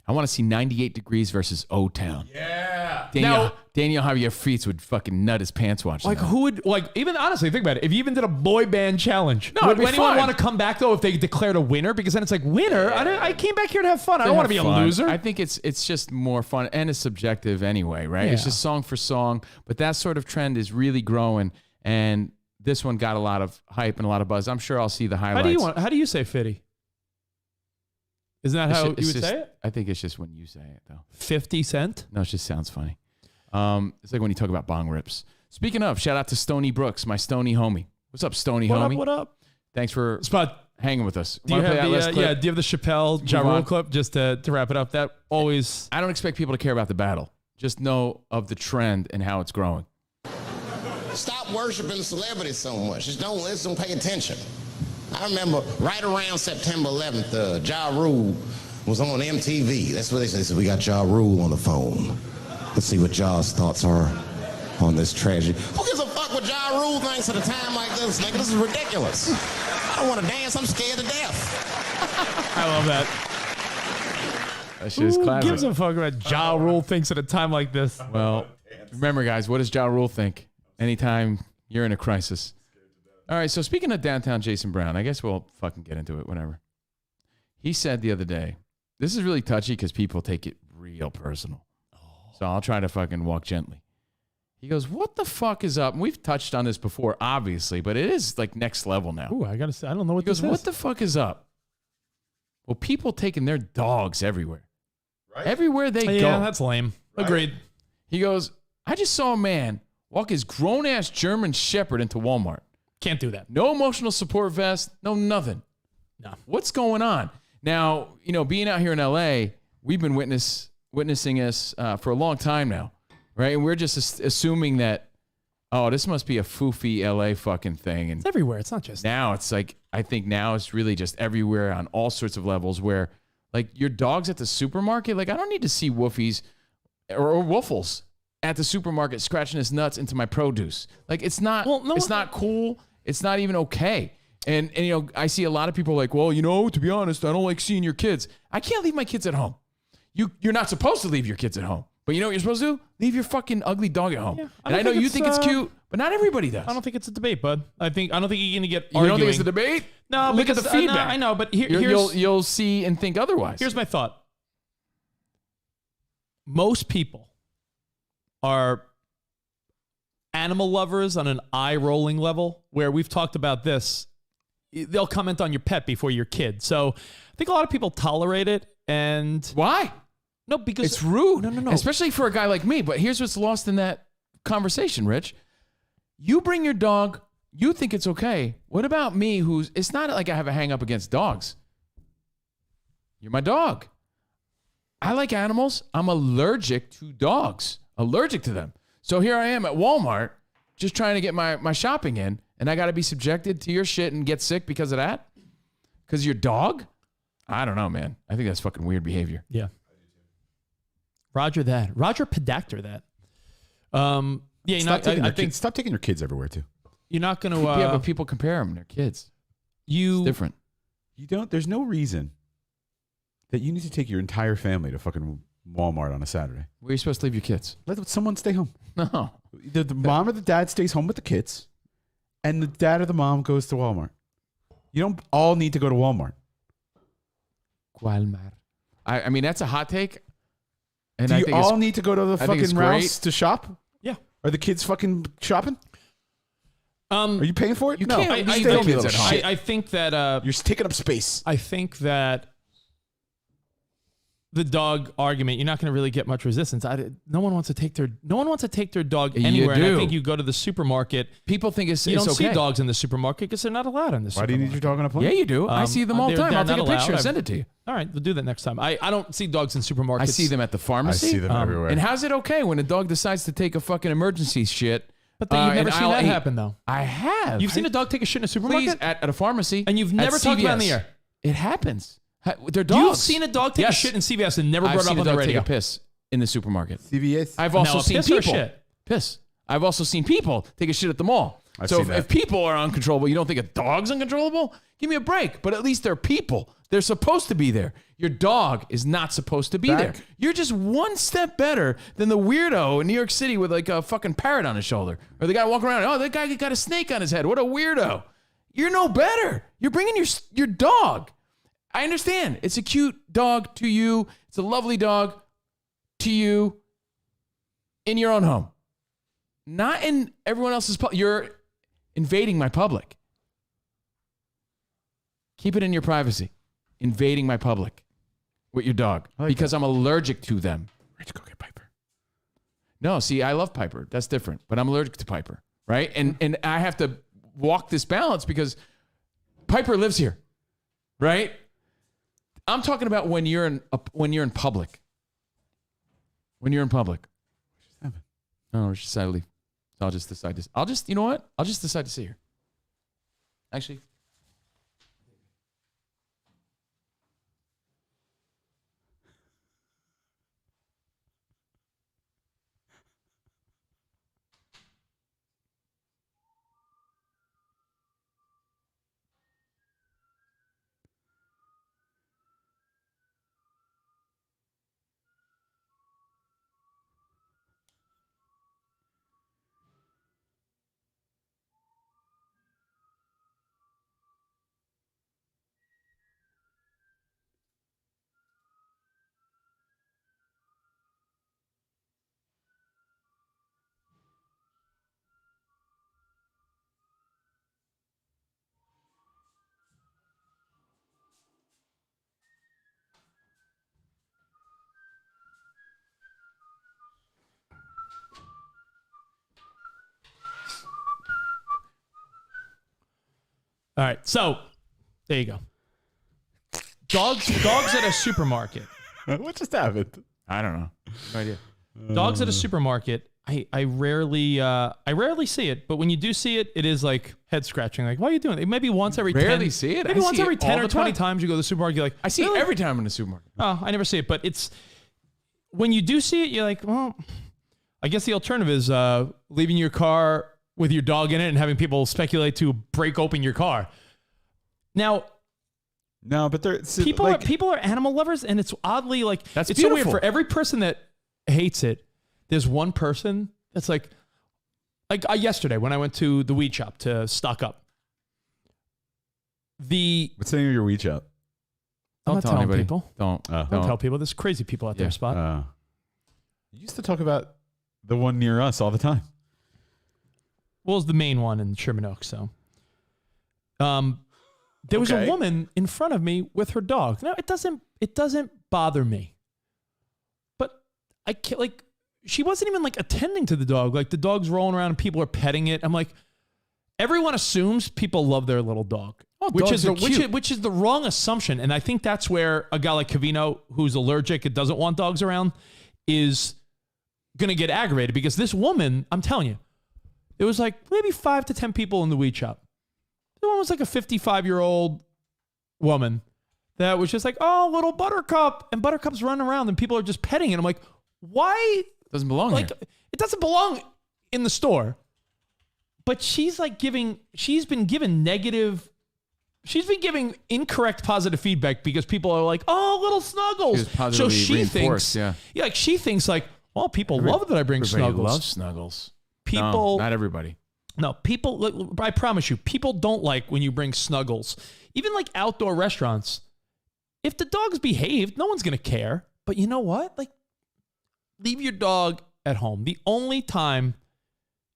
I want to see 98 Degrees versus O-Town. Yeah. Daniel Javier Fritz would fucking nut his pants watching that. Who would, even honestly, think about it. If you even did a boy band challenge, No, would it'd be anyone fun. want to come back, though, if they declared a winner? Because then it's winner? I came back here to have fun. I don't want to be a loser. I think it's just more fun, and it's subjective anyway, right? It's Yeah. just song for song. But that sort of trend is really growing, and this one got a lot of hype and a lot of buzz. I'm sure I'll see the highlights. How do you say Fitty? Isn't that how you would just, say it? I think it's just when you say it, though. 50 Cent? No, it just sounds funny. It's like when you talk about bong rips. Speaking of, shout out to Stony Brooks, my Stony homie. What's up, Stony homie? What up? Thanks for hanging with us. Do you Wanna play that last have clip? do you have the Chappelle Ja Move Rule on. clip just to wrap it up? That always. I don't expect people to care about the battle. Just know of the trend and how it's growing. Stop worshiping celebrities so much. Just don't listen, pay attention. I remember right around September 11th, Ja Rule was on MTV. That's what they said. They said, we got Ja Rule on the phone. Let's see what Ja's thoughts are on this tragedy. Who gives a fuck what Ja Rule thinks at a time like this, nigga? This is ridiculous. I don't want to dance. I'm scared to death. I love that. That shit is classic. Who gives a fuck about Ja Rule thinks at a time like this? Well, remember, guys, what does Ja Rule think anytime you're in a crisis? All right, so speaking of Downtown Jason Brown, I guess we'll fucking get into it, whatever. He said the other day, this is really touchy because people take it real personal. So I'll try to fucking walk gently. He goes, what the fuck is up? And we've touched on this before, obviously, but it is next level now. Ooh, I gotta say, I don't know what He goes, this is. what the fuck is up? Well, people taking their dogs everywhere. Right? Everywhere they go. Yeah, that's lame. Right? Agreed. He goes, I just saw a man walk his grown-ass German Shepherd into Walmart. Can't do that. No emotional support vest, no nothing. No. What's going on? Now, being out here in LA, we've been witnessing this for a long time now, right? And we're just assuming that, this must be a foofy LA fucking thing. And it's everywhere. It's not just now. It's I think now it's really just everywhere on all sorts of levels where, your dog's at the supermarket. I don't need to see Woofies or Woofles at the supermarket scratching his nuts into my produce. It's not. It's not cool. It's not even okay. And I see a lot of people to be honest, I don't like seeing your kids. I can't leave my kids at home. You're not supposed to leave your kids at home. But you know what you're supposed to do? Leave your fucking ugly dog at home. Yeah, and I know you think it's cute, but not everybody does. I don't think it's a debate, bud. I don't think you're gonna get. You don't think it's a debate? No, look at because, the feedback. no, I know, but you'll see and think otherwise. Here's my thought. Most people are animal lovers on an eye-rolling level, where we've talked about this. They'll comment on your pet before your kid. So I think a lot of people tolerate it. And why? No, because it's rude. No. Especially for a guy like me. But here's what's lost in that conversation, Rich. You bring your dog, you think it's okay. What about me it's not like I have a hang up against dogs. You're my dog. I like animals. I'm allergic to dogs. Allergic to them. So here I am at Walmart just trying to get my shopping in, and I got to be subjected to your shit and get sick because of that? Because of your dog? I don't know, man. I think that's fucking weird behavior. Yeah. Roger Pedactor that. I think stop taking your kids everywhere too. You're not going to. Yeah, but people compare them. They're kids. It's different. You don't. There's no reason that you need to take your entire family to fucking Walmart on a Saturday. Where are you supposed to leave your kids? Let someone stay home. No. The mom or the dad stays home with the kids, and the dad or the mom goes to Walmart. You don't all need to go to Walmart. Walmart. I mean, that's a hot take. And Do I you think all need to go to the fucking Rouse to shop? Yeah. Are the kids fucking shopping? Are you paying for it? You no. can't I, leave the kids at home. I think that you're taking up space. I think that the dog argument, you're not going to really get much resistance. No one wants to take their dog anywhere. And I think you go to the supermarket. People think it's you don't okay. see dogs in the supermarket because they're not allowed in the supermarket. Why do you need your dog on a plane? Yeah, you do. I see them all the time. I'll take a picture and send it to you. All right, we'll do that next time. I don't see dogs in supermarkets. I see them at the pharmacy. I see them everywhere. And how's it okay when a dog decides to take a fucking emergency shit? But you've never seen that happen, though. I have. You've seen a dog take a shit in a supermarket? Please, at a pharmacy. And you've never talked about it on the air. It happens. They're dogs. You've seen a dog take a shit in CVS and never brought it up on the radio. Take a piss in the supermarket. CVS. I've also seen piss or people shit? piss. I've also seen people take a shit at the mall. I've so seen if, that. if people are uncontrollable, you don't think a dog's uncontrollable? Give me a break. But at least they're people. They're supposed to be there. Your dog is not supposed to be there. You're just one step better than the weirdo in New York City with like a fucking parrot on his shoulder, or the guy walking around. Oh, that guy got a snake on his head. What a weirdo! You're no better. You're bringing your dog. I understand. It's a cute dog to you. It's a lovely dog to you in your own home. Not in everyone else's public. You're invading my public. Keep it in your privacy. Invading my public with your dog because I'm allergic to them. Rich, go get Piper. No, see, I love Piper. That's different. But I'm allergic to Piper, right? And I have to walk this balance because Piper lives here, right? I'm talking about when you're in public. When you're in public. No, Rich decided to leave. So I'll just decide to. You know what? I'll just decide to see her. Actually. All right, so there you go. Dogs at a supermarket. What just happened? I don't know. No idea. Dogs at a supermarket. I rarely see it, but when you do see it, it is like head scratching. Like, why are you doing it? Maybe once every Rarely 10. see it? Maybe I once see every it 10 all or the 20 time. times you go to the supermarket. You're like, I see really? it every time in the supermarket. Oh, I never see it, but it's when you do see it, you're like, well, I guess the alternative is leaving your car with your dog in it and having people speculate to break open your car. Now, no, but people are animal lovers, and it's oddly like That's it's so weird. beautiful. For every person that hates it, there's one person that's like yesterday when I went to the weed shop to stock up. What's the name of your weed shop? I'm Don't not tell telling anybody. people. Don't tell people. There's crazy people out there, Spot. You used to talk about the one near us all the time. Well, it's the main one in Sherman Oaks. So, there was a woman in front of me with her dog. Now it doesn't bother me, but I can't she wasn't even like attending to the dog. Like the dog's rolling around and people are petting it. I'm like, everyone assumes people love their little dog, which is the wrong assumption. And I think that's where a guy like Covino, who's allergic and doesn't want dogs around, is going to get aggravated because this woman, I'm telling you, there was like maybe 5 to 10 people in the weed shop. The one was like a 55-year-old woman that was just like, oh, little Buttercup. And Buttercup's running around and people are just petting it. I'm like, why? Doesn't belong like, here. It doesn't belong in the store. But she's been giving incorrect positive feedback because people are like, oh, little Snuggles. She thinks, like she thinks like, well, people love that I bring Everybody Snuggles. loves Snuggles. People, not everybody. No, people, I promise you, people don't like when you bring snuggles. Even like outdoor restaurants. If the dog's behaved, no one's going to care. But you know what? Like, leave your dog at home. The only time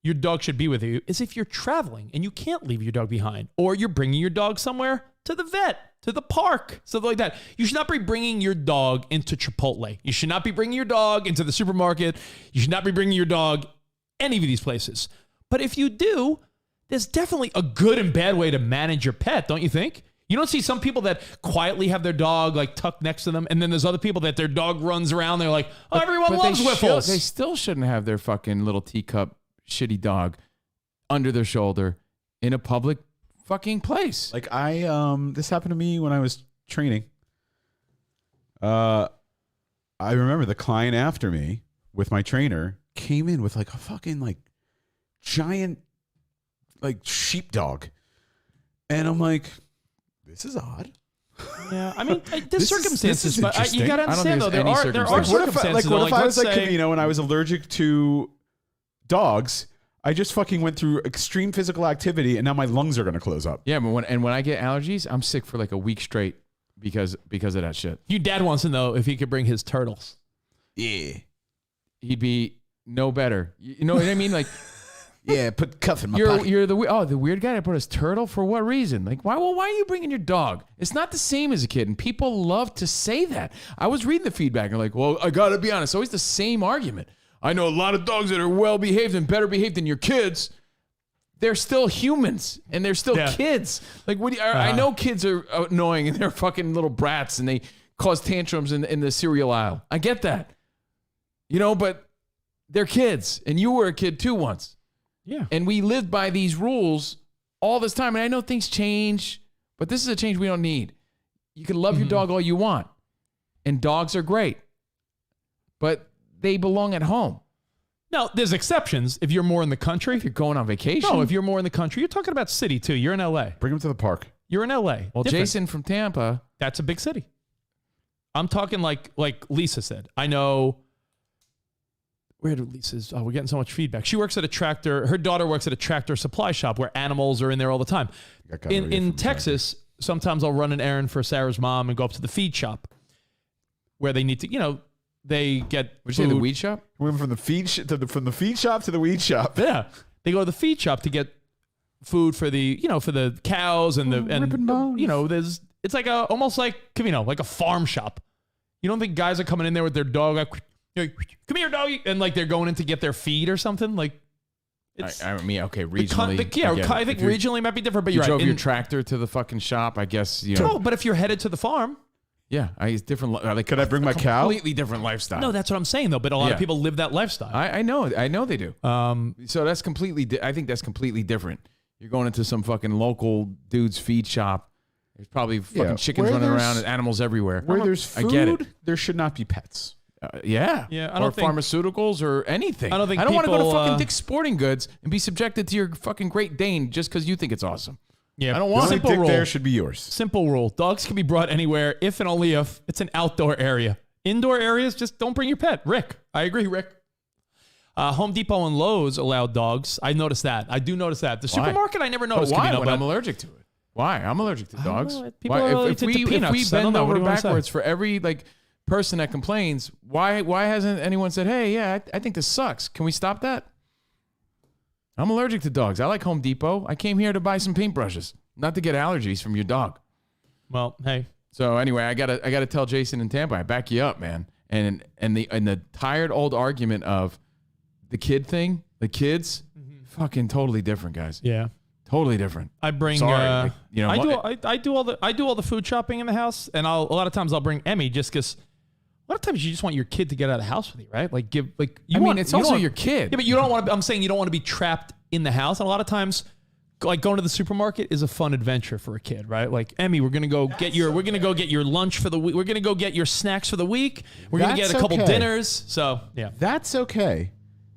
your dog should be with you is if you're traveling and you can't leave your dog behind, or you're bringing your dog somewhere to the vet, to the park, something like that. You should not be bringing your dog into Chipotle. You should not be bringing your dog into the supermarket. You should not be bringing your dog any of these places. But if you do, there's definitely a good and bad way to manage your pet, don't you think? You don't see some people that quietly have their dog like tucked next to them, and then there's other people that their dog runs around. They're like, oh, everyone loves Whiffles. They still shouldn't have their fucking little teacup shitty dog under their shoulder in a public fucking place. Like this happened to me when I was training. I remember the client after me with my trainer came in with like a fucking like giant like sheepdog, and I'm like, this is odd. Yeah, I mean, there's circumstances, but you gotta understand though, there are circumstances. circumstances. What if I was like say, Covino and I was allergic to dogs? I just fucking went through extreme physical activity, and now my lungs are gonna close up. Yeah, but when I get allergies, I'm sick for like a week straight because of that shit. Your dad wants to know if he could bring his turtles. Yeah, he'd be no better. You know what I mean? Like. Yeah, put cuff in my pocket. You're the weird guy that brought his turtle for what reason? Like why are you bringing your dog? It's not the same as a kid, and people love to say that. I was reading the feedback and like, well, I gotta be honest, always the same argument. I know a lot of dogs that are well behaved and better behaved than your kids. They're still humans and they're still kids. Like I know kids are annoying and they're fucking little brats and they cause tantrums in the cereal aisle. I get that, but they're kids, and you were a kid too once. Yeah. And we lived by these rules all this time. And I know things change, but this is a change we don't need. You can love your dog all you want. And dogs are great. But they belong at home. Now, there's exceptions if you're more in the country. If you're going on vacation. No, if you're more in the country. You're talking about city, too. You're in L.A. Bring him to the park. You're in L.A. Well, Different. Jason from Tampa. That's a big city. I'm talking like Lisa said. I know... Where do Lisa's? Oh, we're getting so much feedback. She works at a tractor. Her daughter works at a tractor supply shop where animals are in there all the time. In Texas, sometimes I'll run an errand for Sarah's mom and go up to the feed shop where they need to, they get. Would you say the weed shop? We went from the feed from the feed shop to the weed shop. Yeah, they go to the feed shop to get food for the for the cows and there's it's like almost like Covino, like a farm shop. You don't think guys are coming in there with their dog like, come here, doggy, and like they're going in to get their feed or something. Like, I mean, okay, regionally, I think regionally might be different. But you you're drove right. your tractor to the fucking shop, I guess. No, but if you're headed to the farm, yeah, it's different. Like, could I bring my cow? Completely different lifestyle. No, that's what I'm saying though. But a lot of people live that lifestyle. I know they do. So that's completely. I think that's completely different. You're going into some fucking local dude's feed shop. There's probably fucking chickens running around and animals everywhere. Where there's food, I get it. There should not be pets. Yeah. I don't think pharmaceuticals or anything. I don't think I don't want to go to people, fucking Dick's Sporting Goods and be subjected to your fucking Great Dane just because you think it's awesome. Yeah, I don't want simple rule. There should be yours. Simple rule: dogs can be brought anywhere if and only if it's an outdoor area. Indoor areas, just don't bring your pet. Rick, I agree. Rick. Home Depot and Lowe's allow dogs. I noticed that. I do notice that. The supermarket, I never noticed. Why? When I'm allergic to it. Why? I'm allergic to dogs. If we bend over backwards for every person that complains, why hasn't anyone said, hey, yeah, I think this sucks. Can we stop that? I'm allergic to dogs. I like Home Depot. I came here to buy some paintbrushes, not to get allergies from your dog. Well, hey. So anyway, I gotta tell Jason in Tampa, I back you up, man. And the tired old argument of the kid thing, the kids, fucking totally different, guys. Yeah. Totally different. I bring, Sorry, I do all the food shopping in the house, and a lot of times I'll bring Emmy just because. A lot of times you just want your kid to get out of the house with you, right? Like it's also your kid. Yeah, but you don't want to. I'm saying you don't want to be trapped in the house. And a lot of times, like going to the supermarket is a fun adventure for a kid, right? Like Emmy, we're gonna go get your lunch for the week. We're gonna go get your snacks for the week. We're gonna get a couple dinners. So yeah, that's okay.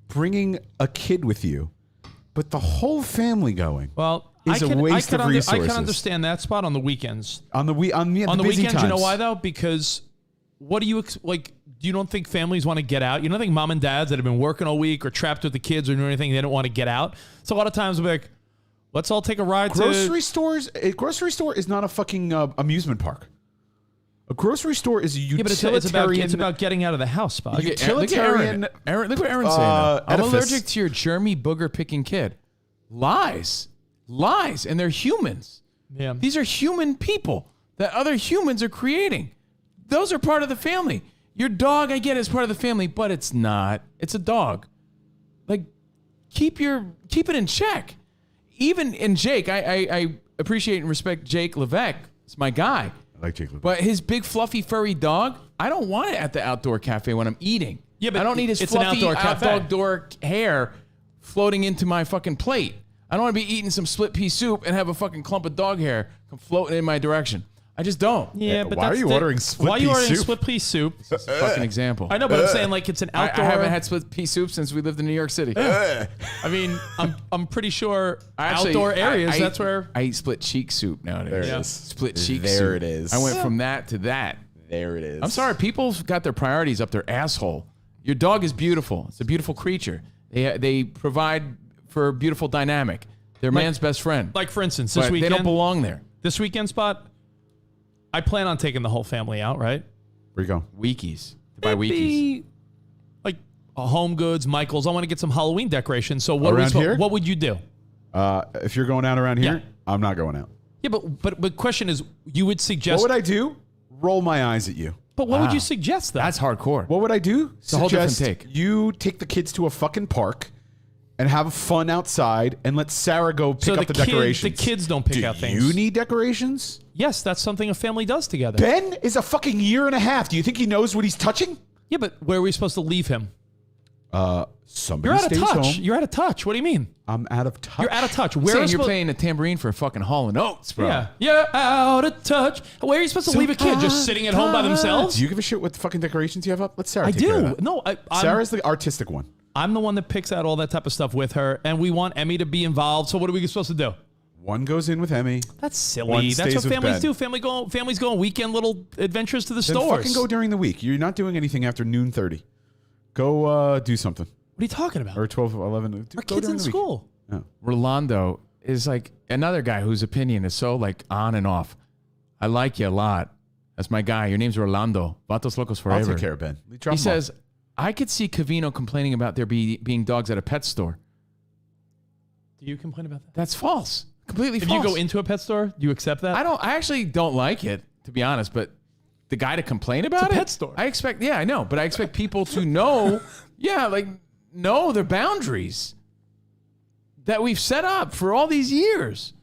Bringing a kid with you, but the whole family going. Well, is a waste of resources. I can understand that spot on the weekends. On the weekends, times. you know why though? Because what do you like? you don't think families want to get out? You don't think mom and dads that have been working all week or trapped with the kids or doing anything, they don't want to get out? So a lot of times we'll be like, let's all take a ride grocery stores. A grocery store is not a fucking amusement park. A grocery store is a utilitarian. It's about getting out of the house, Spot. Utilitarian. Aaron, look what Aaron's saying. I'm edifice. allergic to your germy booger picking kid. Lies, and they're humans. Yeah, these are human people that other humans are creating. Those are part of the family. Your dog, I get, is part of the family, but it's not. It's a dog. Like, keep it in check. Even in Jake, I appreciate and respect Jake Levesque. It's my guy. I like Jake Levesque. But his big fluffy furry dog, I don't want it at the outdoor cafe when I'm eating. Yeah, but I don't need his it's an fluffy outdoor cafe. outdoor hair floating into my fucking plate. I don't want to be eating some split pea soup and have a fucking clump of dog hair come floating in my direction. I just don't. Yeah, but why are you ordering split Why are pea you ordering soup? split pea soup? That's a fucking example. I know, but I'm saying like it's an outdoor. I haven't had split pea soup since we lived in New York City. I mean, I'm pretty sure outdoor areas. That's where I eat split cheek soup nowadays. There it is. Split cheek soup. There it is. I went from that to that. There it is. I'm sorry, people's got their priorities up their asshole. Your dog is beautiful. It's a beautiful creature. They provide for a beautiful dynamic. They're man's best friend. Like for instance, this But weekend they don't belong there. This weekend, Spot. I plan on taking the whole family out. Right? Where you go? Weekies. To buy Maybe, Weekies. like Home Goods, Michael's. I want to get some Halloween decorations. So what? Around here? What would you do? If you're going out around here, Yeah. I'm not going out. Yeah, but question is, you would suggest? What would I do? Roll my eyes at you. But what would you suggest though? That's hardcore. What would I do? It's a whole different Suggest take. You take the kids to a fucking park and have fun outside and let Sarah go pick up the decorations. The kids don't pick out things. You need decorations? Yes, that's something a family does together. Ben is a fucking year and a half. Do you think he knows what he's touching? Yeah, but where are we supposed to leave him? Somebody You're out of stays touch. home. You're out of touch. What do you mean? I'm out of touch. You're out of touch. Where Where you're playing a tambourine for a fucking Hall & Oates, bro. Yeah, you're out of touch. Where are you supposed to leave a kid? Just sitting at home by themselves? Do you give a shit what fucking decorations you have up? Let Sarah I take care of do. that. No, Sarah's the artistic one. I'm the one that picks out all that type of stuff with her, and we want Emmy to be involved. So what are we supposed to do? One goes in with Emmy. That's silly. One That's stays what with families Ben. do. Families go on weekend little adventures to the Then stores. fucking go during the week. You're not doing anything after noon 30. Go do something. What are you talking about? Or 12, 11. Our kids in school. Oh. Rolando is like another guy whose opinion is so like on and off. I like you a lot. That's my guy. Your name's Rolando. Vatos Locos Forever. I'll take care of Ben. Drop He him says, off. I could see Covino complaining about there being dogs at a pet store. Do you complain about that? That's false. Completely If false. you go into a pet store, do you accept that? I actually don't like it, to be honest, but the guy to complain about It's a pet store. I expect, I know, but I expect people to know, know their boundaries that we've set up for all these years.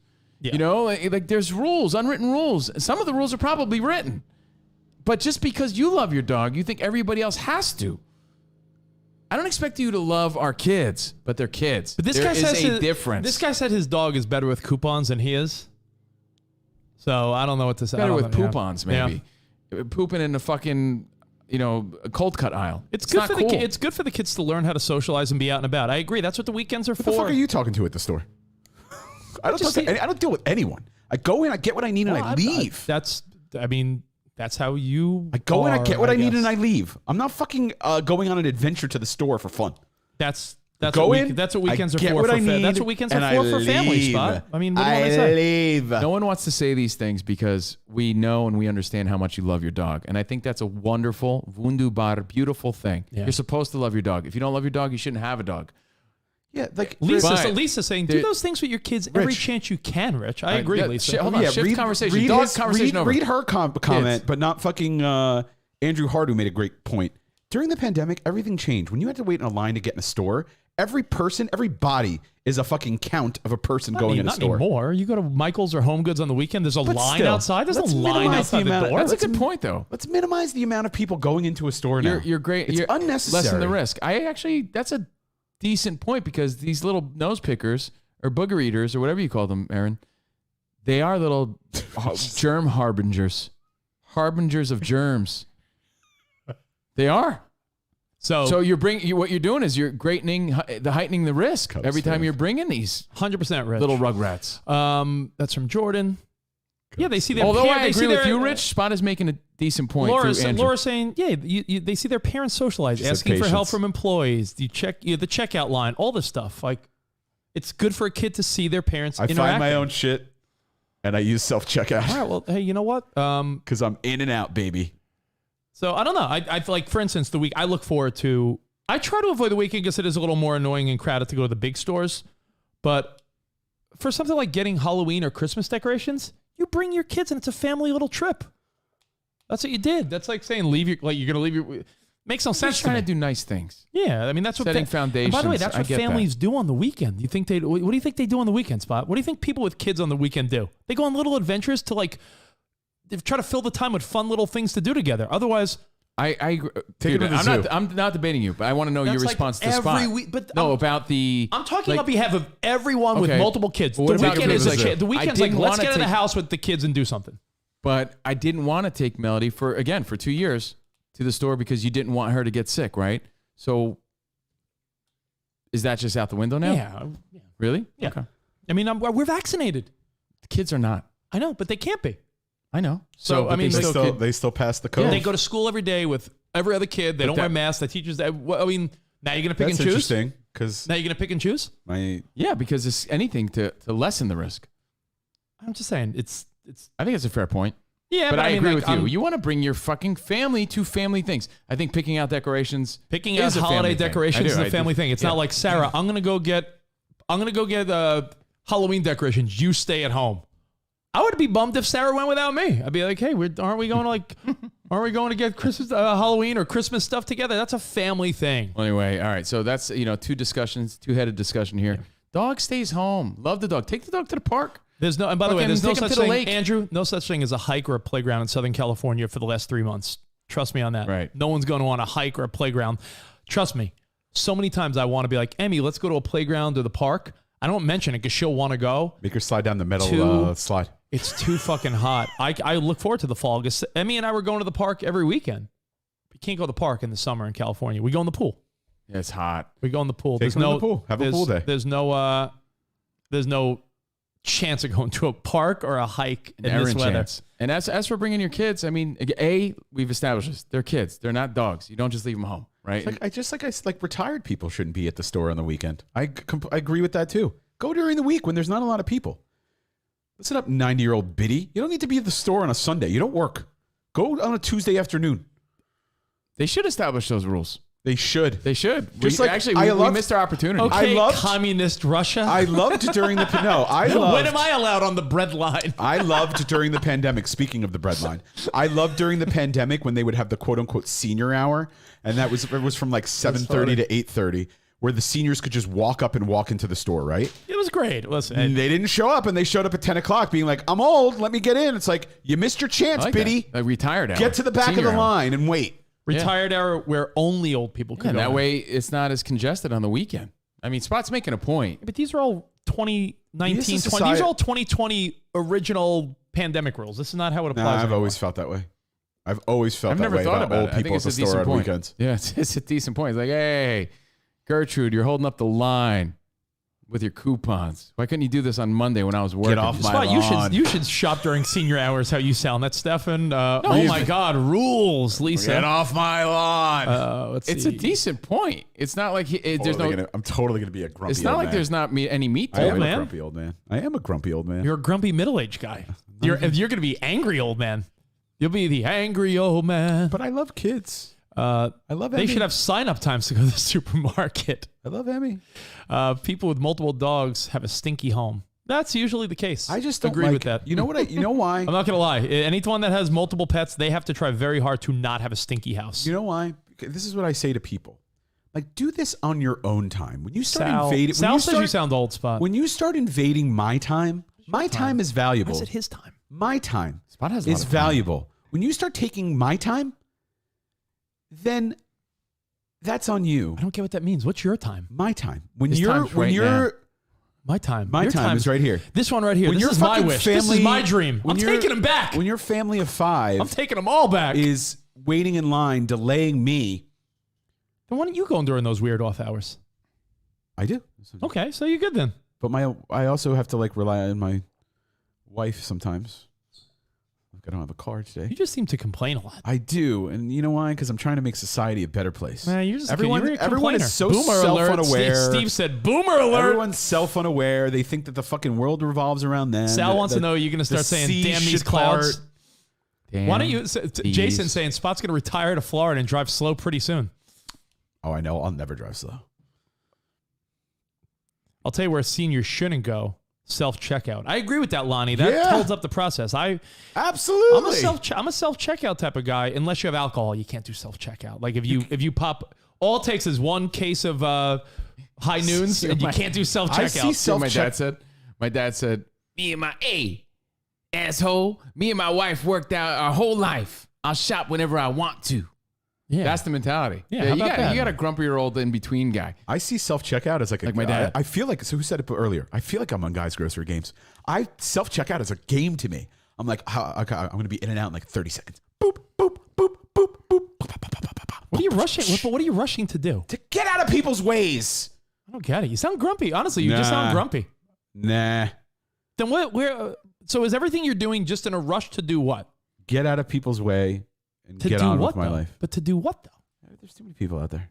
Yeah. You know, like there's rules, unwritten rules. Some of the rules are probably written. But just because you love your dog, you think everybody else has to. I don't expect you to love our kids, but they're kids. But this there guy is says a difference. This guy said his dog is better with coupons than he is. So I don't know what to say. better I don't with know, yeah. poupons, maybe. Pooping in the fucking, a cold cut aisle. It's good not for cool. it's good for the kids to learn how to socialize and be out and about. I agree. That's what the weekends are What for. the fuck are you talking to at the store? I don't deal with anyone. I go in, I get what I need, and I leave. That's how you. I go in, I get what I need, guess. and I leave. I'm not fucking going on an adventure to the store for fun. That's Go what in, that's what weekends I are get for. what I for need, that's what weekends and are I for family, leave. Spot. I mean, what do you want to say? leave. No one wants to say these things because we know and we understand how much you love your dog. And I think that's a wonderful, wunderbar, beautiful thing. Yeah. You're supposed to love your dog. If you don't love your dog, you shouldn't have a dog. Yeah, like Lisa's saying, do those things with your kids every chance you can, Rich. I agree, Lisa. Hold on, shift conversation. Dog conversation over. Read her comment, but not fucking Andrew Hart, who made a great point. During the pandemic, everything changed. When you had to wait in a line to get in a store, every body is a fucking count of a person going in a store. Not anymore. You go to Michael's or Home Goods on the weekend, there's a line outside. There's let's a line minimize outside the door. That's a good point, though. Let's minimize the amount of people going into a store now. You're great. It's You're unnecessary. Lessen the risk. That's a decent point because these little nose pickers or booger eaters or whatever you call them, Aaron, they are little germ harbingers of germs. They are. So what you're doing is you're heightening the risk every time you're bringing these 100% Rich. little rugrats. That's from Jordan. Yeah, they see their Although I they see agree with their- you, Rich, Spot is making a decent point. Laura's, through Andrew. Laura's saying, yeah, they see their parents socialize, She said asking for help patience. from employees. You check the checkout line, all this stuff. Like, it's good for a kid to see their parents I interacting. find my own shit, and I use self-checkout. All right, well, hey, you know what? Because I'm in and out, baby. So I don't know. I feel like, for instance, the week I look forward to. I try to avoid the weekend because it is a little more annoying and crowded to go to the big stores. But for something like getting Halloween or Christmas decorations, you bring your kids and it's a family little trip. That's what you did. That's like saying you're gonna leave your. Makes no sense. Just trying to do nice things. Yeah, I mean that's what Setting and foundations. by the way, that's I what get that. families do on the weekend. You think they? What do you think they do on the weekend, Spot? What do you think people with kids on the weekend do? They go on little adventures to they try to fill the time with fun little things to do together. Otherwise, I agree. Dude, I'm not debating you, but I want to know your That's like response to every Spot. week- but no, I'm- about the. I'm talking like- on behalf of everyone with Okay. multiple kids. Well, what the about weekend is kids? the weekend's like didn't let's wanna get in the take- house with the kids and do something. But I didn't want to take Melody for 2 years to the store because you didn't want her to get sick, right? So is that just out the window now? Yeah. Really? Yeah. Okay. I mean, we're vaccinated. The kids are not. I know, but they can't be. I know. So I mean, they still pass the code. they go to school every day with every other kid. They don't wear masks. The teachers. I mean, now you're gonna pick That's and choose. interesting because Now you're gonna pick and choose. Yeah, because it's anything to lessen the risk. I'm just saying, it's. I think it's a fair point. Yeah, but I mean, agree like, with you. You want to bring your fucking family to family things. I think picking out decorations, Picking out is a holiday family thing. decorations is I a do. family thing. It's Yeah. not like Sarah. I'm gonna go get Halloween decorations. You stay at home. I would be bummed if Sarah went without me. I'd be like, hey, aren't we going to get Christmas, Halloween or Christmas stuff together? That's a family thing. Well, anyway, all right. So that's two-headed discussion here. Dog stays home. Love the dog. Take the dog to the park. There's no, and by the way, Fucking there's no take 'em such to the thing, lake. Andrew. No such thing as a hike or a playground in Southern California for the last 3 months. Trust me on that. Right. No one's going to want a hike or a playground. Trust me. So many times I want to be like, Emmy, let's go to a playground or the park. I don't mention it because she'll want to go. Make her slide down the metal slide. It's too fucking hot. I look forward to the fall because Emmy and I were going to the park every weekend. We can't go to the park in the summer in California. We go in the pool. Yeah, it's hot. We go in the pool. Take them in the pool. Have a pool day. There's no chance of going to a park or a hike in this weather. Chance. And as for bringing your kids, I mean, we've established this. They're kids. They're not dogs. You don't just leave them home, right? I like retired people shouldn't be at the store on the weekend. I agree with that too. Go during the week when there's not a lot of people. Listen up, 90-year-old biddy. You don't need to be at the store on a Sunday. You don't work. Go on a Tuesday afternoon. They should establish those rules. They should. They should. Just We missed our opportunity. Okay, I loved communist Russia. I loved during the when am I allowed on the bread line? I loved during the pandemic. Speaking of the bread line, I loved during the pandemic when they would have the quote unquote senior hour, and it was from like 7:30 to 8:30, where the seniors could just walk up and walk into the store. Right? It was great. Listen, And they didn't show up, and they showed up at 10 o'clock, being like, "I'm old. Let me get in." It's like you missed your chance, I like biddy. that. Like retired hour. Get to the back Senior of the hour. line and wait. retired hour where only old people Yeah, can go. that in. way it's not as congested on the weekend. I mean, Spot's making a point. But these are all 2019, This is 20. These are all 2020 original pandemic rules. This is not how it applies. Nah, I've anymore. always felt that way. I've always felt I've that never way thought about old it. I think people at it's the a store decent on point. weekends. Yeah, it's a decent point. It's like, hey, Gertrude, you're holding up the line with your coupons. Why couldn't you do this on Monday when I was working? off my Spot, lawn. you should shop during senior hours. How you sound? That's Stefan. Oh please. my God, rules, Lisa. Get off my lawn. Let's It's see. a decent point. It's not like I'm totally gonna be a grumpy. It's not old like man. there's not any meat to I it. am man. a grumpy old man. I am a grumpy old man. You're a grumpy middle-aged guy. You're going to be angry old man. You'll be the angry old man. But I love kids. I love They Emmy. should have sign-up times to go to the supermarket. I love Emmy. People with multiple dogs have a stinky home. That's usually the case. I just don't agree like, with that. You know what? You know why? I'm not gonna lie. Anyone that has multiple pets, they have to try very hard to not have a stinky house. You know why? This is what I say to people. Like, do this on your own time. When you start invading, Sal says you sound old, Spot. When you start invading my time is valuable. Why is it his time? My time Spot has a lot is of time. valuable. When you start taking my time, then that's on you. I don't get what that means. What's your time? My time. When His time's right now. My time. My Your time is right here. This one right here. When This your is my fucking wish. This is family- my dream. when I'm you're- taking him back. When your family of 5 I'm taking them all back. is waiting in line, delaying me, Then why don't you go during those weird off hours? I do. Okay, so you're good then. But I also have to like rely on my wife sometimes. I don't have a car today. You just seem to complain a lot. I do, and you know why? Because I'm trying to make society a better place. Man, you're just everyone is so Boomer self-unaware. alert. Steve said, "Boomer alert." Everyone's self-unaware. They think that the fucking world revolves around them. Sal wants to know, you're going to start saying, "Damn these clouds." Why don't you? Jason saying Spot's going to retire to Florida and drive slow pretty soon. Oh, I know. I'll never drive slow. I'll tell you where seniors shouldn't go. Self-checkout. I agree with that, Lonnie. That holds up the process. Absolutely. I'm a self-checkout type of guy. Unless you have alcohol, you can't do self-checkout. Like if you pop, all it takes is one case of high noons, and you can't do self-checkout. I see my dad said, me and my asshole. Me and my wife worked out our whole life. I'll shop whenever I want to. Yeah, that's the mentality. Yeah, you got a grumpier old in between guy. I see self-checkout as like my dad. I feel like, so who said it earlier? I feel like I'm on guys' grocery games. Self-checkout is a game to me. I'm like, I'm going to be in and out in like 30 seconds. Boop, boop, boop, boop, boop. What are you rushing? What are you rushing to do? To get out of people's ways. I don't get it. You sound grumpy. Honestly, you just sound grumpy. Nah. Then what? So is everything you're doing just in a rush to do what? Get out of people's way and To get do on what, with my though? life. But to do what though? There's too many people out there.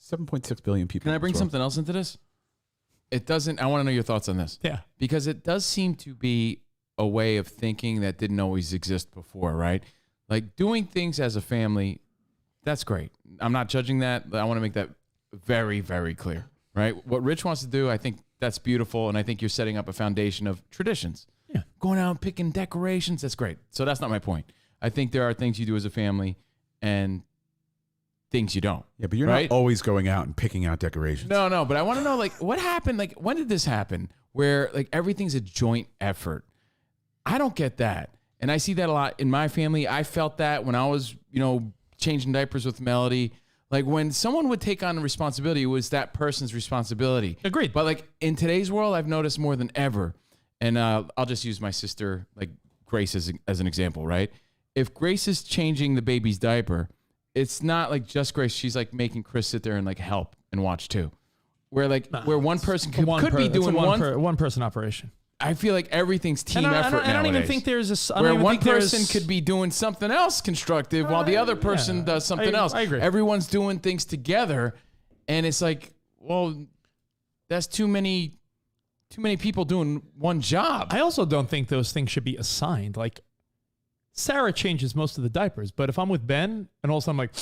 7.6 billion people. Can I bring something else into this? It doesn't. I want to know your thoughts on this. Yeah. Because it does seem to be a way of thinking that didn't always exist before, right? Like doing things as a family, that's great. I'm not judging that. I want to make that very, very clear, right? What Rich wants to do, I think that's beautiful. And I think you're setting up a foundation of traditions. Yeah. Going out and picking decorations, that's great. So that's not my point. I think there are things you do as a family and things you don't. Yeah, but you're right? not always going out and picking out decorations. No, but I want to know, like, what happened? Like, when did this happen where, like, everything's a joint effort? I don't get that. And I see that a lot in my family. I felt that when I was, changing diapers with Melody. Like, when someone would take on the responsibility, it was that person's responsibility. Agreed. But, like, in today's world, I've noticed more than ever. And I'll just use my sister, like, Grace as an example, right? If Grace is changing the baby's diaper, it's not like just Grace. She's like making Chris sit there and like help and watch too. Where one person could be doing one person operation. I feel like everything's team effort nowadays. I don't even think there's where one person could be doing something else constructive while the other person does something else. I agree. Everyone's doing things together, and it's like, well, that's too many people doing one job. I also don't think those things should be assigned. Like, Sarah changes most of the diapers, but if I'm with Ben and all of a sudden I'm like,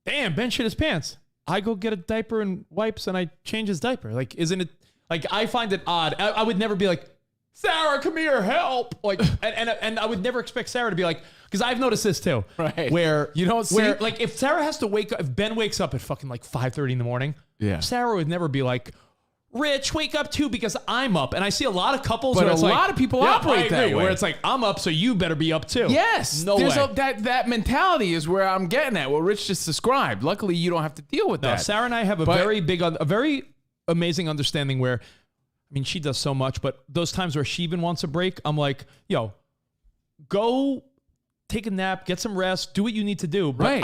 damn, Ben shit his pants, I go get a diaper and wipes and I change his diaper. Like, isn't it, like, I find it odd. I would never be like, Sarah, come here, help. Like, and I would never expect Sarah to be like, because I've noticed this too. Right. Where, you don't see, where, like, if Sarah has to wake up, if Ben wakes up at fucking like 5:30 in the morning, Sarah would never be like, Rich, wake up too because I'm up. And I see a lot of couples but where a it's lot of people operate that way. Where it's like, I'm up, so you better be up too. Yes. No way. That mentality is where I'm getting at, what Rich just described. Luckily, you don't have to deal with that. Sarah and I have a very amazing understanding where, I mean, she does so much, but those times where she even wants a break, I'm like, yo, go take a nap, get some rest, do what you need to do. But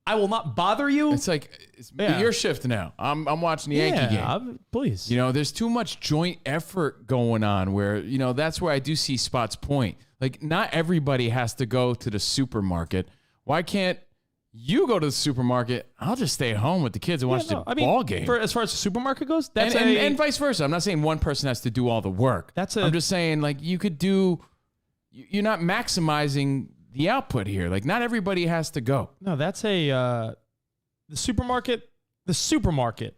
I will not bother you. It's like, it's your shift now. I'm watching the Yankee game. Please. There's too much joint effort going on where, that's where I do see Spot's point. Like, not everybody has to go to the supermarket. Why can't you go to the supermarket? I'll just stay at home with the kids and watch the ball game. As far as the supermarket goes, and vice versa. I'm not saying one person has to do all the work. I'm just saying, like, you could do, you're not maximizing the output here. Like, not everybody has to go. No, that's the supermarket. The supermarket.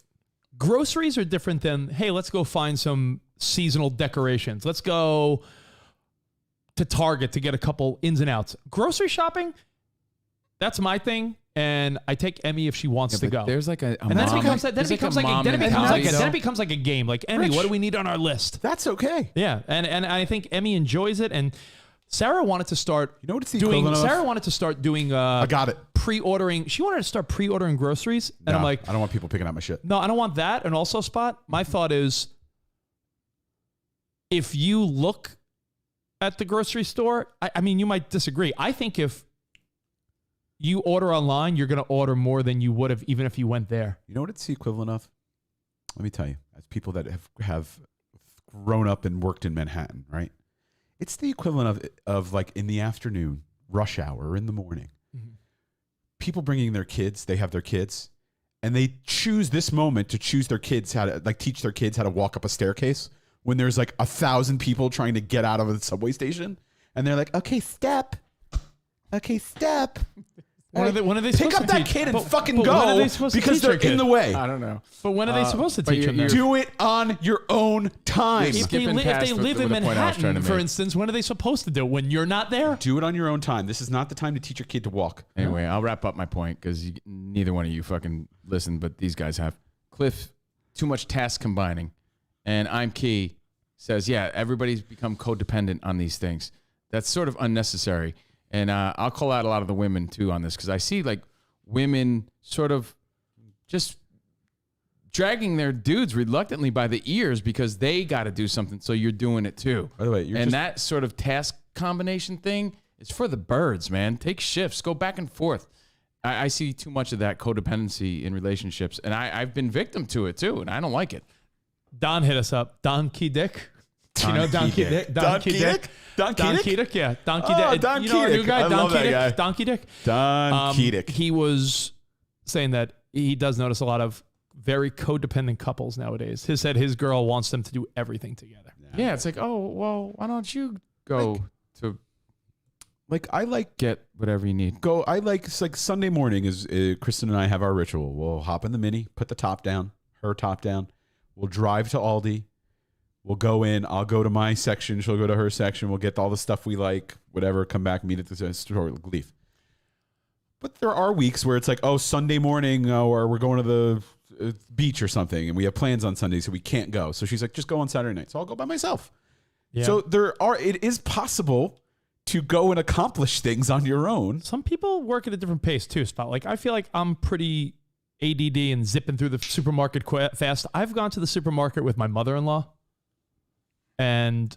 Groceries are different than, hey, let's go find some seasonal decorations. Let's go to Target to get a couple ins and outs. Grocery shopping, that's my thing. And I take Emmy if she wants to go. There's like a and mom. Then it becomes like a game. Like, Emmy, Rich, what do we need on our list? That's okay. Yeah. And I think Emmy enjoys it. And Sarah wanted to start Sarah wanted to start doing I got it. Pre-ordering. She wanted to start pre-ordering groceries. And I'm like, I don't want people picking out my shit. No, I don't want that. And also, Spot, my thought is, if you look at the grocery store, I mean, you might disagree. I think if you order online, you're going to order more than you would have even if you went there. You know what it's the equivalent of? Let me tell you, as people that have grown up and worked in Manhattan, right? It's the equivalent of like in the afternoon, rush hour or in the morning. People bringing their kids, they have their kids, and they choose this moment to choose their kids how to teach their kids how to walk up a staircase when there's 1,000 people trying to get out of a subway station, and they're like, okay, step. When are they pick up that kid and fucking go because they're in the way. I don't know. But when are they supposed to teach them that? Do it on your own time. If they live in Manhattan, for instance, when are they supposed to do it? When you're not there? Do it on your own time. This is not the time to teach your kid to walk. Anyway, I'll wrap up my point because neither one of you fucking listen, but these guys have. Cliff, too much task combining. And I'm Key says, yeah, everybody's become codependent on these things. That's sort of unnecessary. And I'll call out a lot of the women, too, on this because I see, women sort of just dragging their dudes reluctantly by the ears because they got to do something, so you're doing it, too. By the way, that sort of task combination thing is for the birds, man. Take shifts. Go back and forth. I see too much of that codependency in relationships, and I've been victim to it, too, and I don't like it. Don hit us up. Don Key Dick. You know Don Key Dick? Don Key Dick? Don Key Dick, yeah. Don Key Oh, Dick. Don You know our Key new Dick. guy, I Don love Key that Dick? guy. Don Key Dick? Don Key Dick. He was saying that he does notice a lot of very codependent couples nowadays. He said his girl wants them to do everything together. Yeah, it's like, oh, well, why don't you go to get whatever you need? It's like Sunday morning is Kristen and I have our ritual. We'll hop in the Mini, put the top down, her top down. We'll drive to Aldi. We'll go in. I'll go to my section. She'll go to her section. We'll get all the stuff we like, whatever, come back, meet at the store, leave. But there are weeks where it's like, oh, Sunday morning, or we're going to the beach or something, and we have plans on Sunday, so we can't go. So she's like, just go on Saturday night. So I'll go by myself. Yeah. So it is possible to go and accomplish things on your own. Some people work at a different pace too, Spot. I feel like I'm pretty ADD and zipping through the supermarket fast. I've gone to the supermarket with my mother-in-law, and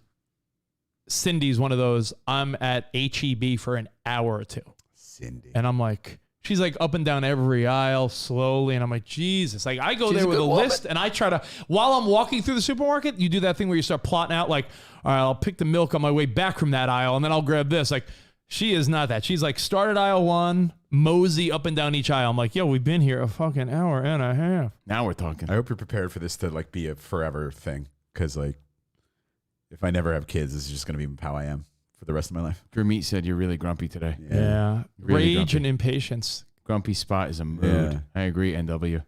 Cindy's one of those, I'm at HEB for an hour or two. Cindy. And I'm like, she's up and down every aisle slowly. And I'm like, Jesus. I go there with a list and I try to, while I'm walking through the supermarket, you do that thing where you start plotting out all right, I'll pick the milk on my way back from that aisle and then I'll grab this. She is not that. She's start at aisle 1, mosey up and down each aisle. I'm like, yo, we've been here a fucking hour and a half. Now we're talking. I hope you're prepared for this to be a forever thing. Because if I never have kids, this is just going to be how I am for the rest of my life. Gurmeet said you're really grumpy today. Yeah. Really Rage grumpy. and impatience. Grumpy Spot is a mood. Yeah. I agree, NW.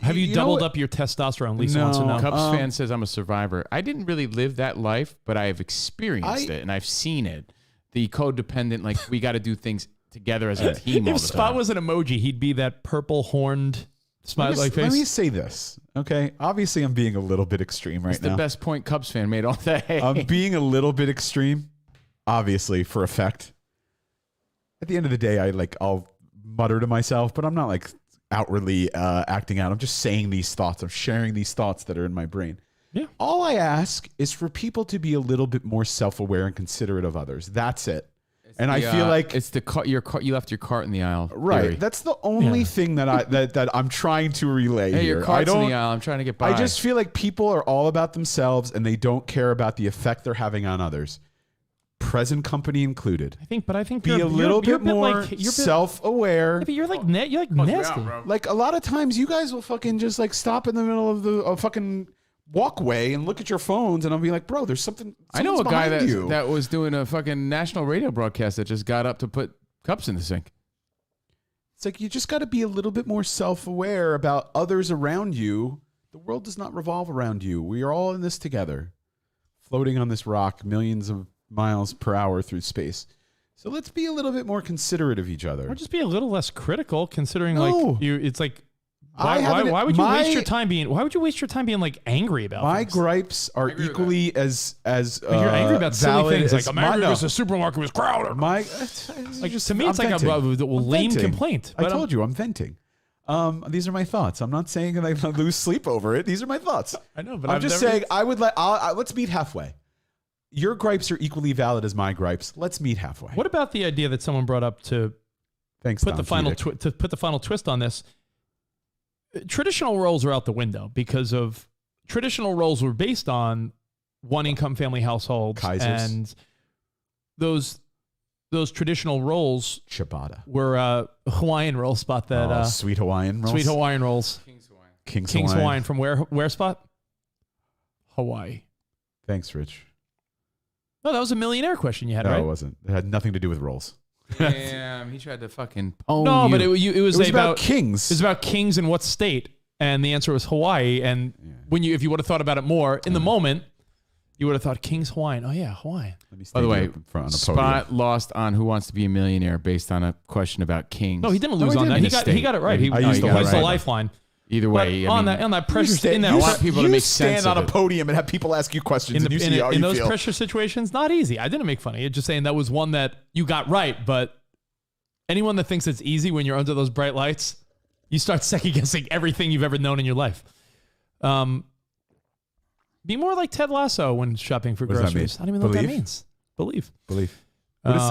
Have you doubled up your testosterone? Lisa wants to know. Cubs fan says I'm a survivor. I didn't really live that life, but I have experienced it and I've seen it. The codependent, we got to do things together as a team all If the Spot time. was an emoji, he'd be that purple horned smiley face. Let me say this, okay? Obviously, I'm being a little bit extreme right It's now. the best point Cubs fan made all day. I'm being a little bit extreme, obviously, for effect. At the end of the day, I'll mutter to myself, but I'm not outwardly acting out. I'm just saying these thoughts. I'm sharing these thoughts that are in my brain. Yeah. All I ask is for people to be a little bit more self-aware and considerate of others. That's it. And I feel like it's the you left your cart in the aisle. right. theory. That's the only thing that that I'm trying to relay Hey, here. your cart's in the aisle. I'm trying to get by. I just feel like people are all about themselves and they don't care about the effect they're having on others, present company included. I think Be you're a little you're bit more self-aware. Yeah, but you're nasty. A lot of times you guys will fucking just stop in the middle of the fucking walkway and look at your phones, and I'll be like, bro, there's something. I know a guy behind that was doing a fucking national radio broadcast that just got up to put cups in the sink. It's you just got to be a little bit more self-aware about others around you. The world does not revolve around you. We are all in this together, floating on this rock millions of miles per hour through space. So let's be a little bit more considerate of each other. Or just be a little less critical, considering No. it's why would you waste your time being? Why would you waste your time being angry about? My things? gripes are equally as But you're angry about silly valid things as I'm angry no. because the supermarket was crowded. My to me, it's I'm a venting. lame I'm venting. complaint. I but told you I'm venting. These are my thoughts. I'm not saying that I lose sleep over it. These are my thoughts. I know, but I'm I've just never- saying let's meet halfway. Your gripes are equally valid as my gripes. Let's meet halfway. What about the idea that someone brought up to Thanks, put Don the final Keating. to put the final twist on this? Traditional roles are out the window because of traditional roles were based on one income family households Kaisers. and those those traditional rolls ciabatta were Hawaiian roll spot that sweet Hawaiian rolls. Sweet Hawaiian rolls. King's Hawaiian Hawaiian. from where spot? Hawaii. Thanks, Rich. No, that was a millionaire question you had, No, right? it wasn't. It had nothing to do with rolls. Damn, he tried to fucking pwn No, you. but it was about kings. It was about kings in what state, and the answer was Hawaii. And if you would have thought about it more in the moment, you would have thought King's Hawaiian. Oh yeah, Hawaiian. By the way, Spot lost on Who Wants to Be a Millionaire based on a question about kings. No, he didn't lose on that. He got it right. He used the lifeline. Either way, But on that pressure in that I want people to make sense stand on of a it. podium and have people ask you questions, and you see how in you those feel. pressure situations, not easy. I didn't make fun of you. Just saying that was one that you got right. But anyone that thinks it's easy when you're under those bright lights, you start second guessing everything you've ever known in your life. Be more like Ted Lasso when shopping for What does that groceries. mean? I don't even know what that Believe? means. Believe.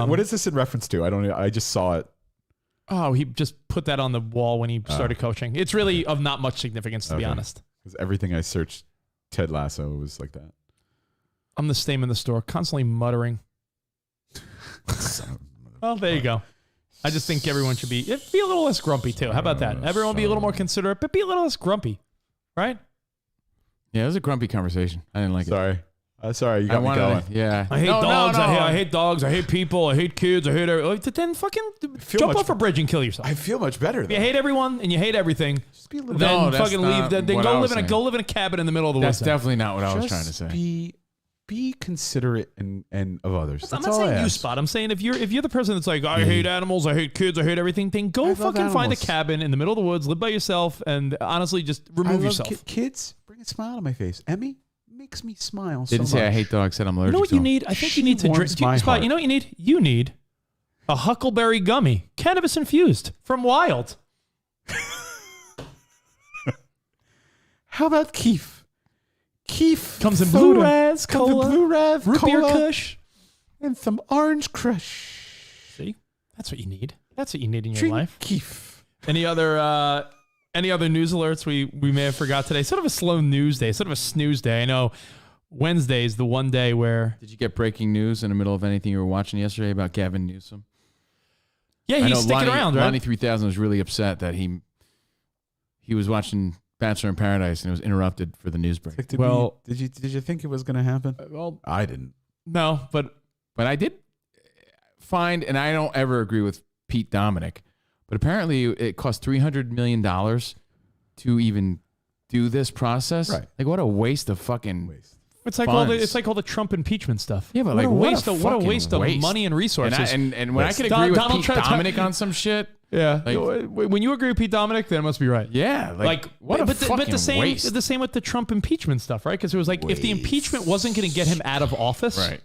What is this in reference to? I don't know. I just saw it. Oh, he just put that on the wall when he started coaching. It's really of not much significance, to be honest. Because everything I searched, Ted Lasso was like that. I'm the same in the store, constantly muttering. Well, there you go. I just think everyone should be a little less grumpy too. How about that? Everyone be a little more considerate, but be a little less grumpy, right? Yeah, it was a grumpy conversation. I didn't like it. Sorry, you got me going. I hate dogs. I hate dogs. I hate people. I hate kids. I hate everything. Then fucking jump off a bridge and kill yourself. I feel much better. If you hate everyone and you hate everything, little- then No, that's fucking leave. not Then what go I live was go live in a cabin in the middle of the That's woods. definitely not what I was Just trying to say. Be considerate and of others. I'm That's not all I saying you, ask. Spot. I'm saying if you're the person that's like, I hate animals, I hate kids, I hate everything, then go love fucking find a animals. cabin in the middle of the woods, live by yourself, and honestly just remove I love yourself. kids, bring a smile to my face. Emmy makes me smile. Didn't so say much. I hate dogs. Said I'm allergic You know what to you them. need? I think She you need to drink. warms my Spot, heart. you know what you need? You need a huckleberry gummy, cannabis infused from Wild. How about Keef? Keef Comes in soda. Blue Raz, Comes in cola, Blue Raz, root beer cola, kush. and some orange crush. See, that's what you need. That's what you need in your Drink life. Keef. Any other news alerts we may have forgot today? Sort of a slow news day, sort of a snooze day. I know Wednesday is the one day where. Did you get breaking news in the middle of anything you were watching yesterday about Gavin Newsom? Yeah, I he's know sticking Lonnie, around, right? Lonnie 3000 was really upset that he was watching Bachelor in Paradise and it was interrupted for the news break. Like, did you think it was going to happen? Well, I didn't. No, but I did find, and I don't ever agree with Pete Dominic, but apparently it cost $300 million to even do this process. Right. Like, what a waste of fucking waste. It's like all the Trump impeachment stuff. Yeah, but what like, a waste of fucking of money and resources. And when I can agree with Pete Dominic on some shit, yeah. like, When you agree with Pete Dominic, then it must be right. yeah, like what a fucking but the same waste. the same with the Trump impeachment stuff, right? Because it was like if the impeachment wasn't going to get him out of office, Right.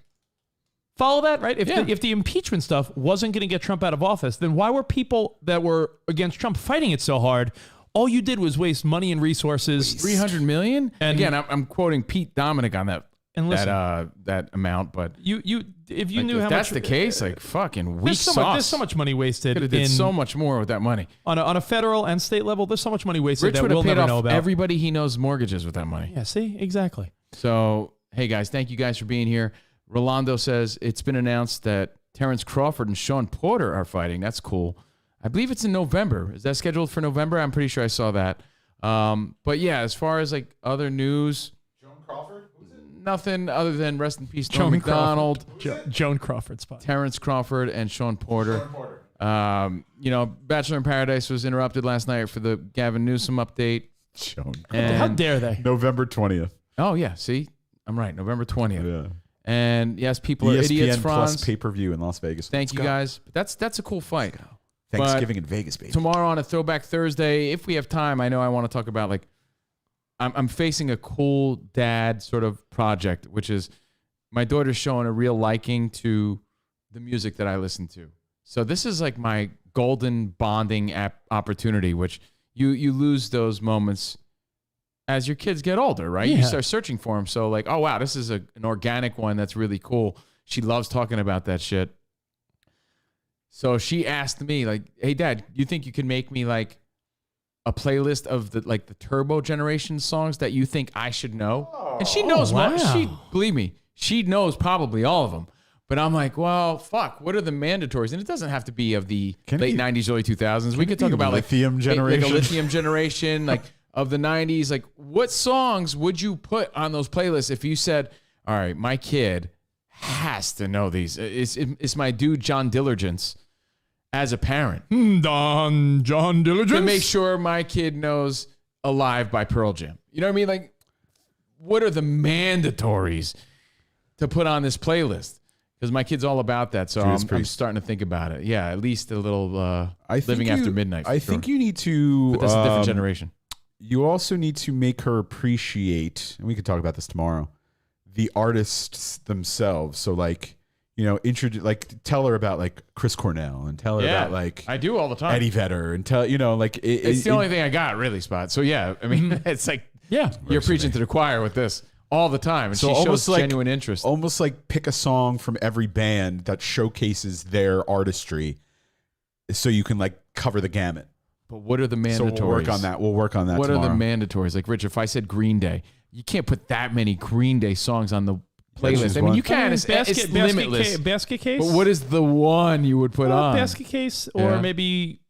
Follow that, right? Yeah. If the impeachment stuff wasn't going to get Trump out of office, then why were people that were against Trump fighting it so hard? All you did was waste money and resources. $300 million. And again, I'm quoting Pete Dominic on that. And listen, that amount, but if you like, knew if how that's much the case, like fucking weak there's sauce. so much money wasted. Could have did so much more with that money. On a federal and state level. There's so much money wasted Rich that would have we'll paid never off know about. everybody he knows mortgages with that money. Yeah, see, exactly. So, hey guys, thank you guys for being here. Rolando says it's been announced that Terrence Crawford and Sean Porter are fighting. That's cool. I believe it's in November. Is that scheduled for November? I'm pretty sure I saw that. But yeah, as far as like other news, Joan Crawford? nothing other than rest in peace, Norm McDonald, Joan Crawford spot. Terrence Crawford, and Sean Porter. Bachelor in Paradise was interrupted last night for the Gavin Newsom update. Joan. How dare they? November 20th. Oh yeah, see, I'm right. November 20th. Yeah. And yes, people are ESPN idiots. Plus Franz. pay-per-view in Las Vegas. Thank you guys. But that's a cool fight. Thanksgiving in Vegas, baby. Tomorrow on a Throwback Thursday, if we have time, I know I want to talk about like I'm facing a cool dad sort of project, which is my daughter's showing a real liking to the music that I listen to. So this is like my golden bonding opportunity, which you lose those moments as your kids get older, right? Yeah. You start searching for them. So like, oh wow, this is an organic one that's really cool. She loves talking about that shit. So she asked me like, hey dad, you think you can make me like a playlist of the Turbo Generation songs that you think I should know? And she knows wow. believe me, she knows probably all of them. But I'm like, well, fuck. What are the mandatories? And it doesn't have to be of the late 90s, early 2000s. We could talk about lithium generation. like a lithium generation, like of the 90s. Like, what songs would you put on those playlists if you said, all right, my kid has to know these? It's my dude John Diligence as a parent. John Diligence? To make sure my kid knows Alive by Pearl Jam. You know what I mean? Like, what are the mandatories to put on this playlist? Because my kid's all about that, so I'm starting to think about it. Yeah, at least a little Living After Midnight. I think you need to... But that's a different generation. You also need to make her appreciate, and we could talk about this tomorrow, the artists themselves. So, like, you know, tell her about, like, Chris Cornell, and tell her about, like... I do all the time. Eddie Vedder, and tell, you know, like... It's the only thing I got, really, Spot. So, yeah, I mean, it's like, you're preaching to the choir with this. All the time. And so she shows genuine interest. Almost like pick a song from every band that showcases their artistry so you can like cover the gamut. But what are the mandatories? So we'll work on that What tomorrow. are the mandatories? Like, Rich, if I said Green Day, you can't put that many Green Day songs on the playlist. I mean, you can. It's limitless. Basket Case? But what is the one you would put on? Basket Case or maybe...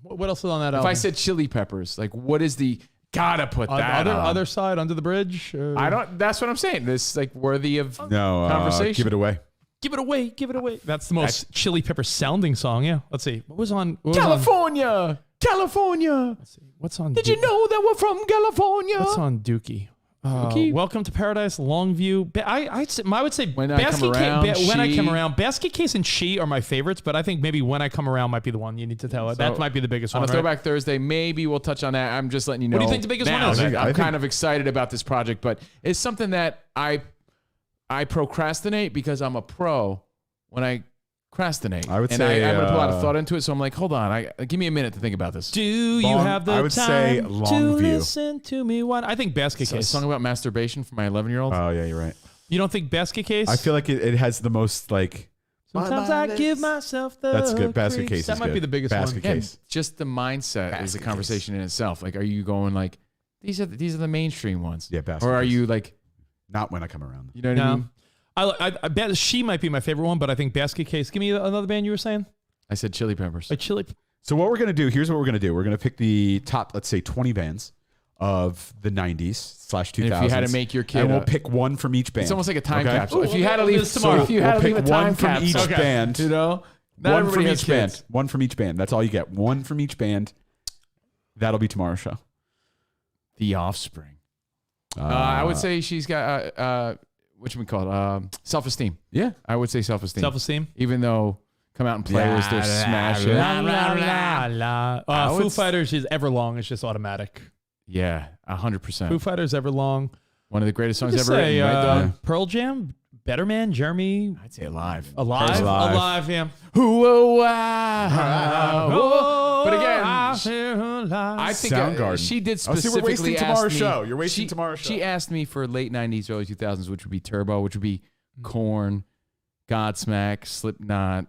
What else is on that album? If I said Chili Peppers, like, what is the... Gotta put that on. Other side, Under the Bridge? I don't... That's what I'm saying. This like worthy of conversation. Give it away. Give it away. Give it away. That's the most Chili Pepper sounding song. Yeah. Let's see. What was on... California. California. Let's see. What's on... Did you know that we're from California? What's on Dookie? Welcome to Paradise, Longview. I would say When I Come Around, Basket Case and She are my favorites, but I think maybe When I Come Around might be the one you need to tell it. That might be the biggest one. On a Throwback Thursday, maybe we'll touch on that. I'm just letting you know. What do you think the biggest now one is? I'm kind of excited about this project, but it's something that I procrastinate because I'm a pro when I procrastinate. I would and say I'm going to put a lot of thought into it, so I'm like, hold on, give me a minute to think about this. Do you have the I would say time to Longview. Listen to me? What I think Basket So a Case. song about masturbation for my 11-year-old. Oh, yeah, you're right. You don't think Basket Case? I feel like it has the most, like... Sometimes I give myself the... That's good. Basket creeps. Case That is might good. be the biggest Basket one. Case. Just the mindset is a conversation in itself. Like, are you going like, these are the mainstream ones? Yeah, Basket Or are Case. you like... Not When I Come Around. You know what I mean? I bet She might be my favorite one, but I think Basket Case. Give me another band you were saying. I said Chili Peppers. So what we're going to do, here's what we're going to do. We're going to pick the top, let's say, 20 bands of the 90s/2000s. And if you had to make your kid... And we'll pick one from each band. It's almost like a time Okay? capsule. If you had to leave tomorrow, if you had to leave a time from capsule, each band, you know, one from each band. One from each band. That's all you get. One from each band. That'll be tomorrow's show. The Offspring. I would say she's got what should we call it? Self-esteem. Yeah, I would say self-esteem. Self-esteem. Even though Come Out and Play was their smash hit. Foo Fighters is Everlong. It's just automatic. Yeah, 100%. Foo Fighters Everlong. One of the greatest songs ever say, written, right, Doug? Pearl Jam, Better Man, Jeremy. I'd say Alive. Alive, yeah. But again, I think Soundgarden. She did we're specifically wasting ask tomorrow's me. show. You're wasting tomorrow's show. She asked me for late 90s, early 2000s, which would be Turbo, which would be Korn, Godsmack, Slipknot,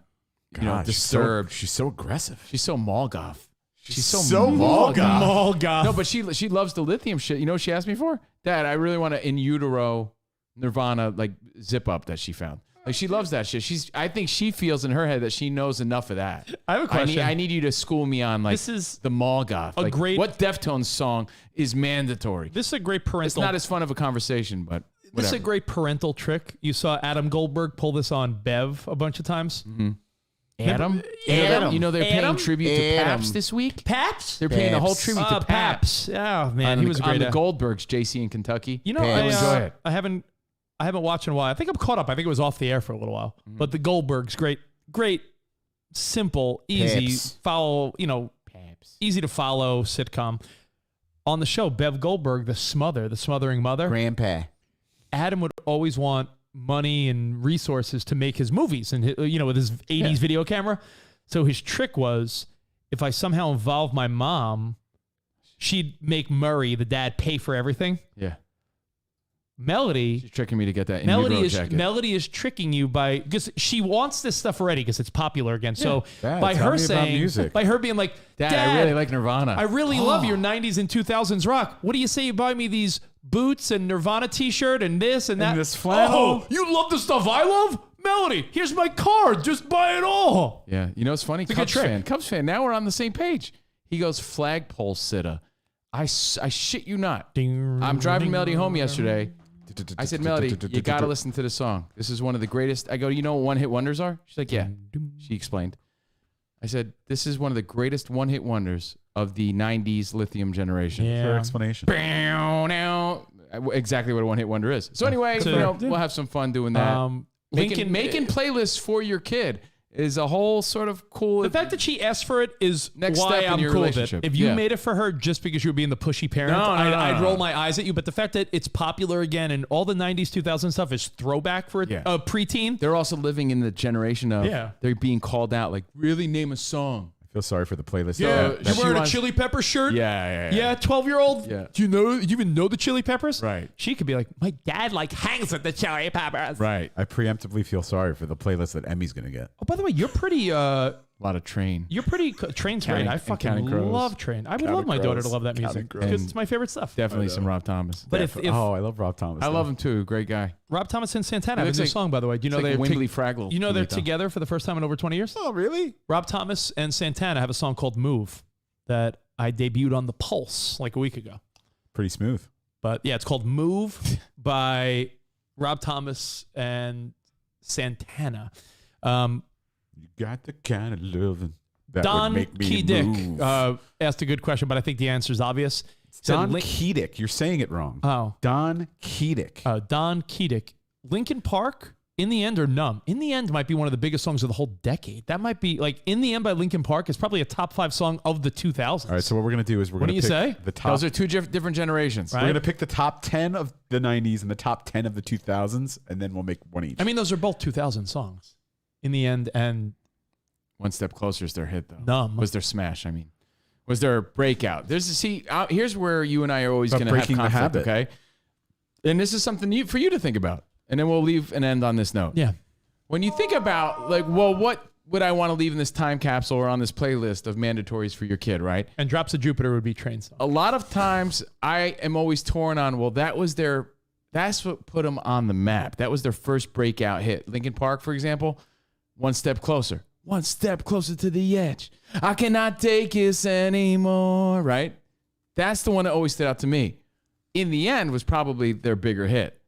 Disturbed. She's so aggressive. She's so Molgoth. She's so Molgoth. No, but she loves the lithium shit. You know what she asked me for? Dad, I really want to in utero Nirvana like zip up that she found. Like she loves that shit. I think she feels in her head that she knows enough of that. I have a question. I need you to school me on like This is the Molgoth. Like, what Deftones song is mandatory? This is a great parental. It's not as fun of a conversation, but whatever. This is a great parental trick. You saw Adam Goldberg pull this on Bev a bunch of times. Mm-hmm. Adam? You know they're paying tribute to Paps this week? Paps? They're paying the whole tribute to Paps. Yeah, man, he was great. On the Goldbergs, JC in Kentucky. You know, enjoy it. I haven't watched in a while. I think I'm caught up. I think it was off the air for a little while. Mm-hmm. But the Goldbergs, great, simple, easy, follow, easy to follow sitcom. On the show, Bev Goldberg, the smothering mother. Grandpa. Adam would always want money and resources to make his movies and with his 80s video camera. So his trick was, if I somehow involved my mom, she'd make Murray, the dad, pay for everything. Yeah. Melody, she's tricking me to get that in utero jacket. Melody is tricking you because she wants this stuff already because it's popular again. So Dad, by tell her me about saying, music. by her being like, Dad, I really like Nirvana. I really love your 90s and 2000s rock. What do you say you buy me these boots and Nirvana t-shirt and this and that? And this flannel. Oh, you love the stuff I love? Melody, here's my card. Just buy it all. Yeah. You know what's funny? It's a good trick. Cubs fan. Now we're on the same page. He goes, flagpole sitter. I shit you not. I'm driving Melody home yesterday. I said, Melody, you got to listen to the song. This is one of the greatest. I go, you know what one-hit wonders are? She's like, yeah. She explained. I said, this is one of the greatest one-hit wonders of the 90s lithium generation. Yeah. For explanation. Now, exactly what a one-hit wonder is. So anyway, we'll have some fun doing that. Making playlists for your kid is a whole sort of cool. The fact that she asked for it is Next why step in I'm your cool with it. relationship. If you Yeah. made it for her just because you were being the pushy parent, No, I'd roll my eyes at you. But the fact that it's popular again and all the 90s, 2000 stuff is throwback for a preteen. They're also living in the generation of Yeah. they're being called out like, really name a song. I feel sorry for the playlist. Yeah, that you're she wearing a wants- Chili Pepper shirt? Yeah. Yeah, 12-year-old? Yeah. Do you even know the Chili Peppers? Right. She could be like, my dad hangs with the Chili Peppers. Right. I preemptively feel sorry for the playlist that Emmy's going to get. Oh, by the way, you're pretty... a lot of Train. You're pretty... Train's great. I fucking Counting Crows. love Train. I would Counting love my daughter to Crows. love that music. Counting Crows. Because it's my favorite stuff. Definitely some Rob Thomas. But if I love Rob Thomas. I love him too. Great guy. Rob Thomas and Santana He have a looks new like- song, by the way. Do you know looks like they're Wembley Fraggle You know they're Finito. together for the first time in over 20 years? Oh, really? Rob Thomas and Santana have a song called Move that I debuted on The Pulse like a week ago. Pretty smooth. But yeah, it's called Move by Rob Thomas and Santana. You got the kind of loving that Don would make me Keydick move. asked a good question, but I think the answer is obvious. Don Lin- Keydick. You're saying it wrong. Oh. Don Keydick. Don Keydick. Linkin Park, In the End or Numb? In the End might be one of the biggest songs of the whole decade. That might be In the End by Linkin Park is probably a top 5 song of the 2000s. All right, so what we're going to do is we're What going do to you pick say? the top. Those are two different generations. Right. We're going to pick the top 10 of the 90s and the top 10 of the 2000s, and then we'll make one each. I mean, those are both 2000 songs. In the End and One Step Closer is their hit, though. Numb. Was their smash, I mean. Was their breakout. Here's where you and I are always About going to have breaking the conflict, habit. okay? And this is something for you to think about. And then we'll leave and end on this note. Yeah. When you think about, what would I want to leave in this time capsule or on this playlist of mandatories for your kid, right? And Drops of Jupiter would be Train song. A lot of times I am always torn on, that's what put them on the map. That was their first breakout hit. Linkin Park, for example, One Step Closer. One step closer to the edge. I cannot take this anymore, right? That's the one that always stood out to me. In the End was probably their bigger hit,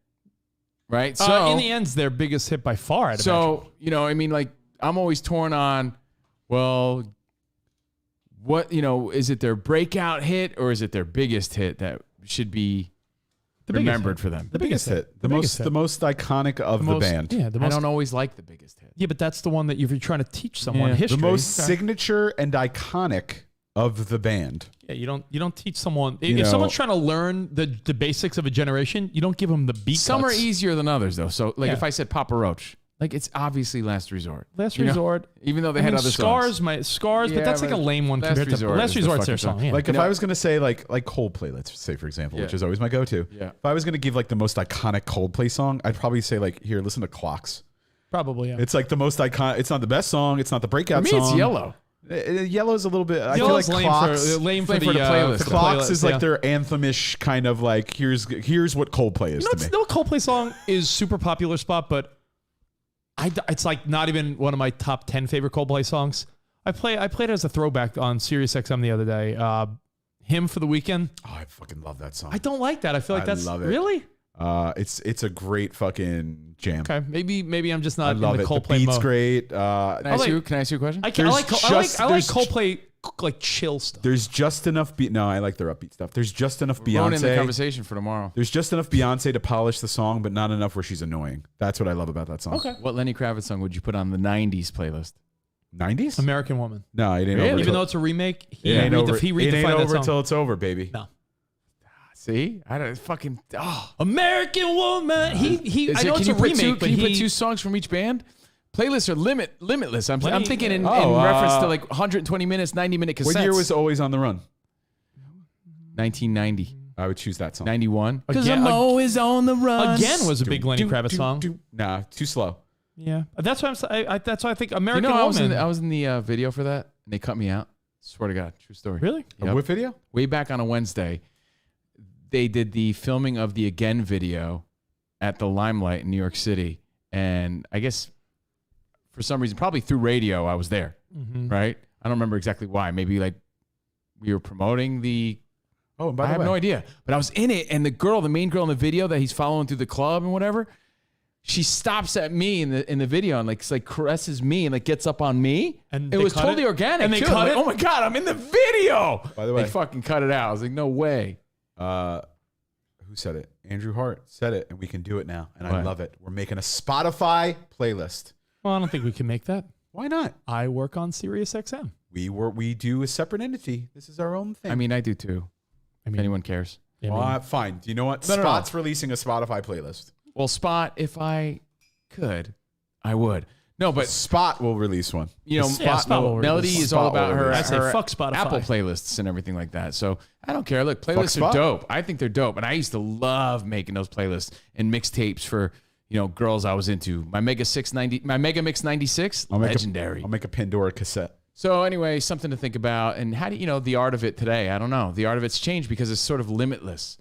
right? So In the End's their biggest hit by far. I'd imagine. I'm always torn on, what, is it their breakout hit or is it their biggest hit that should be remembered for them? The biggest hit. The most iconic of the band. Yeah, I don't always like the biggest hit. Yeah, but that's the one that if you're trying to teach someone Yeah. history. The most signature and iconic of the band. Yeah, you don't teach someone. You If know- someone's trying to learn the basics of a generation, you don't give them the beat Some are cuts. easier than others, though. So, Yeah. if I said Papa Roach, it's obviously Last Resort. Last You know? Resort. Even though they I had mean, other Scars, songs. but that's like a lame one Last compared to Resort Last is the Resort's their fucking song. Yeah. Like if I was going to say like Coldplay, let's say for example, which is always my go-to. Yeah. If I was going to give the most iconic Coldplay song, I'd probably say here, listen to Clocks. Probably, yeah. It's the most iconic. It's not the best song. It's not the breakout For me, song. it's Yellow. Yellow's a little bit. I feel Yellow's like lame Clocks. lame for the playlist. for the Clocks playlist, is yeah. their anthemish kind of here's what Coldplay is You know, to me. no Coldplay song is super popular spot, but it's not even one of my top 10 favorite Coldplay songs. I played it as a throwback on Sirius XM the other day. Hymn for the Weekend. Oh, I fucking love that song. I don't like that. I feel like I that's love it. really It's a great fucking jam. okay. Maybe I'm just I not in love the it. Coldplay The beat's mode. great. Can I ask you a question? I There's like just- there's- Coldplay chill stuff. There's just enough. No, I like their upbeat stuff. There's just enough Going in the Beyonce. conversation for tomorrow. There's just enough Beyonce to polish the song, but not enough where she's annoying. That's what I love about that song. Okay. What Lenny Kravitz song would you put on the 90s playlist? 90s? American Woman. No, it ain't Really? over. Even though it's a remake, he it ain't over. he It redefined ain't that over song. till it's over, baby. No. See? I don't fucking. Oh. American Woman. He. I know it's a remake, but can you put two songs from each band? Playlists are limitless. I'm Lenny- thinking in Oh, reference to 120 minutes, 90-minute cassettes. What year was Always on the Run? 1990. I would choose that song. 91. Because Again- I'm always on the run. Again was a big Lenny Kravitz song. Nah, too slow. Yeah, that's why that's why I think You American know, I was Woman. in the video for that, and they cut me out. Swear to God, true story. Really? Yep. What video? Way back on a Wednesday, they did the filming of the Again video at the Limelight in New York City, and I guess for some reason, probably through radio, I was there, Mhm. right? I don't remember exactly why. Maybe like we were promoting the. Oh, and by I the have way, no idea, but I was in it, and the main girl in the video that he's following through the club and whatever, she stops at me in the video and like caresses me and like gets up on me, And it they was cut totally it? organic. And they too. cut I'm like, it? oh my god, I'm in the video. By the way, they fucking cut it out. I was like, no way. Who said it? Andrew Hart said it, and we can do it now, and I What? love it. We're making a Spotify playlist. Well, I don't think we can make that. Why not? I work on Sirius XM. We do a separate entity. This is our own thing. I mean, I do too. If anyone cares. Fine. Do you know what? No. Spot's releasing a Spotify playlist. Well, Spot, if I could, I would. No, but Spot will release one. You know, Spot will Melody release. is all Spot will about her, release. I say her fuck Spotify. Apple playlists and everything like that. So I don't care. Look, playlists are Spot. dope. I think they're dope, and I used to love making those playlists and mixtapes for girls I was into. My Mega Mix 96, legendary. I'll make a Pandora cassette. So anyway, something to think about. And how do the art of it today? I don't know. The art of it's changed because it's sort of limitless.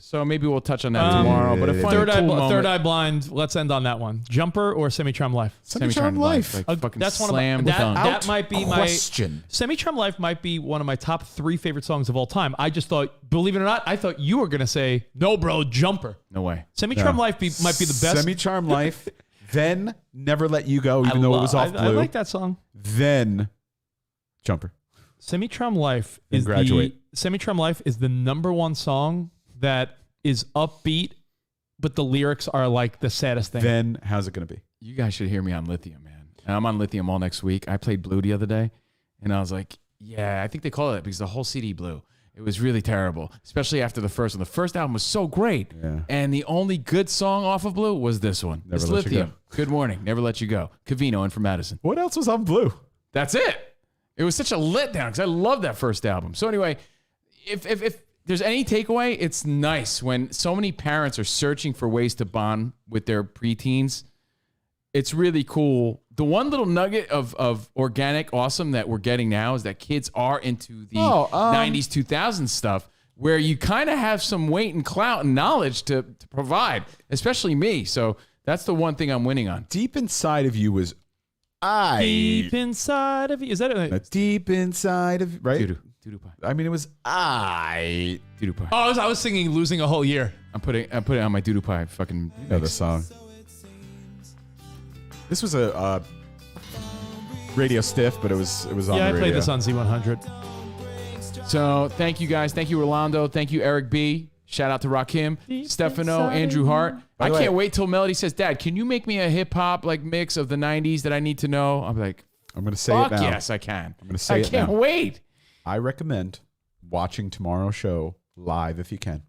So maybe we'll touch on that tomorrow. But a funny, Third cool Eye Blind. Let's end on that one. Jumper or Semi-Charmed Life? Semi-Charmed Life. Like fucking That's one of my, slam dunk. that might be question. my Semi-Charmed Life might be one of my top 3 favorite songs of all time. I just thought, believe it or not, I thought you were gonna say no, bro, Jumper. No way. Semi-Charmed Life might be the best. Semi-Charmed Life. Then Never Let You Go, even though it was off Blue. I like that song. Then Jumper. Semi-Charmed Life Then is Graduate. Semi-Charmed Life is the #1 song that is upbeat, but the lyrics are like the saddest thing. Then how's it gonna be? You guys should hear me on Lithium, man. And I'm on Lithium all next week. I played Blue the other day, and I was like, yeah, I think they call it that because the whole CD blew. It was really terrible, especially after the first one. The first album was so great, and the only good song off of Blue was this one. Never It's Let You Lithium. Go. Good Morning. Never Let You Go. Covino and from Madison. What else was on Blue? That's it. It was such a letdown because I love that first album. So anyway, if there's any takeaway, it's nice when so many parents are searching for ways to bond with their preteens. It's really cool. The one little nugget of organic awesome that we're getting now is that kids are into the 90s, 2000s stuff where you kind of have some weight and clout and knowledge to provide, especially me. So that's the one thing I'm winning on. Deep inside of you was Deep inside of you. Is that it? Deep inside of right? Doo-doo pie. I mean, it was Doo-doo pie. Oh, I was singing "Losing a Whole Year." I'm putting it on my doo-doo pie fucking the song. This was a radio stiff, but it was on Yeah, the I radio. played this on Z100. So thank you guys. Thank you, Rolando. Thank you, Eric B. Shout out to Rakim, Stefano, Andrew Hart. By I the way- can't wait till Melody says, Dad, can you make me a hip hop like mix of the 90s that I need to know? I'm like, I'm going to say fuck it now. yes, I can. I'm going to say it now. I can't wait. I recommend watching tomorrow's show live if you can,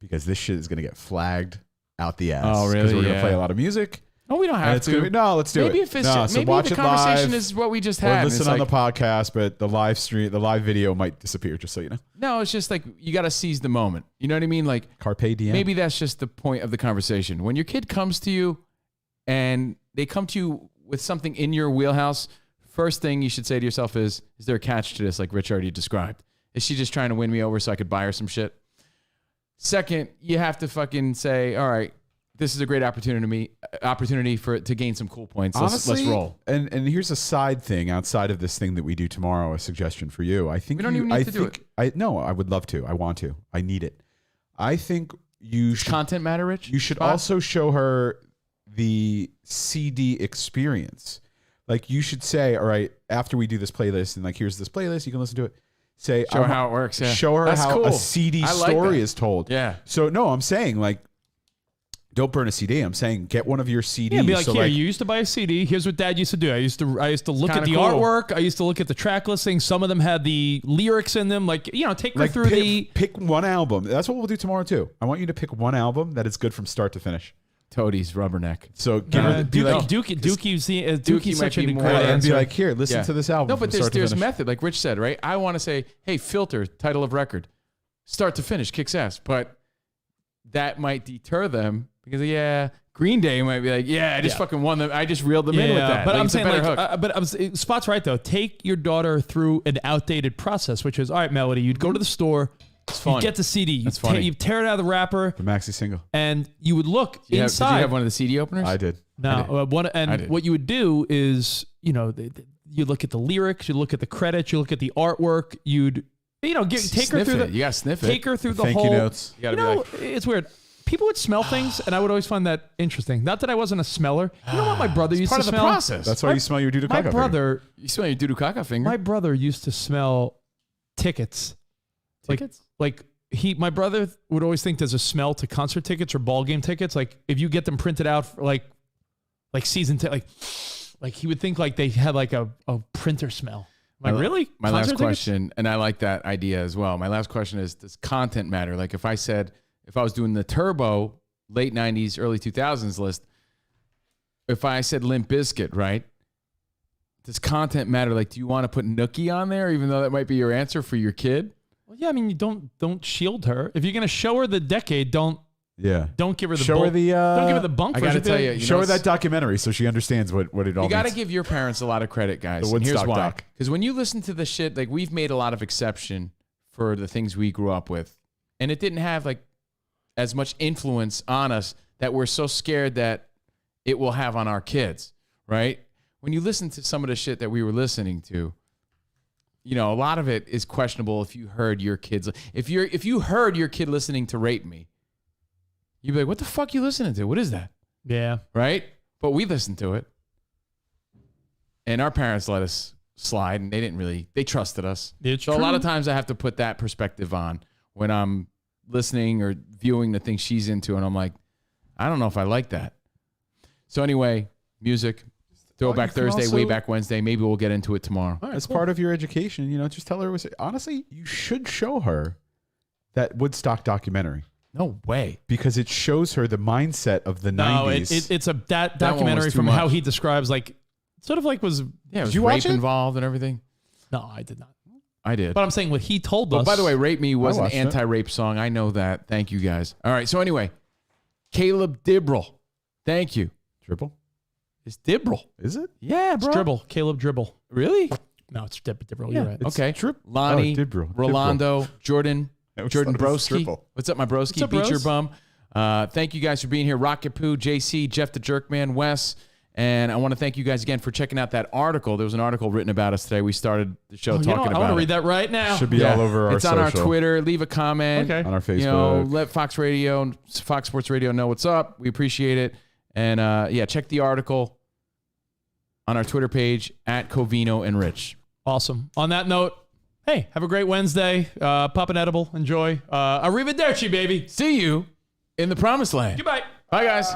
because this shit is going to get flagged out the ass. Oh, really? Because we're going to Yeah. play a lot of music. No, we don't And have it's to. gonna be- no, let's do maybe it. If it's No, just, so maybe watch the it conversation live, is what we just Or had. listen It's on like, the podcast, but the live stream, the live video might disappear, just so you know. no, it's just like you got to seize the moment. You know what I mean? Like Carpe diem. maybe that's just the point of the conversation. When your kid comes to you and they come to you with something in your wheelhouse, first thing you should say to yourself is there a catch to this, like Rich already described? Is she just trying to win me over so I could buy her some shit? Second, you have to fucking say, all right, this is a great opportunity to gain some cool points. Honestly, let's roll. And here's a side thing outside of this thing that we do tomorrow, a suggestion for you. I think We don't even need to do it. I would love to. I want to. I need it. I think you should Content matter, Rich? You should Spot? also show her the CD experience. Like you should say, all right, after we do this playlist, and like here's this playlist, you can listen to it. Say, Show her how it works. Yeah. Show her That's how cool. a CD I like story that. is told. Yeah. So no, I'm saying like, don't burn a CD. I'm saying get one of your CDs. Yeah, be like, So, here, you used to buy a CD. Here's what Dad used to do. I used to look at kinda the cool. artwork. I used to look at the track listing. Some of them had the lyrics in them. Like, take her through pick one album. That's what we'll do tomorrow too. I want you to pick one album that is good from start to finish. Toadies, Rubberneck. So give her be like Dookie's such a might be great more- and answer. be like, here, listen Yeah. to this album. No, but from start to there's finish. method, like Rich said, right? I want to say, hey, filter, title of record, start to finish, kicks ass. But that might deter them because, Green Day might be like, I just fucking won them. I just reeled them in with that. But Like, I'm it's a saying, better hook. Spot's right though. Take your daughter through an outdated process, which is, all right, Melody, you'd go to the store, It's fun. you get the CD, you That's funny. you tear it out of the wrapper, The maxi single. and you would look Did inside. you have one of the CD openers? I did. No, what you would do is, you look at the lyrics, you look at the credits, you look at the artwork. You'd, take her through You gotta sniff it. Take her through the Thank whole. you notes. You gotta be like, it's weird. People would smell things, and I would always find that interesting. Not that I wasn't a smeller. You know what my brother used part to of the smell? process. That's why you smell your doo-doo My caca brother, You smell your doo-doo caca finger. my brother used to smell tickets. Tickets? My brother would always think there's a smell to concert tickets or ball game tickets. Like if you get them printed out for like season like he would think like they had like a printer smell. Like really? My Concert last tickets? question, and I like that idea as well. My last question is, does content matter? Like if I was doing the Turbo late 90s, early 2000s list, if I said Limp Bizkit, right? Does content matter? Like, do you want to put Nookie on there, even though that might be your answer for your kid? Well, yeah, I mean, you don't shield her. If you're gonna show her the decade, don't give her the don't give her the bunk. I gotta version. tell you, show her that documentary so she understands what it all You got to means. give your parents a lot of credit, guys. The And here's Woodstock why. doc. Because when you listen to the shit, like we've made a lot of exception for the things we grew up with, and it didn't have like as much influence on us that we're so scared that it will have on our kids, right? When you listen to some of the shit that we were listening to, a lot of it is questionable. If you heard your kids, if you heard your kid listening to Rape Me, you'd be like, "What the fuck you listening to? What is that?" Yeah, right. But we listened to it, and our parents let us slide, and they trusted us. It's so true. a lot of times I have to put that perspective on when I'm listening or viewing the things she's into, and I'm like, I don't know if I like that. So anyway, music. Throwback Thursday, way back Wednesday. Maybe we'll get into it tomorrow. As part of your education, just tell her. Honestly, you should show her that Woodstock documentary. No way. Because it shows her the mindset of the 90s. It's that documentary from how he describes it was Did you rape watch it? involved and everything. No, I did not. I did. But I'm saying what he told But us. by the way, Rape Me was an watched it. anti-rape song. I know that. Thank you, guys. All right. So anyway, Caleb Dibble. Thank you. Dribble? It's Dibble. Is it? Yeah, bro. It's Dribble. Caleb Dribble. Really? No, it's Dribble. Yeah. You're right. Okay. Drib- Lonnie, Oh, Dibble. Rolando, Jordan, I always Jordan thought it was Broski. Dribble. What's up, my broski? What's up, Beat your bros? bum. Thank you guys for being here. Rocket Poo, JC, Jeff the Jerkman, Wes. And I want to thank you guys again for checking out that article. There was an article written about us today. We started the show talking about I want to it. read that right now. Should be all over our It's on our social. Twitter. Leave a comment. Okay. On our Facebook. Let Fox Radio, Fox Sports Radio know what's up. We appreciate it. And check the article on our Twitter page at Covino and Rich. Awesome. On that note, hey, have a great Wednesday. Pop an edible. Enjoy. Arrivederci, baby. See you in the promised land. Goodbye. Bye, guys.